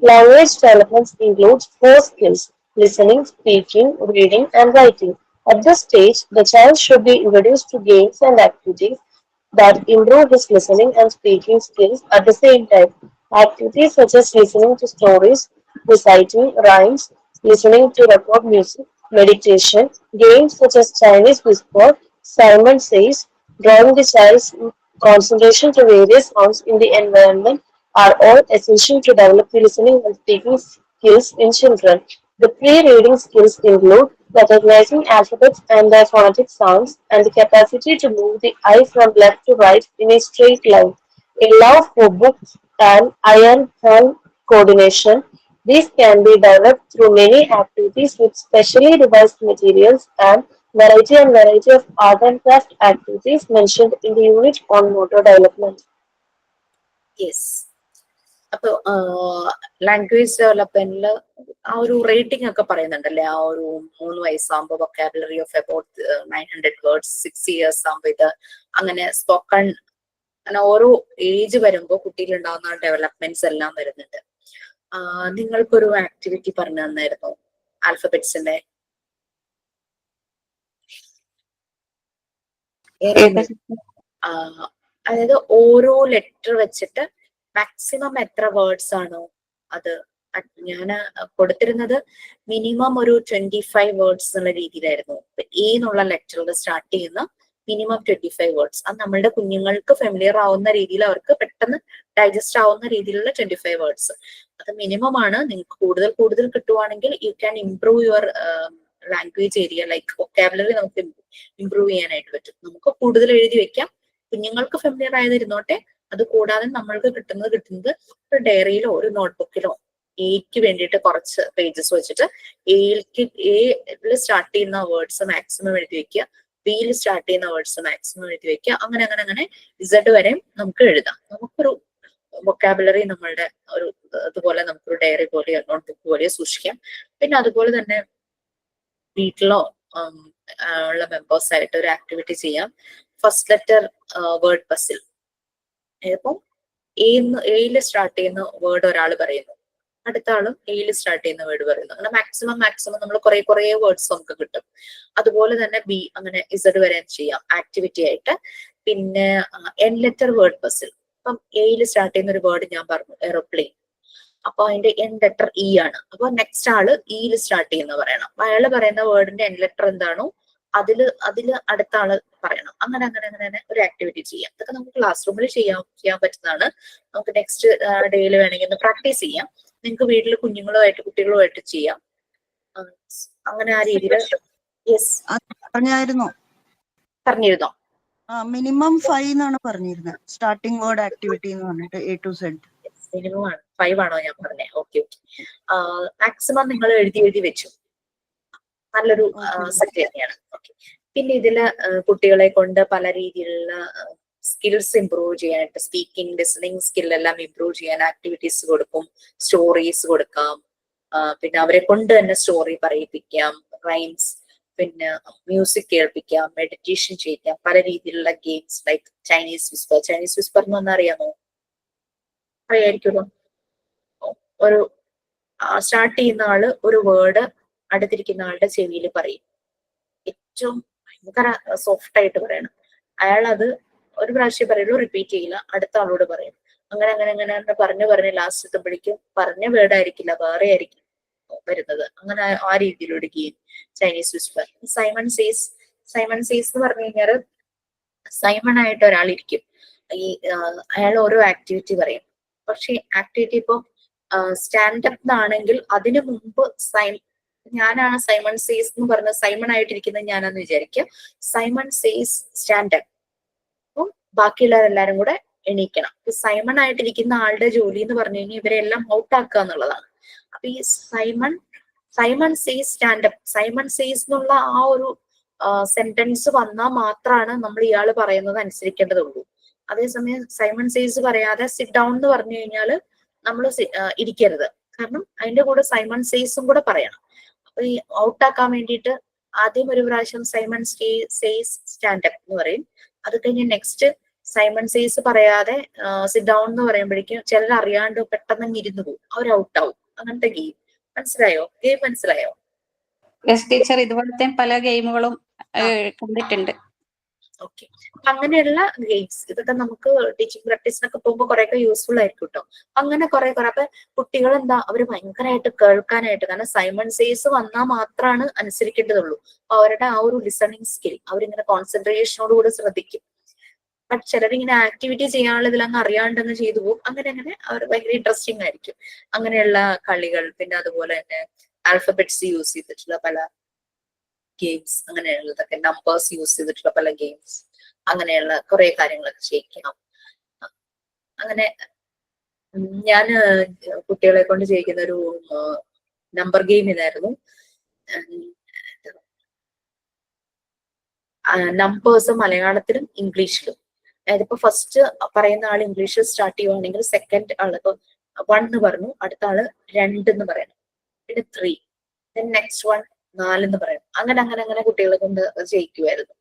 Language development includes 4 skills: listening, speaking, reading, and writing. At this stage, the child should be introduced to games and activities that improve his listening and speaking skills at the same time. Activities such as listening to stories, reciting rhymes, listening to record music, meditation, games such as Chinese whisper, Simon says, drawing the child's concentration to various sounds in the environment are all essential to develop the listening and speaking skills in children. The pre-reading skills include recognizing alphabets and their phonetic sounds, and the capacity to move the eye from left to right in a straight line. A love for books and eye-hand coordination. These can be developed through many activities with specially devised materials and variety of art and craft activities mentioned in the unit on motor development. Yes. അപ്പൊ language ഡെവലപ്മെന്റിൽ ആ ഒരു rating ഒക്കെ പറയുന്നുണ്ടല്ലേ, ആ ഒരു 3 വയസ്സാകുമ്പോൾ vocabulary of about 900 words, 6 years ആകുമ്പോൾ ഇത്, അങ്ങനെ സ്പോക്കൺ, അങ്ങനെ ഓരോ ഏജ് വരുമ്പോൾ കുട്ടിയിൽ ഉണ്ടാകുന്ന ഡെവലപ്മെന്റ്സ് എല്ലാം വരുന്നുണ്ട്. നിങ്ങൾക്കൊരു ആക്ടിവിറ്റി പറഞ്ഞു തന്നായിരുന്നു ആൽഫബറ്റ്സിന്റെ? അതായത് ഓരോ ലെറ്റർ വെച്ചിട്ട് മാക്സിമം എത്ര വേർഡ്സ് ആണോ അത്. ഞാൻ കൊടുത്തിരുന്നത് മിനിമം ഒരു 25 വേർഡ്സ് എന്നുള്ള രീതിയിലായിരുന്നു. എ എന്നുള്ള ലെറ്ററിൽ സ്റ്റാർട്ട് ചെയ്യുന്ന മിനിമം 25 വേർഡ്സ്. അത് നമ്മളുടെ കുഞ്ഞുങ്ങൾക്ക് ഫെമിലിയർ ആവുന്ന രീതിയിൽ, അവർക്ക് പെട്ടെന്ന് ഡൈജസ്റ്റ് ആവുന്ന രീതിയിലുള്ള 25 വേർഡ്സ്. അത് മിനിമം ആണ്. നിങ്ങൾക്ക് കൂടുതൽ കിട്ടുവാണെങ്കിൽ you can improve your language area, like vocabulary നമുക്ക് ഇംപ്രൂവ് ചെയ്യാനായിട്ട് പറ്റും. നമുക്ക് കൂടുതൽ എഴുതി വെക്കാം, കുഞ്ഞുങ്ങൾക്ക് ഫെമിലിയർ ആയതിരുന്നോട്ടെ. അത് കൂടാതെ നമ്മൾക്ക് കിട്ടുന്നത് ഒരു ഡയറിയിലോ ഒരു നോട്ട്ബുക്കിലോ എക്ക് വേണ്ടിയിട്ട് കുറച്ച് പേജസ് വെച്ചിട്ട് എയിൽ സ്റ്റാർട്ട് ചെയ്യുന്ന വേർഡ്സ് മാക്സിമം എഴുതി വെക്കുക, ബിയിൽ സ്റ്റാർട്ട് ചെയ്യുന്ന വേർഡ്സ് മാക്സിമം എഴുതി വെക്കുക. അങ്ങനെ ഇസഡ് വരെ നമുക്ക് എഴുതാം. നമുക്കൊരു വൊക്കാബുലറി നമ്മളുടെ ഒരു അതുപോലെ നമുക്കൊരു ഡയറി പോലെയോ നോട്ട്ബുക്ക് പോലെയോ സൂക്ഷിക്കാം. പിന്നെ അതുപോലെ തന്നെ വീട്ടിലോ ഉള്ള മെമ്പേഴ്സ് ആയിട്ട് ഒരു ആക്ടിവിറ്റി ചെയ്യാം. First letter word puzzle. ഇപ്പം എയിൽ സ്റ്റാർട്ട് ചെയ്യുന്ന വേർഡ് ഒരാൾ പറയുന്നു, അടുത്ത ആളും എയിൽ സ്റ്റാർട്ട് ചെയ്യുന്ന വേർഡ് പറയുന്നു. അങ്ങനെ മാക്സിമം നമ്മൾ കുറെ വേർഡ്സ് നമുക്ക് കിട്ടും. അതുപോലെ തന്നെ ബി, അങ്ങനെ ഇസഡ് വരെ ചെയ്യാം ആക്ടിവിറ്റി ആയിട്ട്. പിന്നെ എൻ ലെറ്റർ വേർഡ് പസിൽ. അപ്പം എയിൽ സ്റ്റാർട്ട് ചെയ്യുന്ന ഒരു വേർഡ് ഞാൻ പറഞ്ഞു, എയറോപ്ലെയിൻ. അപ്പൊ അതിന്റെ എൻ ലെറ്റർ ഇ ആണ്. അപ്പൊ നെക്സ്റ്റ് ആള് ഇയിൽ സ്റ്റാർട്ട് ചെയ്യുന്ന പറയണം. അപ്പൊ അയാള് പറയുന്ന വേർഡിന്റെ എൻ ലെറ്റർ എന്താണോ അതില് അടുത്ത ആള് പറയണം. അങ്ങനെ ഒരു ആക്ടിവിറ്റി ചെയ്യാം. ഇതൊക്കെ നമുക്ക് ക്ലാസ് റൂമിൽ ചെയ്യാൻ പറ്റുന്നതാണ്. നമുക്ക് നെക്സ്റ്റ് ഡേയിൽ വേണമെങ്കിൽ ഒന്ന് പ്രാക്ടീസ് ചെയ്യാം. നിങ്ങൾക്ക് വീട്ടിൽ കുട്ടികളുമായിട്ട് ചെയ്യാം. അങ്ങനെ ആ രീതിയിൽ. യെസ്, പറഞ്ഞിരുന്നോ? മിനിമം 5 എന്നാണ് പറഞ്ഞിരുന്നത്. സ്റ്റാർട്ടിംഗ് വേർഡ് ആക്ടിവിറ്റി എന്ന് പറഞ്ഞിട്ട് A to Z. മിനിമം ആണ്. 5 ആണോ ഞാൻ പറഞ്ഞേ? ഓക്കെ. മാക്സിമം നിങ്ങൾ എഴുതി വെച്ചു. നല്ലൊരു സെറ്റ് തന്നെയാണ്. ഓക്കെ. പിന്നെ ഇതില് കുട്ടികളെ കൊണ്ട് പല രീതിയിലുള്ള സ്കിൽസ് ഇംപ്രൂവ് ചെയ്യാനായിട്ട്, സ്പീക്കിംഗ്, ലിസണിങ് സ്കില്ലെല്ലാം ഇംപ്രൂവ് ചെയ്യാൻ ആക്ടിവിറ്റീസ് കൊടുക്കും, സ്റ്റോറീസ് കൊടുക്കാം. പിന്നെ അവരെ കൊണ്ട് തന്നെ സ്റ്റോറി പറയിപ്പിക്കാം, റൈംസ്, പിന്നെ മ്യൂസിക് കേൾപ്പിക്കാം, മെഡിറ്റേഷൻ ചെയ്യിക്കാം, പല രീതിയിലുള്ള ഗെയിംസ് ലൈക്ക് ചൈനീസ് വിസ്പർ എന്ന് പറഞ്ഞാൽ അറിയാമോ? അറിയായിരിക്കുമല്ലോ. ഒരു സ്റ്റാർട്ട് ചെയ്യുന്ന ആള് ഒരു വേർഡ് അടുത്തിരിക്കുന്ന ആളുടെ ചെവിയിൽ പറയും. ഏറ്റവും ഭയങ്കര സോഫ്റ്റ് ആയിട്ട് പറയണം. അയാൾ അത് ഒരു പ്രാവശ്യം പറയുള്ളൂ, റിപ്പീറ്റ് ചെയ്യില്ല, അടുത്ത ആളോട് പറയും. അങ്ങനെ പറഞ്ഞ് ലാസ്റ്റ് എത്തുമ്പോഴേക്കും പറഞ്ഞ വേർഡ് ആയിരിക്കില്ല, വേറെ ആയിരിക്കും വരുന്നത്. അങ്ങനെ ആ രീതിയിലൊരു game Chinese Whisper. Simon says എന്ന് പറഞ്ഞു കഴിഞ്ഞാൽ സൈമൺ ആയിട്ട് ഒരാൾ ഇരിക്കും. അയാൾ ഓരോ ആക്ടിവിറ്റി പറയും. പക്ഷെ ആക്ടിവിറ്റി ഇപ്പൊ സ്റ്റാൻഡപ്പ് എന്നാണെങ്കിൽ അതിനു മുമ്പ് ഞാനാണ് സൈമൺ സേസ് എന്ന് പറഞ്ഞ സൈമൺ ആയിട്ടിരിക്കുന്നത് ഞാനാന്ന് വിചാരിക്കുക. Simon says stand up. അപ്പം ബാക്കിയുള്ളവരെല്ലാരും കൂടെ എണീക്കണം. സൈമൺ ആയിട്ടിരിക്കുന്ന ആളുടെ ജോലി എന്ന് പറഞ്ഞു കഴിഞ്ഞാൽ ഇവരെല്ലാം ഔട്ട് ആക്കുക എന്നുള്ളതാണ്. അപ്പൊ ഈ Simon says stand up, Simon says എന്നുള്ള ആ ഒരു സെന്റൻസ് വന്നാൽ മാത്രമാണ് നമ്മൾ ഇയാൾ പറയുന്നത് അനുസരിക്കേണ്ടതുള്ളൂ. അതേസമയം സൈമൺ സേസ് പറയാതെ സിറ്റ് ഡൗൺ എന്ന് പറഞ്ഞു കഴിഞ്ഞാൽ നമ്മൾ ഇരിക്കരുത്. കാരണം അതിന്റെ കൂടെ സൈമൺ സേസും കൂടെ പറയണം. അപ്പൊ ഈ ഔട്ടാക്കാൻ വേണ്ടിയിട്ട് ആദ്യം ഒരു പ്രാവശ്യം സൈമൺ സേസ് സ്റ്റാൻഡപ്പ് എന്ന് പറയും. അത് കഴിഞ്ഞ് നെക്സ്റ്റ് സൈമൺ സേസ് പറയാതെ സിറ്റ് ഡൗൺ എന്ന് പറയുമ്പോഴേക്കും ചിലർ അറിയാണ്ട് പെട്ടെന്ന് ഇരുന്നു പോകും, അവർ ഔട്ടാവും. അങ്ങനത്തെ ഗെയിം മനസ്സിലായോ? യെസ് ടീച്ചർ, ഇതുപോലത്തെ പല ഗെയിമുകളും കണ്ടിട്ടുണ്ട്. ഓക്കെ. അങ്ങനെയുള്ള ഗെയിംസ് ഇതൊക്കെ നമുക്ക് ടീച്ചിങ് പ്രാക്ടീസിനൊക്കെ പോകുമ്പോൾ കുറെയൊക്കെ യൂസ്ഫുൾ ആയിരിക്കും കേട്ടോ. അങ്ങനെ കുറെ അപ്പൊ കുട്ടികൾ എന്താ അവര് ഭയങ്കരമായിട്ട് കേൾക്കാനായിട്ട്, കാരണം സൈമൺ സേസ് വന്നാൽ മാത്രമാണ് അനുസരിക്കേണ്ടതുള്ളൂ. അപ്പൊ അവരുടെ ആ ഒരു ലിസണിങ് സ്കിൽ അവരിങ്ങനെ കോൺസെൻട്രേഷനോടുകൂടി ശ്രദ്ധിക്കും. ബട്ട് ചിലരിങ്ങനെ ആക്ടിവിറ്റി ചെയ്യാനുള്ള ഇതിലങ്ങ് അറിയാണ്ടങ്ങ് ചെയ്തു പോകും. അങ്ങനെ അവർ ഭയങ്കര ഇൻട്രസ്റ്റിംഗ് ആയിരിക്കും. അങ്ങനെയുള്ള കളികൾ, പിന്നെ അതുപോലെ തന്നെ ആൽഫബറ്റ്സ് യൂസ് ചെയ്തിട്ടുള്ള പല ഗെയിംസ്, അങ്ങനെയുള്ളതൊക്കെ നമ്പേഴ്സ് യൂസ് ചെയ്തിട്ടുള്ള പല ഗെയിംസ്, അങ്ങനെയുള്ള കുറെ കാര്യങ്ങളൊക്കെ ചെയ്യിക്കാം. അങ്ങനെ ഞാൻ കുട്ടികളെ കൊണ്ട് ചെയ്യിക്കുന്ന ഒരു നമ്പർ ഗെയിം ഇതായിരുന്നു. നമ്പേഴ്സ് മലയാളത്തിലും ഇംഗ്ലീഷിലും. അതായത് ഇപ്പൊ ഫസ്റ്റ് പറയുന്ന ആൾ ഇംഗ്ലീഷിൽ സ്റ്റാർട്ട് ചെയ്യുവാണെങ്കിൽ സെക്കൻഡ് ആള് ഇപ്പൊ 1 എന്ന് പറഞ്ഞു, അടുത്ത ആള് 2 എന്ന് പറയണം, പിന്നെ 3, നെക്സ്റ്റ് 1 4 എന്ന് പറയണം. അങ്ങനെ കുട്ടികളെ കൊണ്ട് ചെയ്യിക്കുമായിരുന്നു.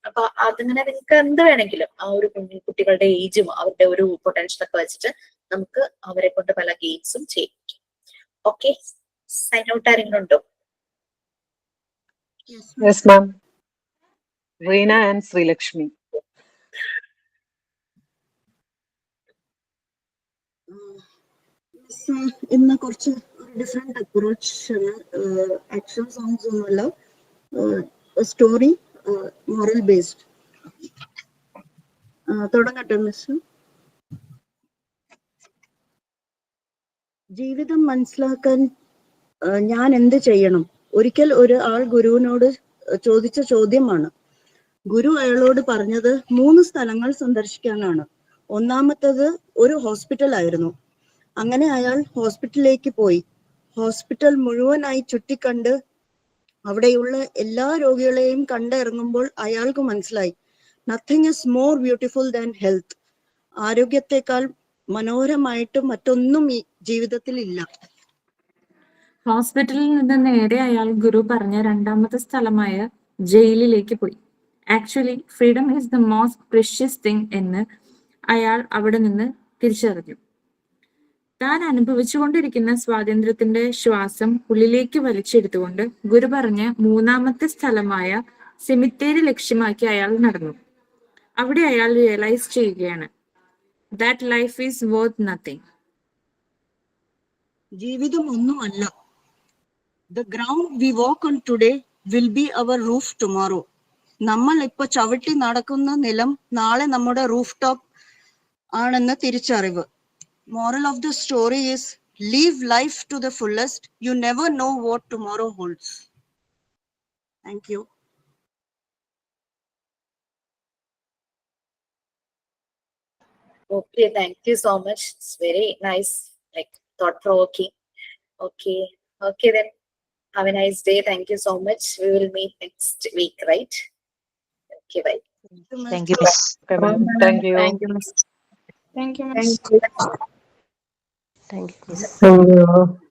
അപ്പൊ അതിങ്ങനെ നിങ്ങൾക്ക് എന്ത് വേണമെങ്കിലും ആ ഒരു കുട്ടികളുടെ ഏജും അവരുടെ ഒരു പൊട്ടൻഷ്യലൊക്കെ വെച്ചിട്ട് നമുക്ക് അവരെ കൊണ്ട് പല ഗെയിംസും ചെയ്യിക്കും. ഓക്കെ, സൈൻ ഔട്ട് ആരെങ്കിലും ഉണ്ടോ? Yes, ma'am. Reena and Sri Lakshmi. ഇന്ന് കുറച്ച് ഡിഫറെന്റ് അപ്രോച്ച് ആക്ഷൻ സോങ്സ് ഒന്നുമല്ല, സ്റ്റോറി മോറൽ ബേസ്ഡ്. തുടങ്ങട്ടെ മിസ്? ജീവിതം മനസ്സിലാക്കാൻ ഞാൻ എന്ത് ചെയ്യണം? ഒരിക്കൽ ഒരു ആൾ ഗുരുവിനോട് ചോദിച്ച ചോദ്യമാണ്. ഗുരു അയാളോട് പറഞ്ഞത് 3 സ്ഥലങ്ങൾ സന്ദർശിക്കാനാണ്. ഒന്നാമത്തത് ഒരു ഹോസ്പിറ്റൽ ആയിരുന്നു. അങ്ങനെ അയാൾ ഹോസ്പിറ്റലിലേക്ക് പോയി. ഹോസ്പിറ്റൽ മുഴുവനായി ചുറ്റിക്കണ്ട് അവിടെയുള്ള എല്ലാ രോഗികളെയും കണ്ടിറങ്ങുമ്പോൾ അയാൾക്ക് മനസ്സിലായി, nothing is more beautiful than health. ആരോഗ്യത്തെക്കാൾ മനോഹരമായിട്ട് മറ്റൊന്നും ഈ ജീവിതത്തിൽ ഇല്ല. ഹോസ്പിറ്റലിൽ നിന്ന് നേരെ അയാൾ ഗുരു പറഞ്ഞ രണ്ടാമത്തെ സ്ഥലമായ ജയിലിലേക്ക് പോയി. Actually freedom is the most precious thing എന്ന് അയാൾ അവിടെ നിന്ന് തിരിച്ചറിഞ്ഞു. താൻ അനുഭവിച്ചുകൊണ്ടിരിക്കുന്ന സ്വാതന്ത്ര്യത്തിന്റെ ശ്വാസം ഉള്ളിലേക്ക് വലിച്ചെടുത്തുകൊണ്ട് ഗുരു പറഞ്ഞ മൂന്നാമത്തെ സ്ഥലമായ സെമിത്തേരി ലക്ഷ്യമാക്കി അയാൾ നടന്നു. അവിടെ അയാൾ റിയലൈസ് ചെയ്യുകയാണ്, that life is worth nothing. ജീവിതം ഒന്നുമല്ല. The ground we walk on today will be our roof tomorrow. നമ്മൾ ഇപ്പൊ ചവിട്ടി നടക്കുന്ന നിലം നാളെ നമ്മുടെ റൂഫ് ടോപ്പ് ആണെന്ന തിരിച്ചറിവ്. Moral of the story is live life to the fullest. You never know what tomorrow holds. Thank you. Okay, thank you so much. It's very nice, like thought-provoking. Okay then. Have a nice day. Thank you so much. We will meet next week, right? Okay, bye. Thank you, Miss. Okay, ma'am. Thank you. Thank you, Miss. Thank you, Thank Miss. you. Thank you. Thank you.